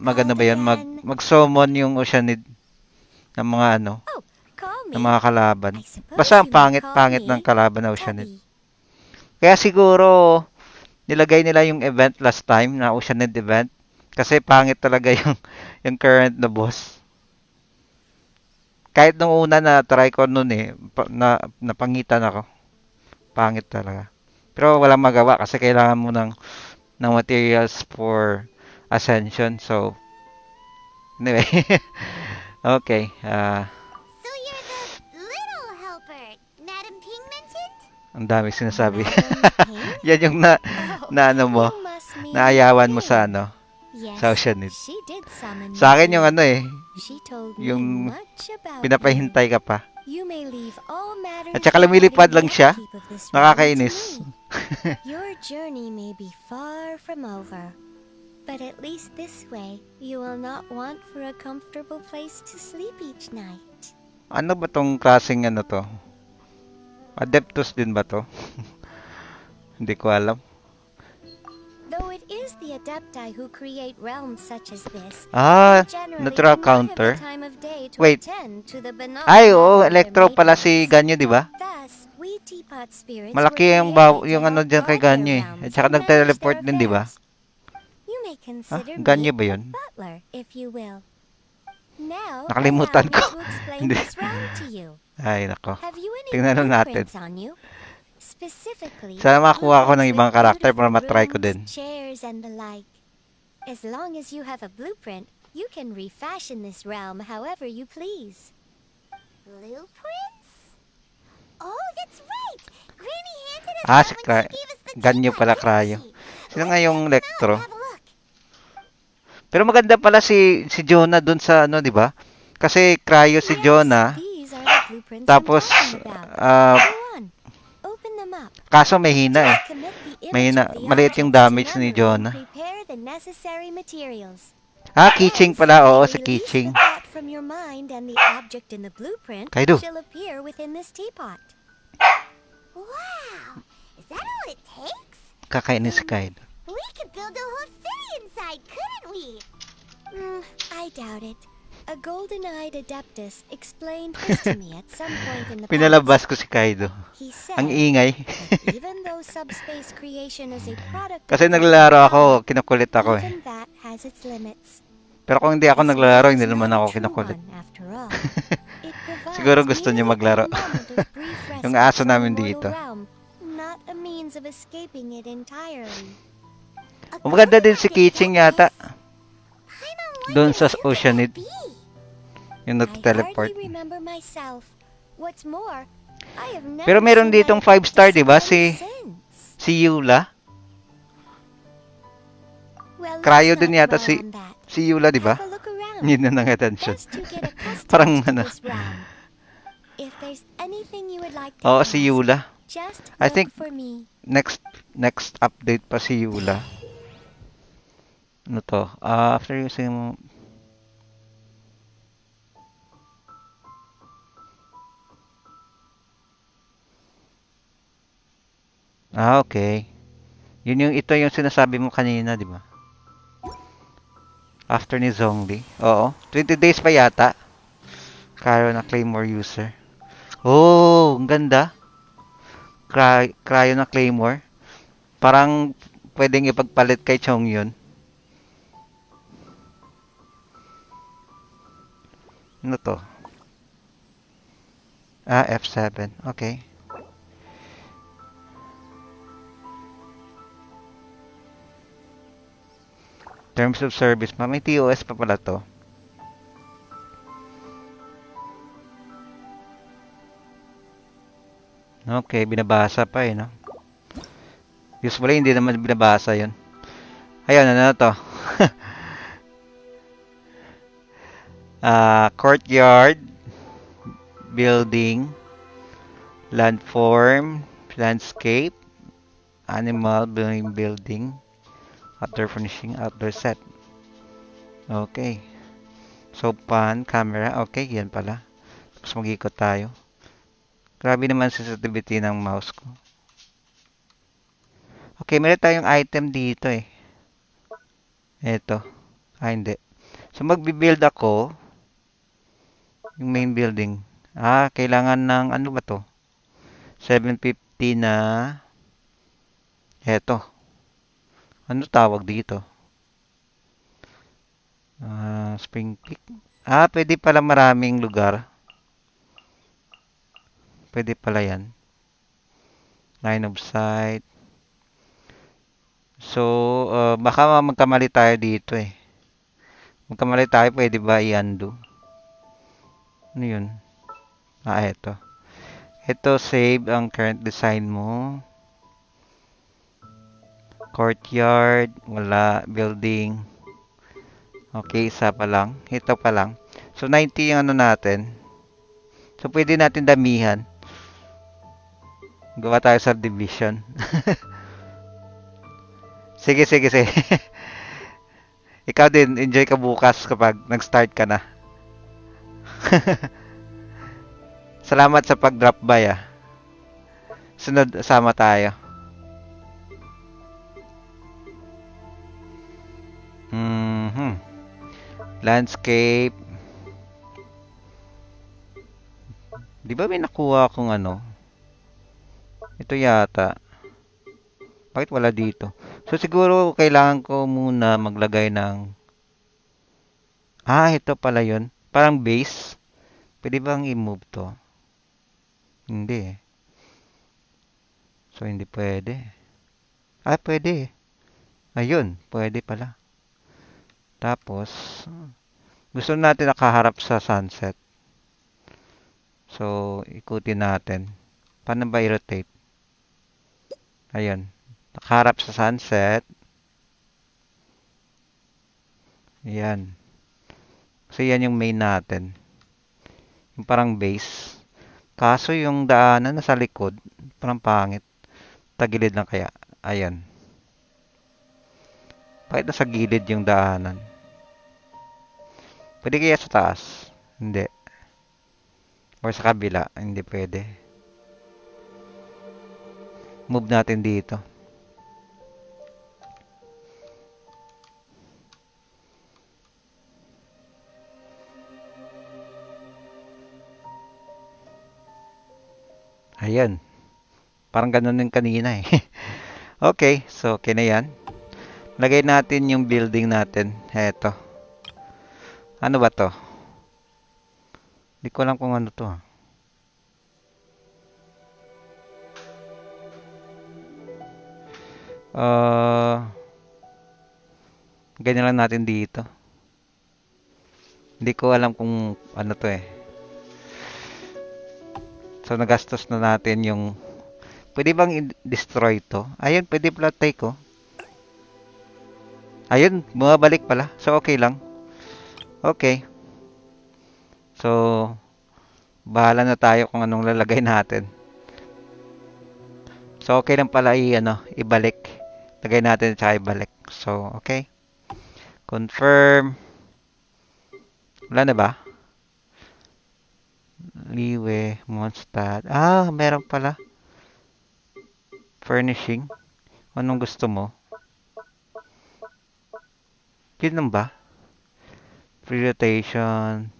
magano ba yun? Mag-summon yung Oceanid ng mga ano. Ng mga kalaban. Basta ang pangit-pangit ng kalaban na Oceanid. Kaya siguro nilagay nila yung event last time na Oceanid event. Kasi pangit talaga yung current na boss. Kahit nung una na try ko noon eh, napangitan ako. Pangit talaga. Pero walang magawa kasi kailangan mo ng materials for ascension. So, anyway. Okay. So you're the little helper Madam Ping mentioned? Ang dami sinasabi. Yan yung na ano mo, naayawan mo sa ano, sa Oceanid. Sa akin yung ano eh, yung pinapahintay ka pa. At saka lumilipad lang siya. Nakakainis. Your journey may be far from over, but at least this way, you will not want for a comfortable place to sleep each night. Ano ba tong klaseng ano to? Adeptus din ba to? Hindi ko alam. Though it is the Adepti who create realms such as this, natural counter. Wait. Ay, oo, Electro pala si Ganyo, di ba? Malaki yung ano dyan kay Ganyo eh. At saka nag-teleport din, di ba? Ganyo ba yun? Nakalimutan ko. Hindi. Ay, nako. Tingnan na natin. Sana makakuha ko ng ibang karakter para matry ko din. As long as you have a blueprint, you can refashion this realm however you please. Blueprints? Oh, that's right! Granny handed us Si Ganyo pala, Cryo. Sino nga yung Electro? Pero maganda pala si Jonah dun sa ano, di ba? Kasi Cryo si Jonah. Tapos, kaso may hina eh. Mahina. Maliit yung damage ni Jonah. Kiching pala. Oo, si Kiching. Kaido. Wow! Is that all it takes? Kakainis si Kaido. We could build a whole city inside, couldn't we? I doubt it. A golden-eyed adeptus explained this to me at some point in the past. Pinalabas ko si Kaido. Ang ingay. Even though subspace creation is a product kasi naglalaro ako, kinukulit ako eh. Even that has its limits. Pero kung hindi ako This naglalaro, world hindi is naman not a ako true kinukulit. one, after all. It Siguro provides gusto niyo merely maglaro. a moment of brief Yung respite aso from namin the mortal dito. realm, not a means of escaping it entirely. A Maganda din si guardian Kiching yata. I'm a Doon sa wonder who could Oceanid. that be? Yung I nag-teleport. hardly remember myself. What's more, I have never Pero meron seen ditong my 5-star, di ba? apprentice Si Yula. Well, Cryo let's din not yata dwell on that. si Yula, di ba? Have a look around. Yun na ng attention. Best to get accustomed Parang to ano. this realm. If there's anything you would like to Oo, ask, si Yula. just I look think for me. next update pa si Yula. Ano to? After using... okay. Ito yung sinasabi mo kanina, di ba? After ni Zhongli. Oo. 20 days pa yata. Cryo na Claymore user. Oh, ang ganda. Cryo na Claymore. Parang pwedeng ipagpalit kay Chong yun. Ano to? F7. Okay. Terms of service pa. May TOS pa pala to. Okay, binabasa pa eh, no? Usually, hindi naman binabasa yun. Ayun, ano na to? Courtyard, building, landform, landscape, animal, building, outdoor furnishing, outdoor set. Okay. So, pan, camera. Okay, yan pala. Tapos mag-ikot tayo. Grabe naman sensitivity ng mouse ko. Okay, meron tayong item dito eh. Ito. Hindi. So, magbi-build ako. Yung main building. Kailangan ng, ano ba to? 750 na, eto. Ano tawag dito? Spring Peak. Pwede pala maraming lugar. Pwede pala yan. Line of sight. So, baka magkamali tayo dito eh. Magkamali tayo, pwede ba i-undo? Ano yun? Eto. Ito, save ang current design mo. Courtyard, wala. Building. Okay, isa pa lang. Ito pa lang. So, 90 yung ano natin. So, pwede natin damihan. Gawa tayo sa division. Sige. Ikaw din, enjoy ka bukas kapag nag-start ka na. Salamat sa pag-drop by Sunod, sama tayo. Landscape. Di ba may nakuha akong ano? Ito yata. Bakit wala dito? So siguro kailangan ko muna maglagay ng... ito pala yun. Parang base. Pwede bang i-move to? Hindi eh. So hindi pwede. Pwede. Ayun, pwede pala. Tapos, gusto natin nakaharap sa sunset. So, ikutin natin. Paano ba i-rotate? Ayun. Nakaharap sa sunset. Ayan. So, yan yung main natin. Yung parang base. Kaso yung daanan nasa likod, parang pangit. Tagilid lang kaya. Ayan. Bakit nasa gilid yung daanan? Pwede kaya sa taas? Hindi. Or sa kabila? Hindi pwede. Move natin dito. Ayan. Parang ganun yung kanina eh. Okay, so okay na yan. Lagay natin yung building natin. Eto. Ano ba to? Hindi ko alam kung ano to. Ganyan lang natin dito. Hindi ko alam kung ano to eh. So, nagastos na natin yung... Pwede bang i-destroy to? Ayun, pwede pala take oh. Ayun, bumabalik pala. So, okay lang. Okay. So, bahala na tayo kung anong lalagay natin. So, okay lang pala ibalik. Lagay natin at saka ibalik. So, okay. Confirm. Wala na ba? Liwe, Mondstadt. Ah, meron pala. Furnishing. Anong gusto mo? Yun lang ba? Free rotation.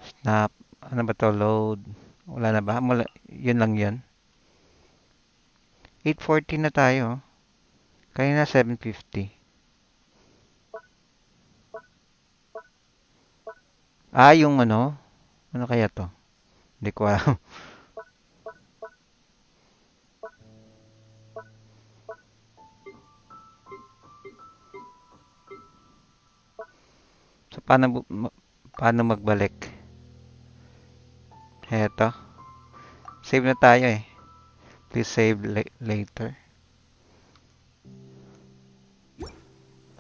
Snap. Ano ba to? Load. Wala na ba? Yun lang yun. 840 na tayo. Kanina 750. Ah, yung ano? Ano kaya to? Hindi ko alam. So, paano magbalik? Heto. Save na tayo eh. Please save later.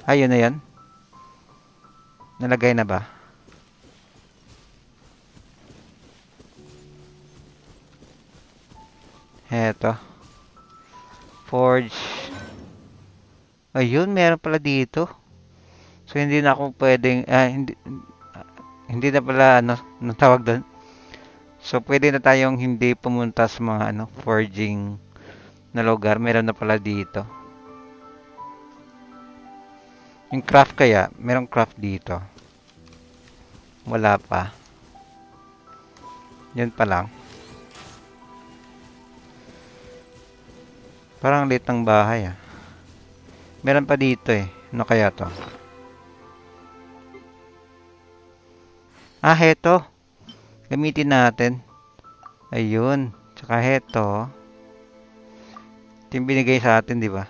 Ayun na yan. Nalagay na ba? Heto. Forge. Ayun, meron pala dito. So, hindi na ako pwedeng, hindi na pala, ano tawag doon? So, pwede na tayong hindi pumunta sa mga, forging na lugar. Meron na pala dito. Yung craft kaya, merong craft dito. Wala pa. Yun pa lang. Parang lit ng bahay, Meron pa dito eh. Ano kaya to? Ah, heto. Gamitin natin. Ayun. Tsaka heto. Ito yung binigay sa atin, di ba?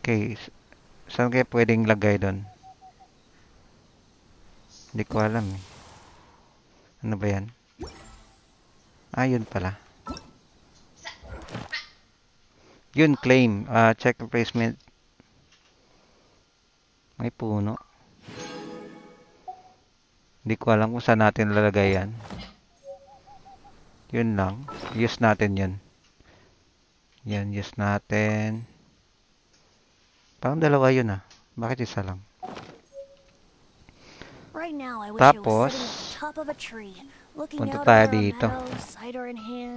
Okay. Saan kaya pwedeng lagay doon? Hindi ko alam eh. Ano ba yan? Ah, yun pala. Yun, claim. Check replacement. May puno. Hindi ko alam kung saan natin lalagay yan. Yun lang. Use natin yun. Yan, use natin. Parang dalawa yun Bakit isa lang? Tapos, punta tayo dito.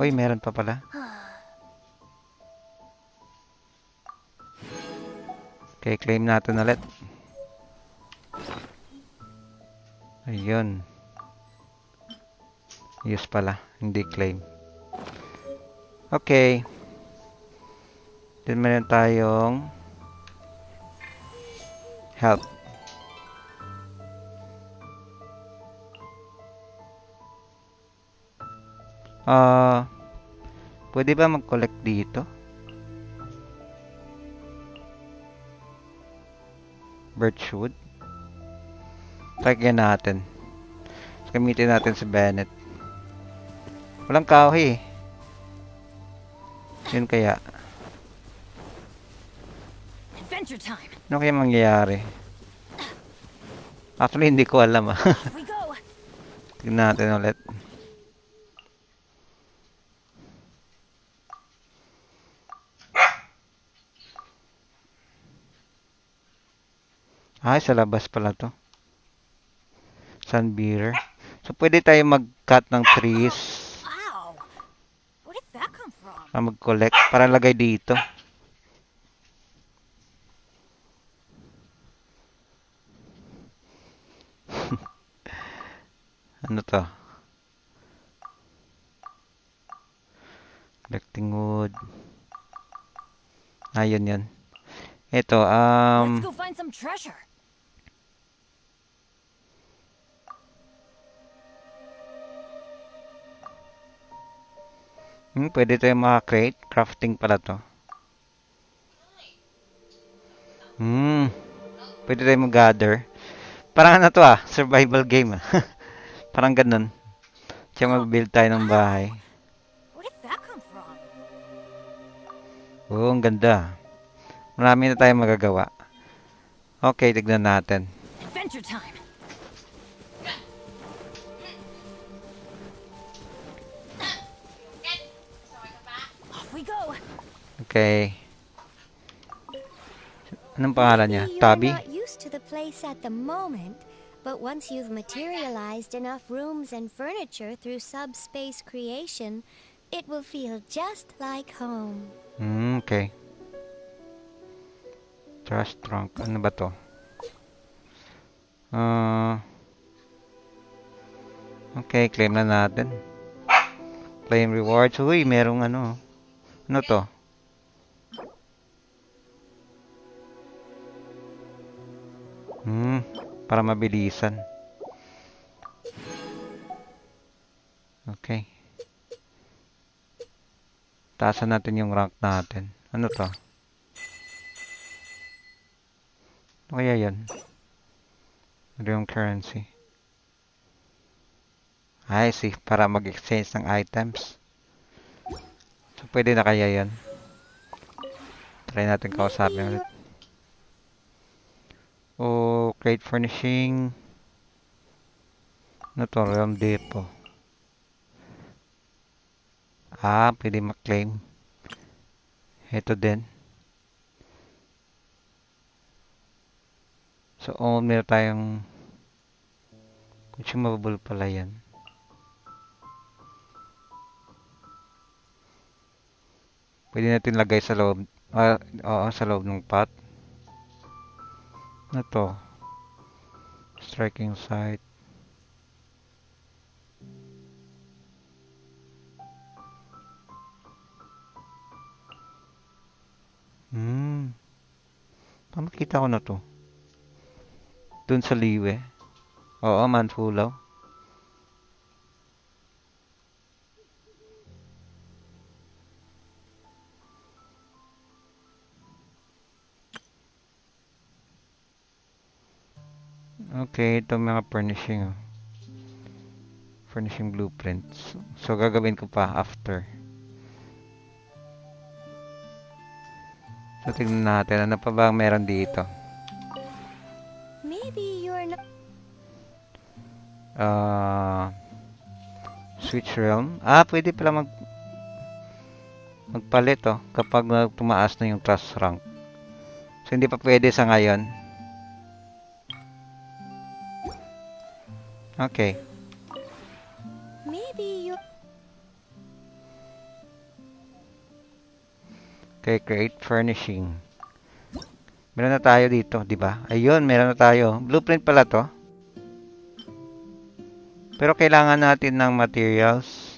Uy, meron pa pala. Okay, claim natin ulit. Ayun. Use pala, hindi claim. Okay. Then meron tayong help. Pwede ba mag-collect dito? Birchwood. Tagyan natin. Gamitin natin si Bennett. Walang kahoy Yun kaya. Adventure time. Ano kaya mangyayari? Actually, hindi ko alam Tignan natin ulit. Ay, sa labas pala to. Sunbearer. So, pwede tayo mag-cut ng trees. Wow. Where did that come from? Mag-collect para lagay dito. Ano to? Collecting wood. Ayun yan. Ito, Let's go find some treasure. Pwede tayo maka-create. Crafting pala to. Pwede tayo mag-gather. Parang ano to survival game Parang ganun. Tsaka mag-build tayo ng bahay. Where did that come from? Oo, ang ganda. Marami na tayong magagawa. Okay, tignan natin. Adventure time. Off we go. Okay. Anong pangalan niya? Maybe Tabi? you're not used to the place at the moment, but once you've materialized enough rooms and furniture through subspace creation, it will feel just like home. Okay. Trash trunk. Ano ba to? Okay, claim na natin. Claim rewards. Uy, merong ano. Ano to? Para mabilisan. Okay. Taasan natin yung rank natin. Ano to? Ano kaya yan? Ano yung currency? I see. Para mag-exchange ng items. So, pwede na kaya yan? Try natin kausapin ulit. Crate furnishing. Ano to? Realm depot. Pwede mag-claim. Ito din. So, meron tayong consumable pala yan. Pwede natin lagay sa loob. Oo, sa loob ng pot. Ano to? Striking site. Makita ko na to. Dun sa liwe. Oo, manfulaw. Okay, ito mga furnishing. Furnishing blueprints. So, gagawin ko pa after. So, tignan natin. Ano pa ba ang meron dito? Maybe you're not... Switch realm. Pwede pala magpalit kapag tumaas na yung trust rank. So, hindi pa pwede sa ngayon. Okay. Maybe you... Okay, create furnishing. Meron na tayo dito, di ba? Ayun, meron na tayo. Blueprint pala to. Pero kailangan natin ng materials.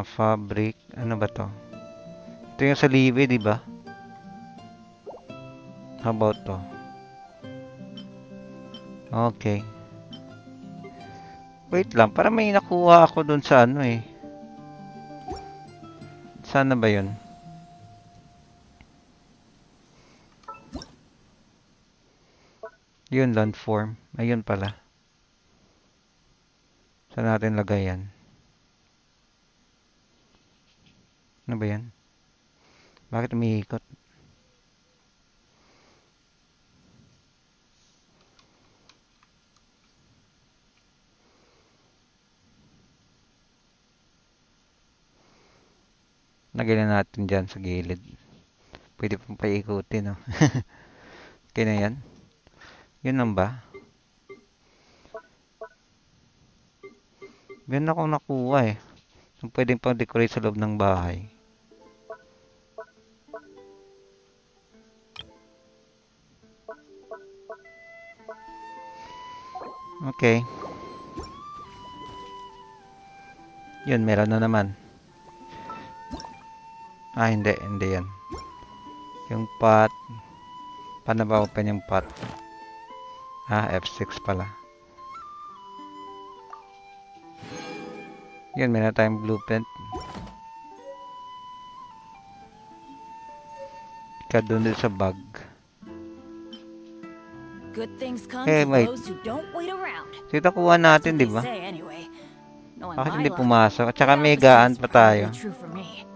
Fabric. Ano ba to? Ito yung sa liwe, di ba? How about to? Okay. Wait lang, para may nakuha ako dun sa ano eh. Sana ba yun? Yun, landform. Ayun pala. Saan natin lagay yan? Ano ba yan? Bakit umiikot? Lagay na natin dyan sa gilid. Pwede pong paikutin, no? Okay na yan. Yun lang ba? Meron akong nakuha eh. So, pwedeng pang decorate sa loob ng bahay. Okay. Yun, meron na naman. Ah, hindi. Hindi yan. Yung pot. Paano ba open yung pot? Ah, F6 pala. Yun, meron tayong blueprint. Doon din sa bag. Good things come Eh, to wait. those who don't wait around. Dito kuha natin, di They ba? say anyway. Knowing Bakit my hindi luck, pumasok? At saka the may opposite gaan is pa tayo. probably true for me.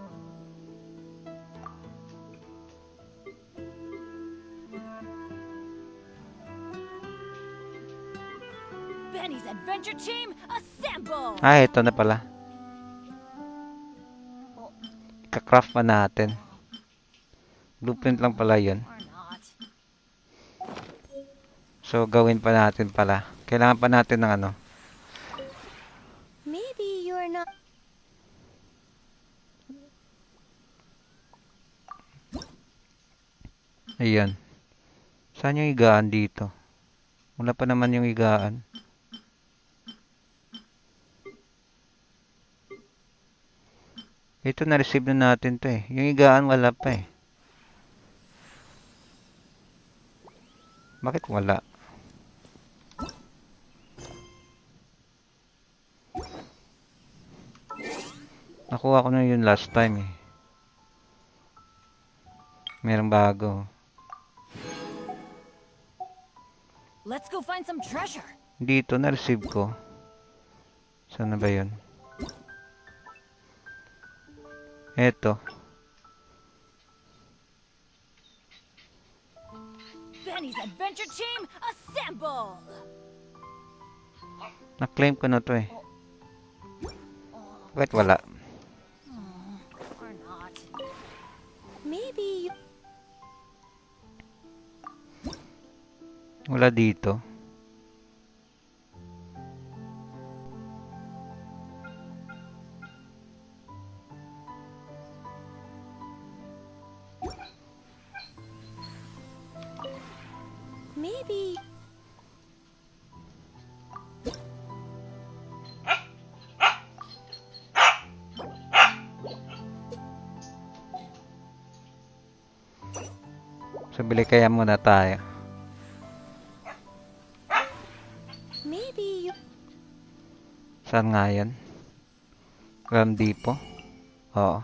Benny's adventure team, assemble! Ah, ito na pala. Kakraft pa natin. Blueprint lang pala yun. So, gawin pa natin pala. Kailangan pa natin ng ano. Maybe you're not. Ayan. Saan yung higaan dito? Wala pa naman yung higaan. Ito, na-receive na natin to eh. Yung higaan wala pa eh. Bakit wala? Nakuha ko na yun last time eh. Merong bago. Let's go find some treasure. Dito, na-receive ko. Saan na ba yun? Eto. Benny's adventure team, assemble! Na-claim ko na to eh. Bakit wala? Or not. Maybe you. Wala dito. Maybe. So, bili kaya muna tayo. Maybe you. Saan nga yan? Ram Depot? Oo.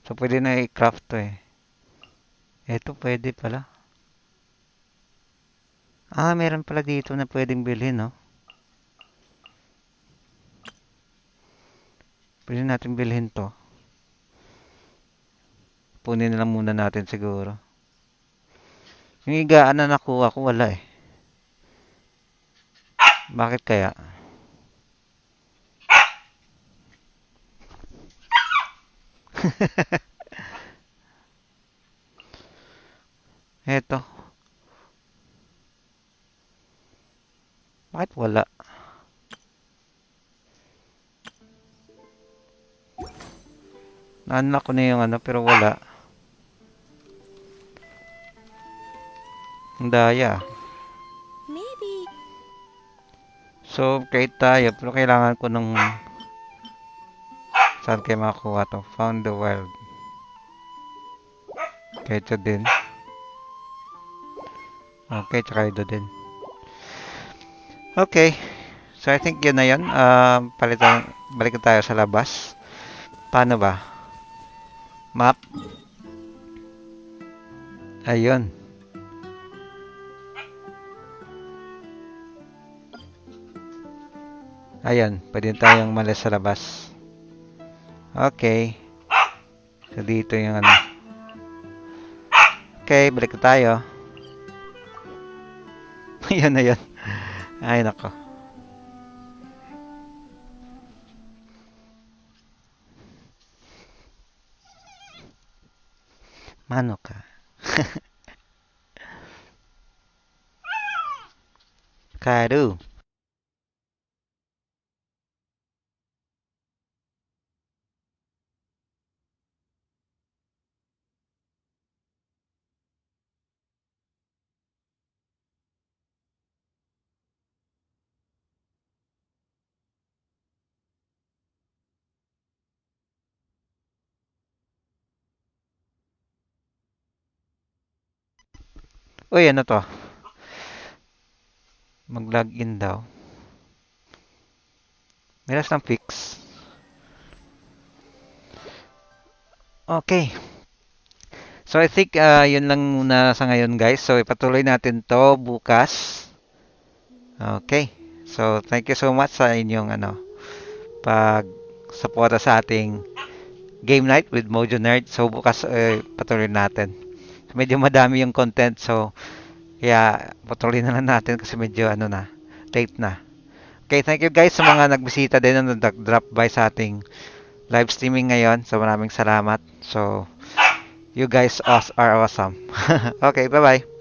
So, pwede na i-craft to eh. Eto, pwede pala. Ah, meron pala dito na pwedeng bilhin, no? Pwede natin bilhin to. Punin na lang muna natin siguro. Yung higaan na nakuha ko, wala eh. Bakit kaya? Eto. Bakit wala? Na-unlock ko na yung ano, pero wala. Ang daya. Maybe. So, kahit tayo, pero kailangan ko ng... Saan kayo makakuha to? Found the world. Okay, ito din. Okay, tsaka ito din. Okay. So, I think yun na yun. Balik tayo sa labas. Paano ba? Map. Ayun. Ayan, pwede tayong malis sa labas. Okay. So, dito yung ano. Okay, balik na tayo. Ayan na yan. Ay, nako. Mano ka? Karu. Uy, ano to? Mag-login daw. Meron ng fix. Okay. So I think yun lang muna sa ngayon guys. So ipatuloy natin to bukas. Okay. So thank you so much sa inyong pag-suporta sa ating game night with Mojo Nerd. So bukas patuloy natin. Medyo madami yung content so kaya patuloy na lang natin kasi medyo late na. Okay, thank you guys sa mga nagbisita din na nag-drop by sa ating live streaming ngayon. So maraming salamat. So you guys are awesome. Okay, bye-bye.